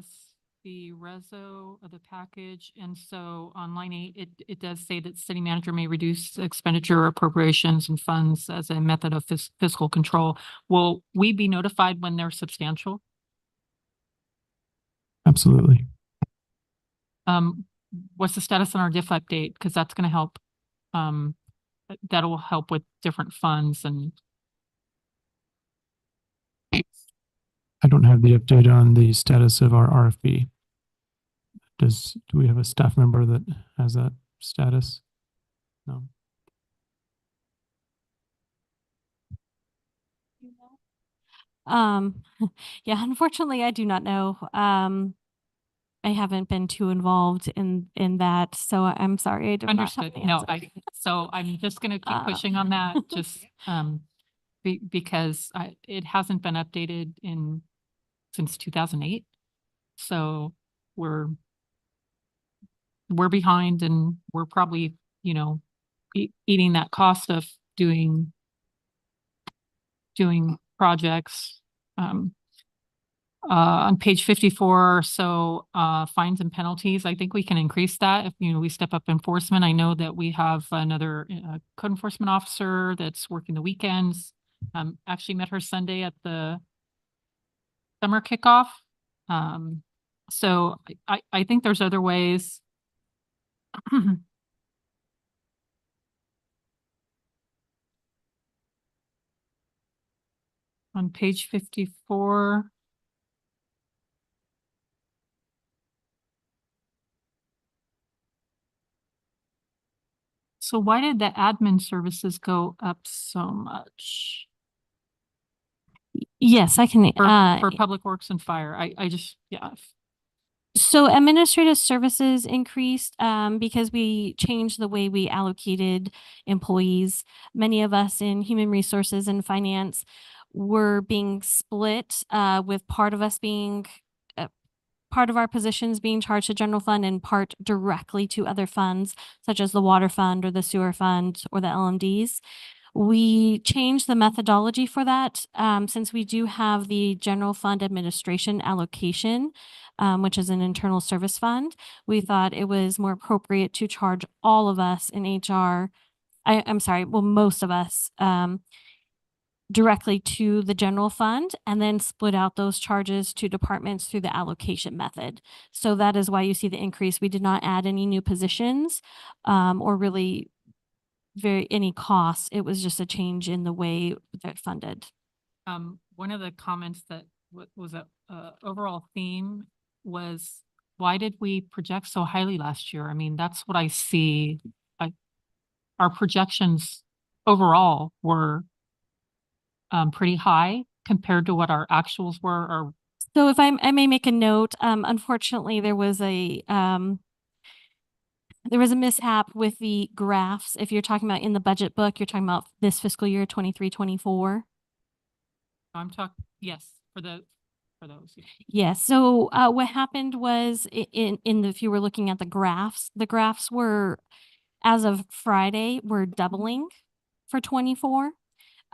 the reso of the package. And so on line 8, it does say that city manager may reduce expenditure appropriations and funds as a method of fiscal control. Will we be notified when they're substantial? Absolutely. What's the status on our diff update? Because that's going to help. That'll help with different funds. And I don't have the update on the status of our RFP. do we have a staff member that has that status? No. Yeah, unfortunately, I do not know. I haven't been too involved in that, so I'm sorry I do not have Understood. the No, answer. so I'm just gonna keep Uh, pushing on that, just, because it hasn't been updated since 2008. So we're behind and we're probably, eating that cost of doing projects. On page 54, so fines and penalties, I think we can increase that if, we step up enforcement. I know that we have another code enforcement officer that's working the weekends. Actually met her Sunday at the summer kickoff. So I think there's other ways. On page 54. So why did the admin services go up so much? Yes, I can. For Public Works and Fire, I just, yeah. So administrative services increased because we changed the way we allocated employees. Many of us in human resources and finance were being split with part of us being part of our positions being charged to general fund and part directly to other funds, such as the water fund or the sewer fund or the LMDs. We changed the methodology for that since we do have the general fund administration allocation, which is an internal service fund. We thought it was more appropriate to charge all of us in HR. I'm sorry, well, most of us directly to the general fund and then split out those charges to departments through the allocation method. So that is why you see the increase. We did not add any new positions or really any costs. It was just a change in the way they're funded. One of the comments that was a overall theme was, why did we project so highly last year? I mean, that's what I see. Our projections overall were pretty high compared to what our actuals were. Or so if I may make a note, unfortunately there was a mishap with the graphs. If you're talking about in the budget book, you're talking about this fiscal year 23-24. I'm talking, yes, for those. Yeah. Yes. So what happened was if you were looking at the graphs were, as of Friday, were doubling for 24.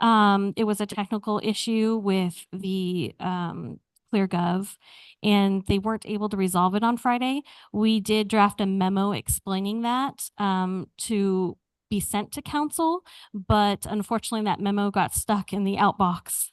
It was a technical issue with the ClearGov, and they weren't able to resolve it on Friday. We did draft a memo explaining that to be sent to council, but unfortunately that memo got stuck in the outbox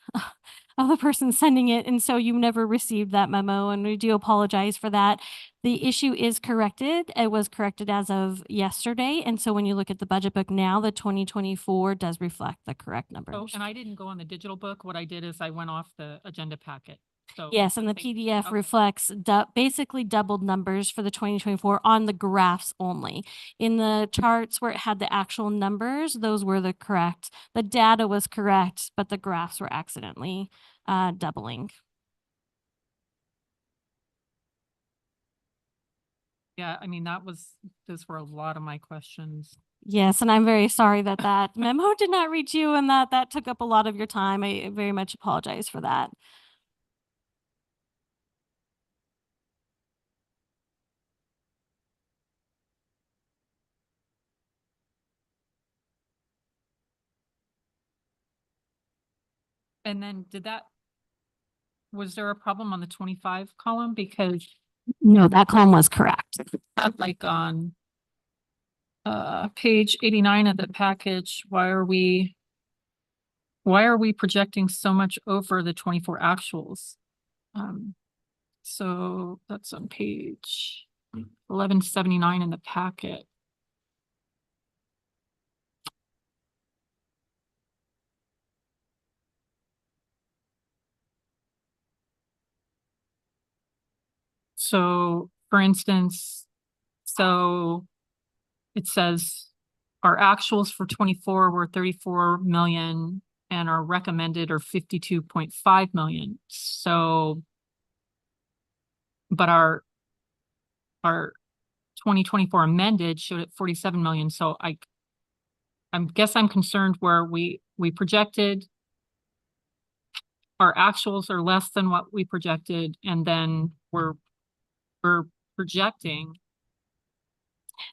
of the person sending it, and so you never received that memo, and we do apologize for that. The issue is corrected. It was corrected as of yesterday, and so when you look at the budget book now, the 2024 does reflect the correct numbers. Oh, and I didn't go on the digital book. What I did is I went off the agenda packet. So yes, and the PDF reflects basically doubled numbers for the 2024 on the graphs only. In the charts where it had the actual numbers, those were the correct. The data was correct, but the graphs were accidentally doubling. Yeah, I mean, those were a lot of my questions. Yes, and I'm very sorry that that memo did not reach you and that took up a lot of your time. I very much apologize for that. And then was there a problem on the 25 column? Because no, that column was correct. Like on page 89 of the package, why are we projecting so much over the 24 actuals? So that's on page 1179 in the packet. So for instance, so it says our actuals for 24 were 34 million and our recommended are 52.5 million. So, but our 2024 amended showed it 47 million. So I guess I'm concerned where we projected our actuals are less than what we projected, and then we're projecting.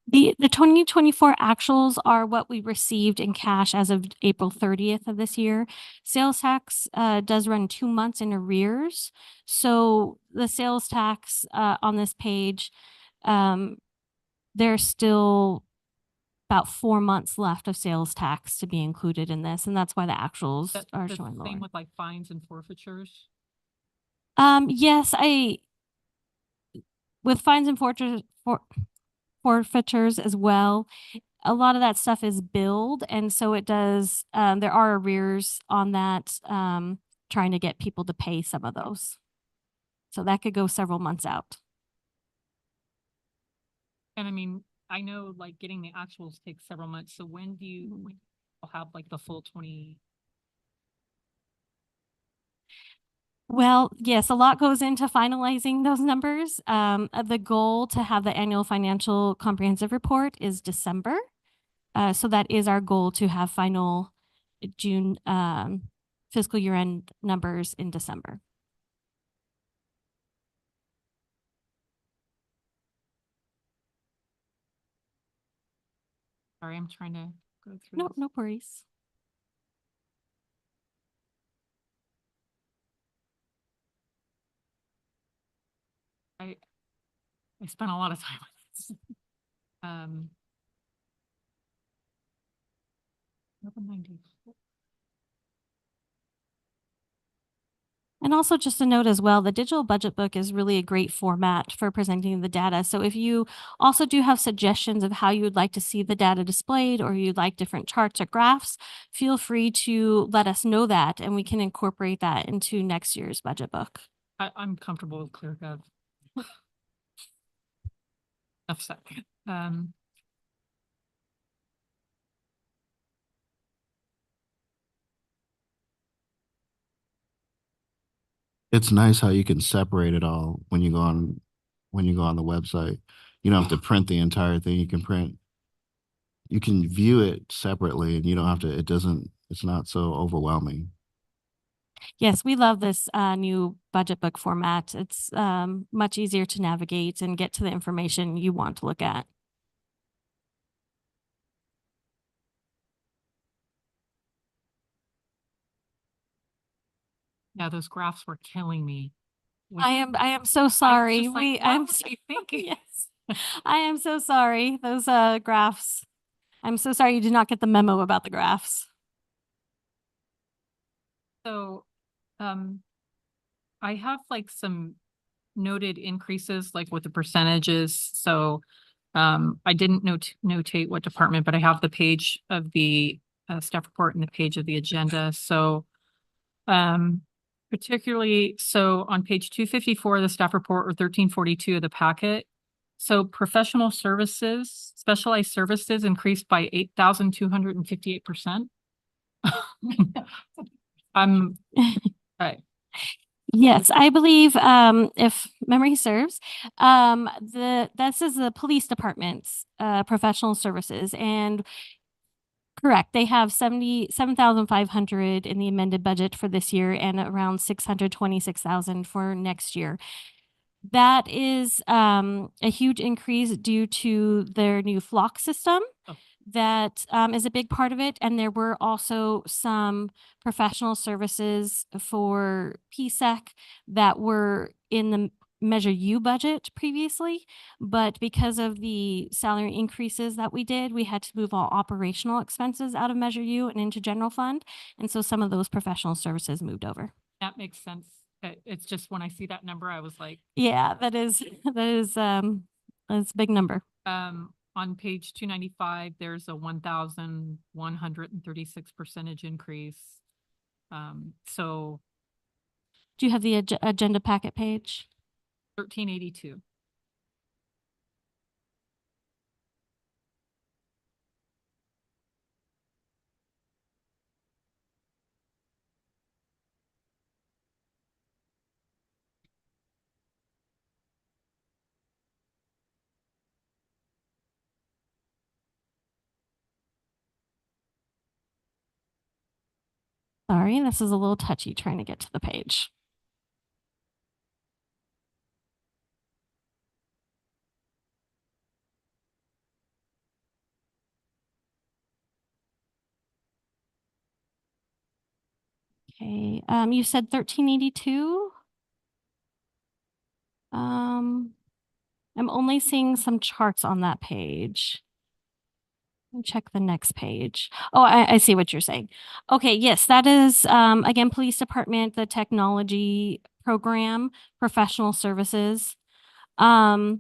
The 2024 actuals are what we received in cash as of April 30th of this year. Sales tax does run 2 months in arrears. So the sales tax on this page, there's still about 4 months left of sales tax to be included in this, and that's why the actuals are That's showing the lower. same with like fines and forfeitures. Yes, with fines and forfeitures as well. A lot of that stuff is billed, and so it does, there are arrears on that, trying to get people to pay some of those. So that could go several months out. And I mean, I know like getting the actuals takes several months. So when you'll have like the full 20? Well, yes, a lot goes into finalizing those numbers. The goal to have the annual financial comprehensive report is December. So that is our goal, to have final June fiscal year end numbers in December. Sorry, I'm trying to go through. No, this. no worries. I spent a lot of time on this. 1194. And also just a note as well, the digital budget book is really a great format for presenting the data. So if you also do have suggestions of how you would like to see the data displayed, or you'd like different charts or graphs, feel free to let us know that, and we can incorporate that into next year's budget book. I'm comfortable with ClearGov. Enough said. It's nice how you can separate it all when you go on the website. You don't have to print the entire thing. You can view it separately, and you don't have to, it's not so overwhelming. Yes, we love this new budget book format. It's much easier to navigate and get to the information you want to look at. Yeah, those graphs were killing me. I am so sorry. just like, what was I thinking? Yes, I am so sorry. Those graphs. I'm so sorry you did not get the memo about the graphs. So, I have like some noted increases, like with the percentages. So, I didn't notate what department, but I have the page of the staff report and the page of the agenda. So, particularly, so on page 254 of the staff report, or 1342 of the packet. So professional services, specialized services increased by 8,258%. Right. Yes, I believe, if memory serves, this is the police department's professional services, and correct, they have 77,500 in the amended budget for this year and around 626,000 for next year. That is a huge increase due to their new flock system. That is a big part of it. And there were also some professional services for PSEC that were in the Measure U budget previously, but because of the salary increases that we did, we had to move all operational expenses out of Measure U and into general fund. And so some of those professional services moved over. That makes sense. It's just when I see that number, I was like, yeah, that is that's a big number. On page 295, there's a 1,136 percentage increase. So do you have the agenda packet page? 1382. Sorry, this is a little touchy trying to get to the page. Okay, you said 1382? I'm only seeing some charts on that page. Let me check the next page. Oh, I see what you're saying. Okay, yes, that is, again, Police Department, the technology program, professional services. Again,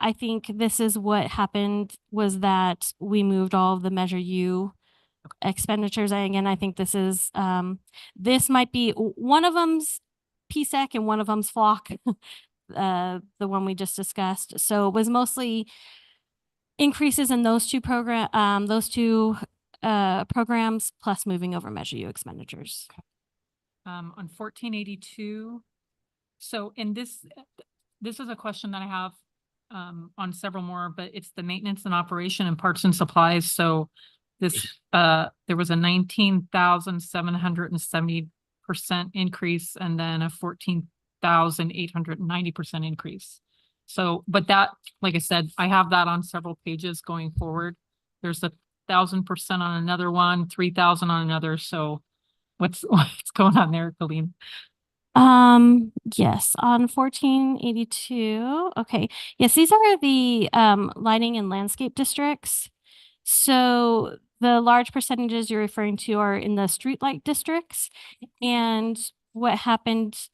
I think this is what happened was that we moved all of the Measure U expenditures. And again, I think this is, this might be, one of them's PSEC and one of them's Flock, the one we just discussed. So it was mostly increases in those two programs plus moving over Measure U expenditures. On 1482, so in this is a question that I have on several more, but it's the maintenance and operation and parts and supplies. So this there was a 19,770% increase and then a 14,890% increase. So, but that, like I said, I have that on several pages going forward. There's 1,000% on another one, 3,000 on another. So what's going on there, Colleen? Yes, on 1482. Okay. Yes, these are the lighting and landscape districts. So the large percentages you're referring to are in the streetlight districts. And what happened,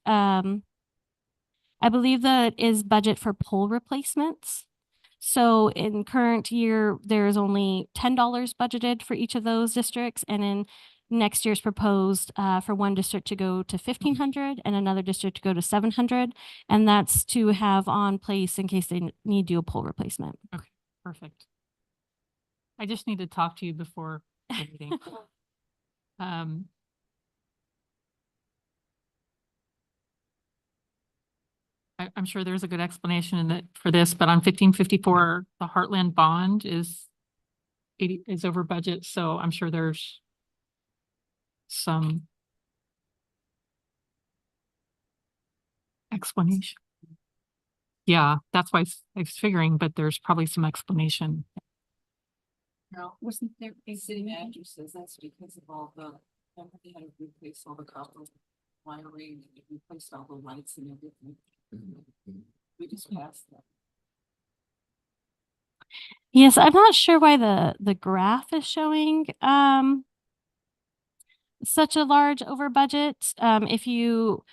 I believe that is budget for pole replacements. So in current year, there's only $10 budgeted for each of those districts. And in next year's proposed for one district to go to 1,500 and another district to go to 700. And that's to have on place in case they need to do a pole replacement. Okay, perfect. I just need to talk to you before the meeting. I'm sure there's a good explanation in that for this, but on 1554, the Heartland bond is over budget. So I'm sure there's some explanation. Yeah, that's why I was figuring, but there's probably some explanation. No, wasn't there a city manager says that's because of all the, they had to replace all the copper wiring, and replaced all the lights and everything. We just passed that. Yes, I'm not sure why the graph is showing such a large over budget. If you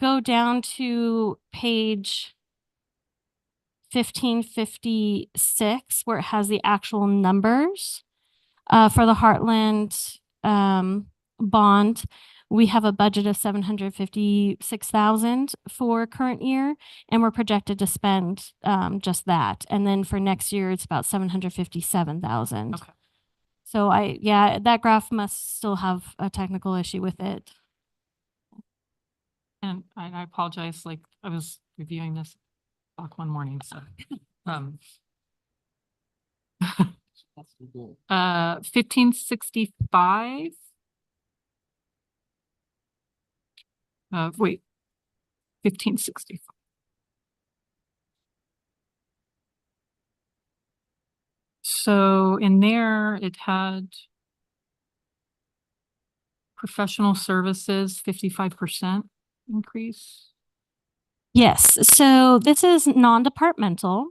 go down to page 1556, where it has the actual numbers for the Heartland bond, we have a budget of 756,000 for current year, and we're projected to spend just that. And then for next year, it's about 757,000. Okay. So that graph must still have a technical issue with it. And I apologize, like I was reviewing this one morning, so 1565. Wait, 1565. So in there, it had professional services, 55% increase. Yes, so this is non-departmental,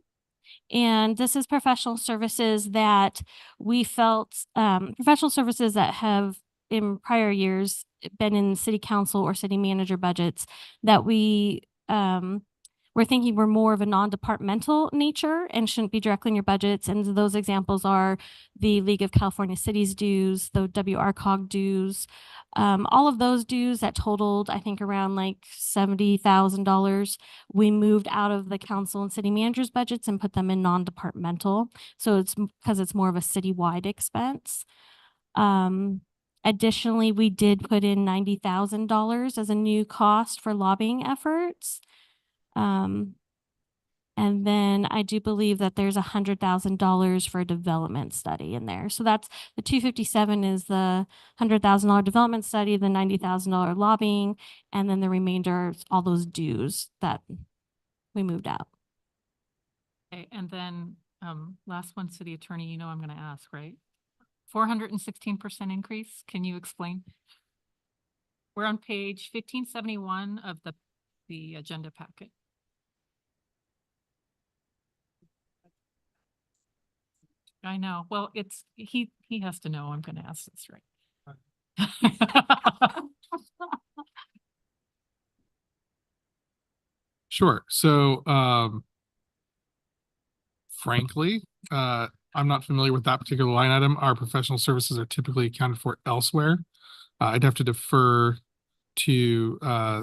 and this is professional services that we felt, professional services that have in prior years been in city council or city manager budgets that we're thinking were more of a non-departmental nature and shouldn't be directly in your budgets. And those examples are the League of California Cities dues, the WRCOG dues, all of those dues that totaled, I think, around like $70,000. We moved out of the council and city managers budgets and put them in non-departmental. So it's because it's more of a citywide expense. Additionally, we did put in $90,000 as a new cost for lobbying efforts. And then I do believe that there's $100,000 for a development study in there. So that's the 257 is the $100,000 development study, the $90,000 lobbying, and then the remainder is all those dues that we moved out. Okay, and then, last one, city attorney, you know I'm gonna ask, right? 416% increase, can you explain? We're on page 1571 of the agenda packet. I know, well, he has to know I'm gonna ask this, right? Sure. So, frankly, I'm not familiar with that particular line item. Our professional services are typically accounted for elsewhere. I'd have to defer to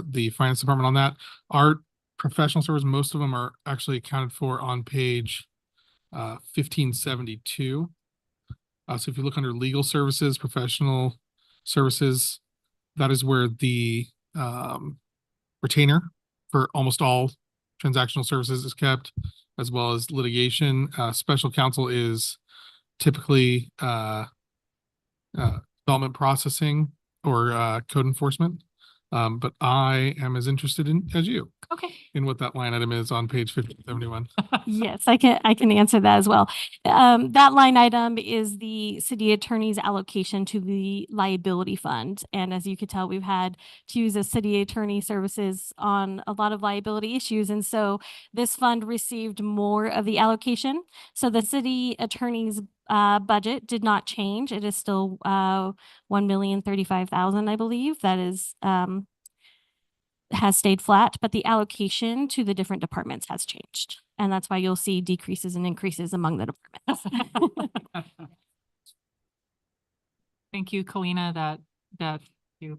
the finance department on that. Our professional services, most of them are actually accounted for on page 1572. So if you look under legal services, professional services, that is where the retainer for almost all transactional services is kept, as well as litigation. Special counsel is typically development processing or code enforcement. But I am as interested as you. Okay. In what that line item is on page 1571. Yes, I can answer that as well. That line item is the city attorney's allocation to the liability fund. And as you could tell, we've had to use the city attorney services on a lot of liability issues. And so this fund received more of the allocation. So the city attorney's budget did not change. It is still $1,035,000, I believe. That is has stayed flat, but the allocation to the different departments has changed. And that's why you'll see decreases and increases among the departments. Thank you, Kalina, that you,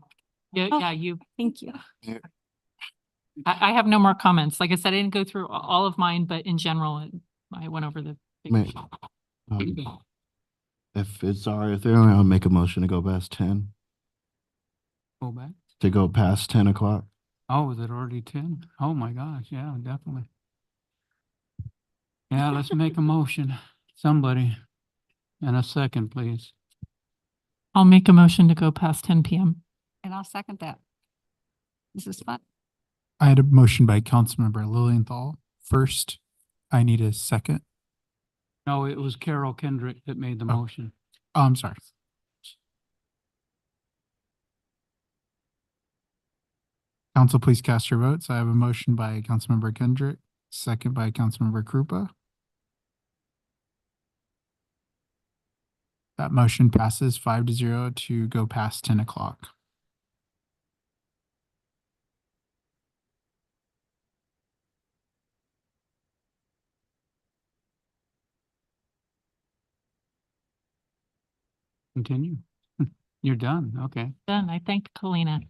you. Thank you. I have no more comments. Like I said, I didn't go through all of mine, but in general, I went over the. If it's all right, if they're only, I'll make a motion to go past 10, Go back. to go past 10 o'clock. Oh, is it already 10? Oh, my gosh. Yeah, definitely. Yeah, let's make a motion. Somebody. And a second, please. I'll make a motion to go past 10 PM. And I'll second that. This is fun. I had a motion by Councilmember Lilienthal first. I need a second. No, it was Carol Kendrick that made the motion. Oh, I'm sorry. Council, please cast your votes. I have a motion by Councilmember Kendrick, second by Councilmember Krupa. That motion passes 5-0 to go past 10 o'clock. Continue. You're done. Okay. Done. I thank Kalina.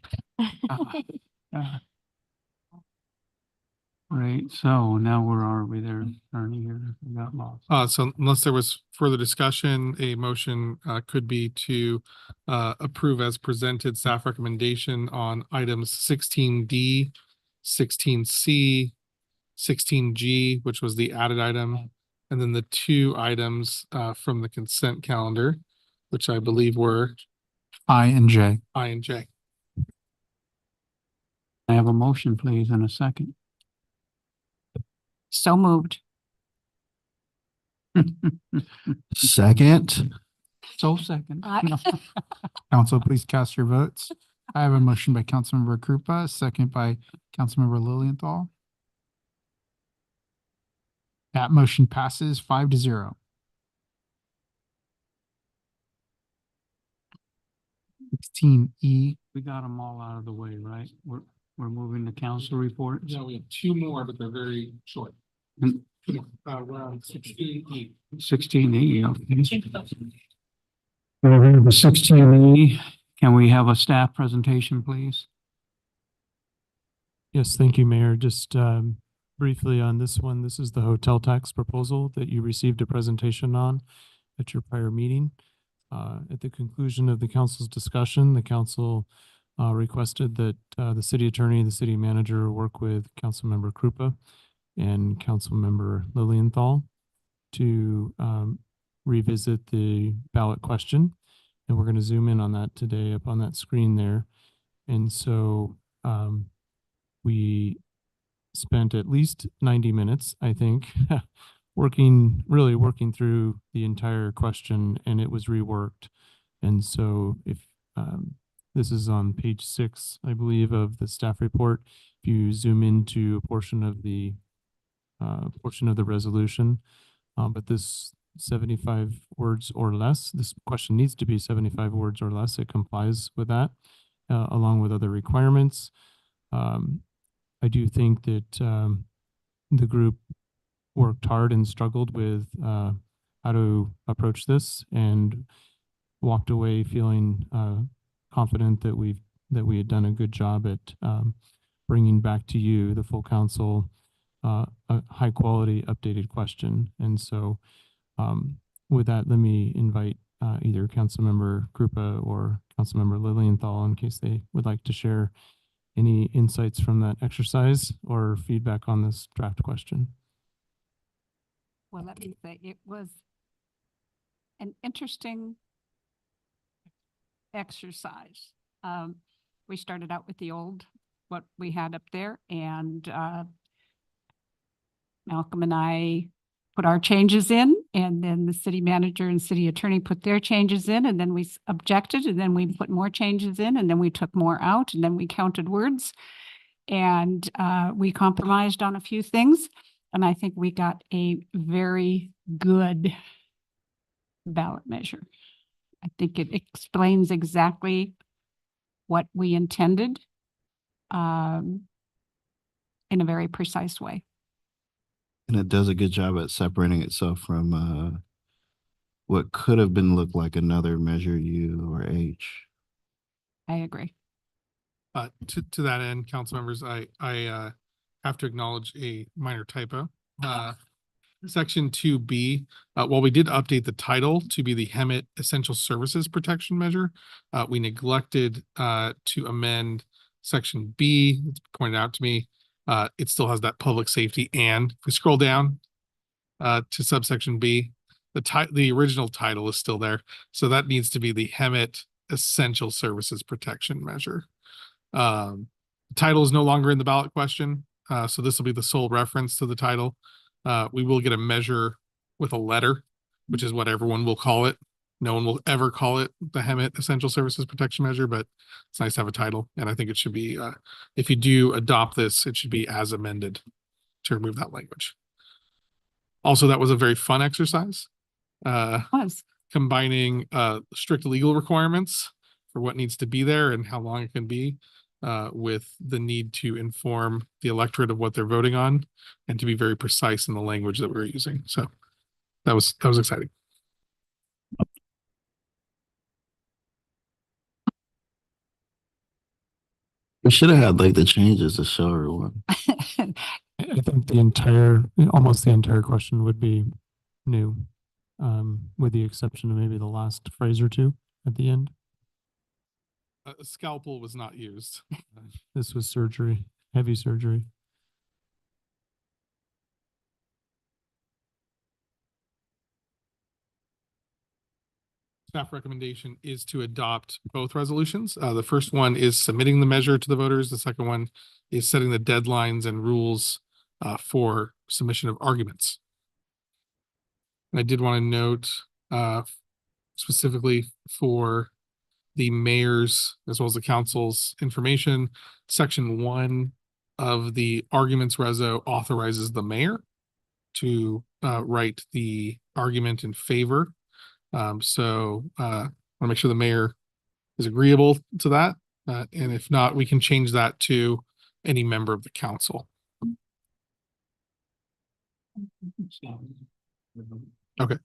Right. So now where are we there? Attorney here. I got lost. So unless there was further discussion, a motion could be to approve as presented staff recommendation on items 16D, 16C, 16G, which was the added item, and then the two items from the consent calendar, which I believe were I and J. I and J. I have a motion, please, and a second. So moved. Second. So second. No. Council, please cast your votes. I have a motion by Councilmember Krupa, second by Councilmember Lilienthal. That motion passes 5-0. 16E. We got them all out of the way, right? We're moving to council reports. Yeah, we have two more, but they're very short. And We're on 16E. 16E. Okay. The 16E. Can we have a staff presentation, please? Yes, thank you, Mayor. Just briefly on this one, this is the hotel tax proposal that you received a presentation on at your prior meeting. At the conclusion of the council's discussion, the council requested that the city attorney and the city manager work with Councilmember Krupa and Councilmember Lilienthal to revisit the ballot question. And we're going to zoom in on that today up on that screen there. And so we spent at least 90 minutes, I think, really working through the entire question, and it was reworked. And so if this is on page 6, I believe, of the staff report, if you zoom into a portion of the resolution, but this 75 words or less, this question needs to be 75 words or less. It complies with that, along with other requirements. I do think that the group worked hard and struggled with how to approach this, and walked away feeling confident that we had done a good job at bringing back to you, the full council, a high quality updated question. And so with that, let me invite either Councilmember Krupa or Councilmember Lilienthal in case they would like to share any insights from that exercise or feedback on this draft question. Well, let me say it was an interesting exercise. We started out with what we had up there, and Malcolm and I put our changes in, and then the city manager and city attorney put their changes in, and then we objected, and then we put more changes in, and then we took more out, and then we counted words, and we compromised on a few things. And I think we got a very good ballot measure. I think it explains exactly what we intended in a very precise way. And it does a good job at separating itself from what could have been looked like another Measure U or H. I agree. To that end, council members, I have to acknowledge a minor typo. Section 2B, while we did update the title to be the HEMIT Essential Services Protection Measure, we neglected to amend Section B. It's pointed out to me. It still has that public safety, and if we scroll down to subsection B, the original title is still there. So that needs to be the HEMIT Essential Services Protection Measure. The title is no longer in the ballot question. So this will be the sole reference to the title. We will get a measure with a letter, which is what everyone will call it. No one will ever call it the HEMIT Essential Services Protection Measure, but it's nice to have a title. And I think it should be, if you do adopt this, it should be as amended to remove that language. Also, that was a very fun exercise. Combining strict legal requirements for what needs to be there and how long it can be, with the need to inform the electorate of what they're voting on and to be very precise in the language that we're using. So that was exciting. We should have had like the changes to show everyone. I think almost the entire question would be new, with the exception of maybe the last phrase or two at the end. A scalpel was not used. This was surgery, heavy surgery. Staff recommendation is to adopt both resolutions. The first one is submitting the measure to the voters. The second one is setting the deadlines and rules for submission of arguments. And I did want to note specifically for the mayor's as well as the council's information, section 1 of the arguments reso authorizes the mayor to write the argument in favor. So I want to make sure the mayor is agreeable to that. And if not, we can change that to any member of the council. Okay.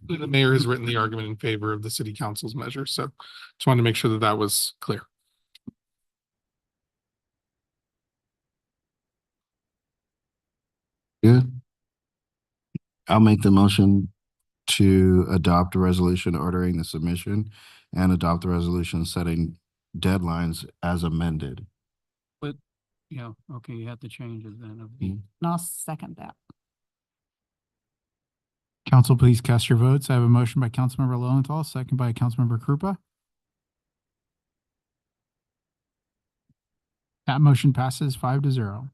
The mayor has written the argument in favor of the city council's measure. So just wanted to make sure that that was clear. Good. I'll make the motion to adopt a resolution ordering the submission and adopt the resolution setting deadlines as amended. But Yeah, okay, you have to change it then of the, And I'll second that. Council, please cast your votes. I have a motion by Councilmember Lowenthal, second by Councilmember Krupa. That motion passes 5-0.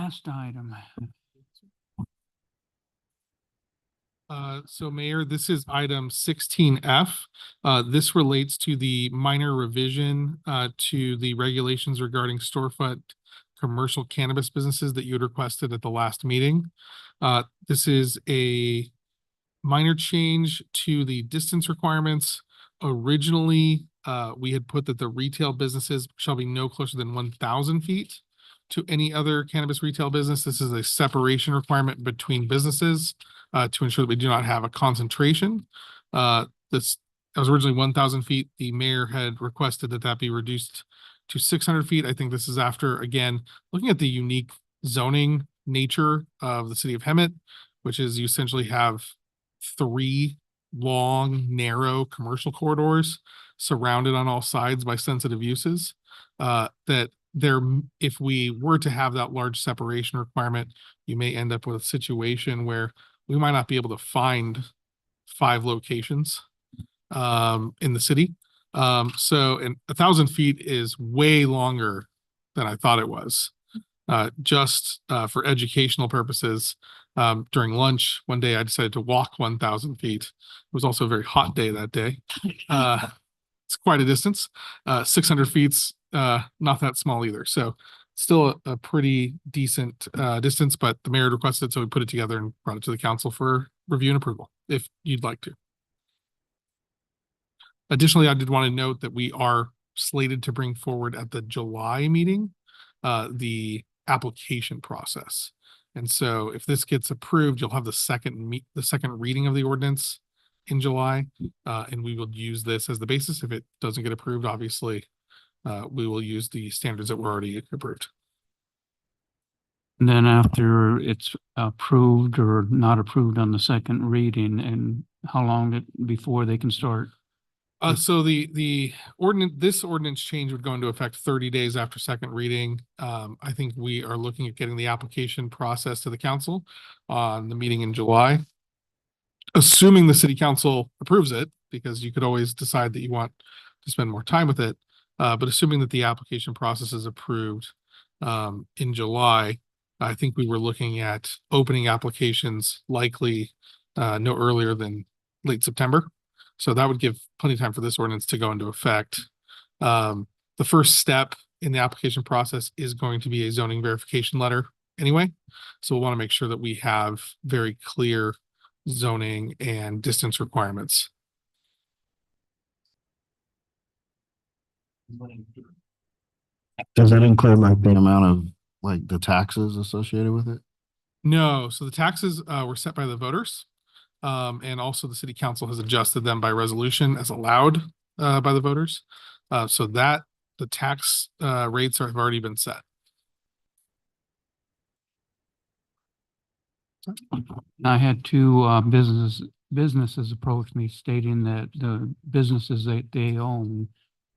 last item. So Mayor, this is item 16F. This relates to the minor revision to the regulations regarding storefront commercial cannabis businesses that you had requested at the last meeting. This is a minor change to the distance requirements. Originally, we had put that the retail businesses shall be no closer than 1,000 feet to any other cannabis retail business. This is a separation requirement between businesses to ensure that we do not have a concentration. This was originally 1,000 feet. The mayor had requested that that be reduced to 600 feet. I think this is after, again, looking at the unique zoning nature of the city of Hemet, which is you essentially have 3 long, narrow commercial corridors surrounded on all sides by sensitive uses. That there, if we were to have that large separation requirement, you may end up with a situation where we might not be able to find 5 locations in the city. So, and 1,000 feet is way longer than I thought it was. Just for educational purposes, during lunch one day I decided to walk 1,000 feet. It was also a very hot day that day. It's quite a distance. 600 feet's not that small either. So still a pretty decent distance, but the mayor requested, so we put it together and brought it to the council for review and approval, if you'd like to. Additionally, I did want to note that we are slated to bring forward at the July meeting the application process. And so if this gets approved, you'll have the second reading of the ordinance in July, and we will use this as the basis. If it doesn't get approved, obviously, we will use the standards that were already approved. And then after it's approved or not approved on the second reading, and how long before they can start? So the ordinance, this ordinance change would go into effect 30 days after second reading. I think we are looking at getting the application process to the council on the meeting in July. Assuming the city council approves it, because you could always decide that you want to spend more time with it. But assuming that the application process is approved in July, I think we were looking at opening applications likely no earlier than late September. So that would give plenty of time for this ordinance to go into effect. The first step in the application process is going to be a zoning verification letter anyway. So we'll want to make sure that we have very clear zoning and distance requirements. Does that include like the amount of like the taxes associated with it? No, so the taxes were set by the voters. And also the city council has adjusted them by resolution as allowed by the voters. So that the tax rates have already been set. I had 2 businesses approach me stating that the businesses that they own,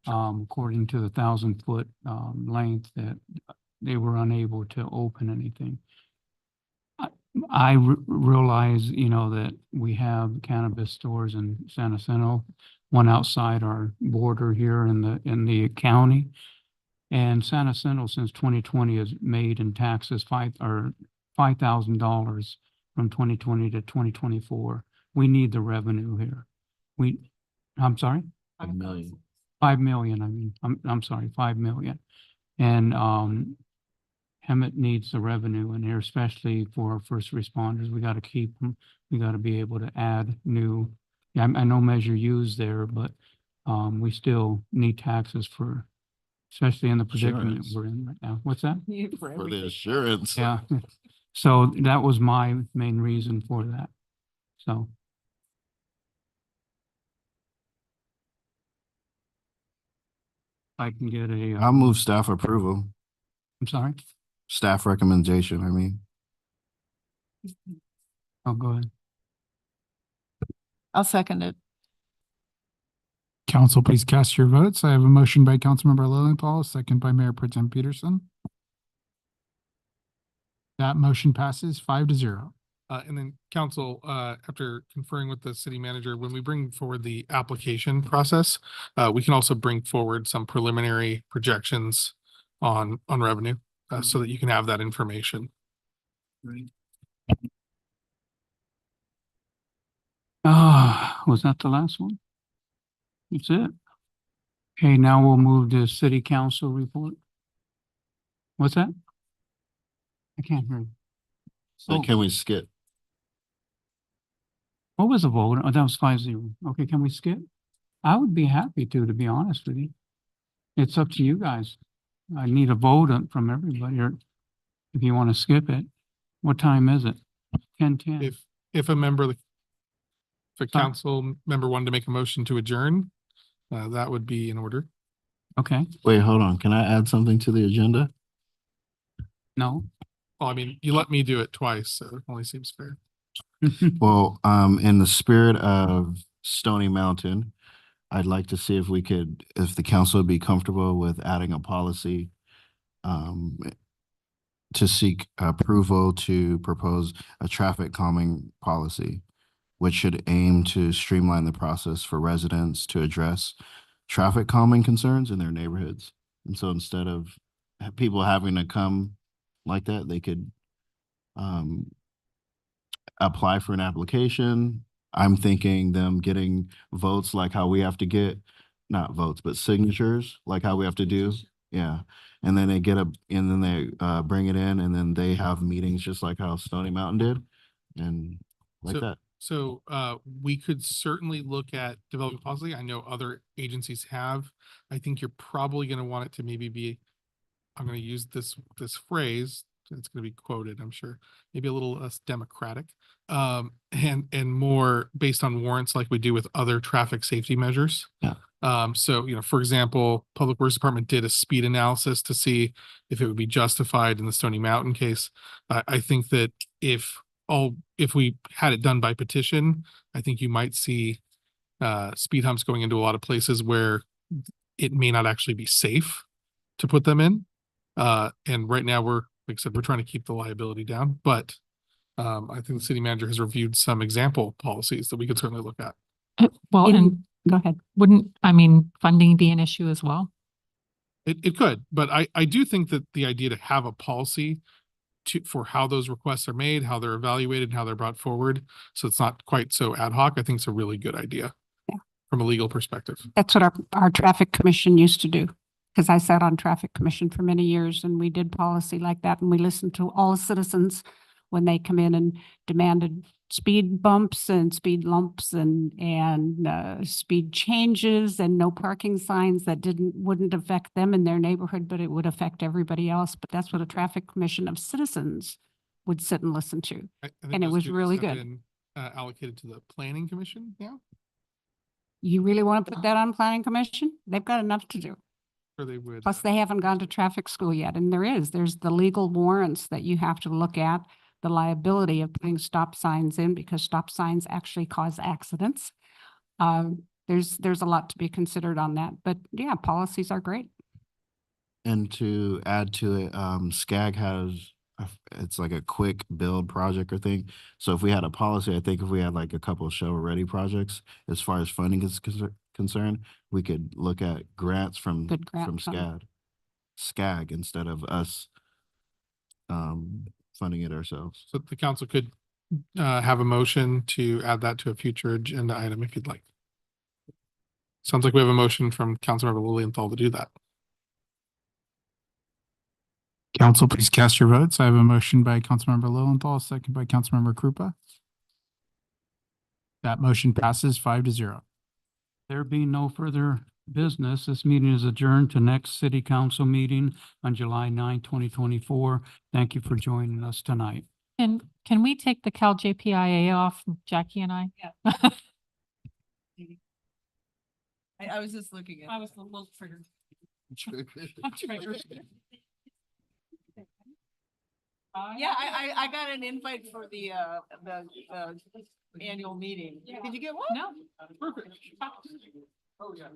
according to the 1,000-foot length, that they were unable to open anything. I realize, you know, that we have cannabis stores in San Jacinto, one outside our border here in the county. And San Jacinto since 2020 has made in taxes $5,000 from 2020 to 2024. We need the revenue here. I'm sorry? 5 million. 5 million, I mean, I'm sorry, 5 million. And Hemet needs the revenue in here, especially for our first responders. We got to keep them. We got to be able to add new. Yeah, I know Measure U's there, but we still need taxes for, especially in the predicament Insurance. we're in right now. What's that? For the assurance. Yeah. So that was my main reason for that. So. I can get a. I'll move staff approval, I'm sorry? staff recommendation, I mean. Oh, go ahead. I'll second it. Council, please cast your votes. I have a motion by Councilmember Lilienthal, a second by Mayor Pro Tem Peterson. That motion passes 5-0. And then council, after conferring with the city manager, when we bring forward the application process, we can also bring forward some preliminary projections on revenue, so that you can have that information. Was that the last one? That's it. Okay, now we'll move to city council report. What's that? I can't hear you. So can we skip? What was the vote? Oh, that was 5-0. Okay, can we skip? I would be happy to be honest with you. It's up to you guys. I need a vote from everybody, or if you want to skip it. What time is it? 10:10. If a member, if a council member wanted to make a motion to adjourn, that would be in order. Okay, Wait, hold on. Can I add something to the agenda? no. Well, I mean, you let me do it twice, so it only seems fair. Well, in the spirit of Stony Mountain, I'd like to see if we could, if the council would be comfortable with adding a policy to seek approval to propose a traffic calming policy, which should aim to streamline the process for residents to address traffic calming concerns in their neighborhoods. And so instead of people having to come like that, they could apply for an application. I'm thinking them getting votes like how we have to get, not votes, but signatures, like how we have to do. Yeah. And then they bring it in, and then they have meetings just like how Stony Mountain did. And like that. So we could certainly look at developing policy. I know other agencies have. I think you're probably going to want it to maybe be, I'm going to use this phrase, it's going to be quoted, I'm sure, maybe a little less democratic, and more based on warrants like we do with other traffic safety measures. Yeah. So, for example, Public Works Department did a speed analysis to see if it would be justified in the Stony Mountain case. I think that if we had it done by petition, I think you might see speed humps going into a lot of places where it may not actually be safe to put them in. And right now like I said, we're trying to keep the liability down, but I think the city manager has reviewed some example policies that we could certainly look at. Well, and go ahead. Wouldn't, funding be an issue as well? It could, but I do think that the idea to have a policy for how those requests are made, how they're evaluated, and how they're brought forward, so it's not quite so ad hoc, I think it's a really good idea from a legal perspective. That's what our traffic commission used to do. Because I sat on traffic commission for many years and we did policy like that, and we listened to all citizens when they come in and demanded speed bumps and speed lumps and speed changes and no parking signs that wouldn't affect them in their neighborhood, but it would affect everybody else. But that's what a traffic commission of citizens would sit and listen to. And it was really good. Allocated to the planning commission now? You really want to put that on planning commission? They've got enough to do. Or they would. Plus, they haven't gone to traffic school yet. And there's the legal warrants that you have to look at, the liability of putting stop signs in, because stop signs actually cause accidents. There's a lot to be considered on that, but yeah, policies are great. And to add to it, SCAG has, it's like a quick build project or thing. So if we had a policy, I think if we had like a couple of shovel-ready projects, as far as funding is concerned, we could look at grants from SCAG instead of us funding it ourselves. So the council could have a motion to add that to a future agenda item if you'd like. Sounds like we have a motion from Councilmember Lilienthal to do that. Council, please cast your votes. I have a motion by Councilmember Lilienthal, a second by Councilmember Krupa. That motion passes 5-0. There being no further business, this meeting is adjourned to next city council meeting on July 9, 2024. Thank you for joining us tonight. And can we take the Cal JPIA off, Jackie and I? Yeah. I was just looking at. I was a little triggered. Yeah, I got an invite for the annual meeting. Did you get one? No. Perfect. Oh, yeah.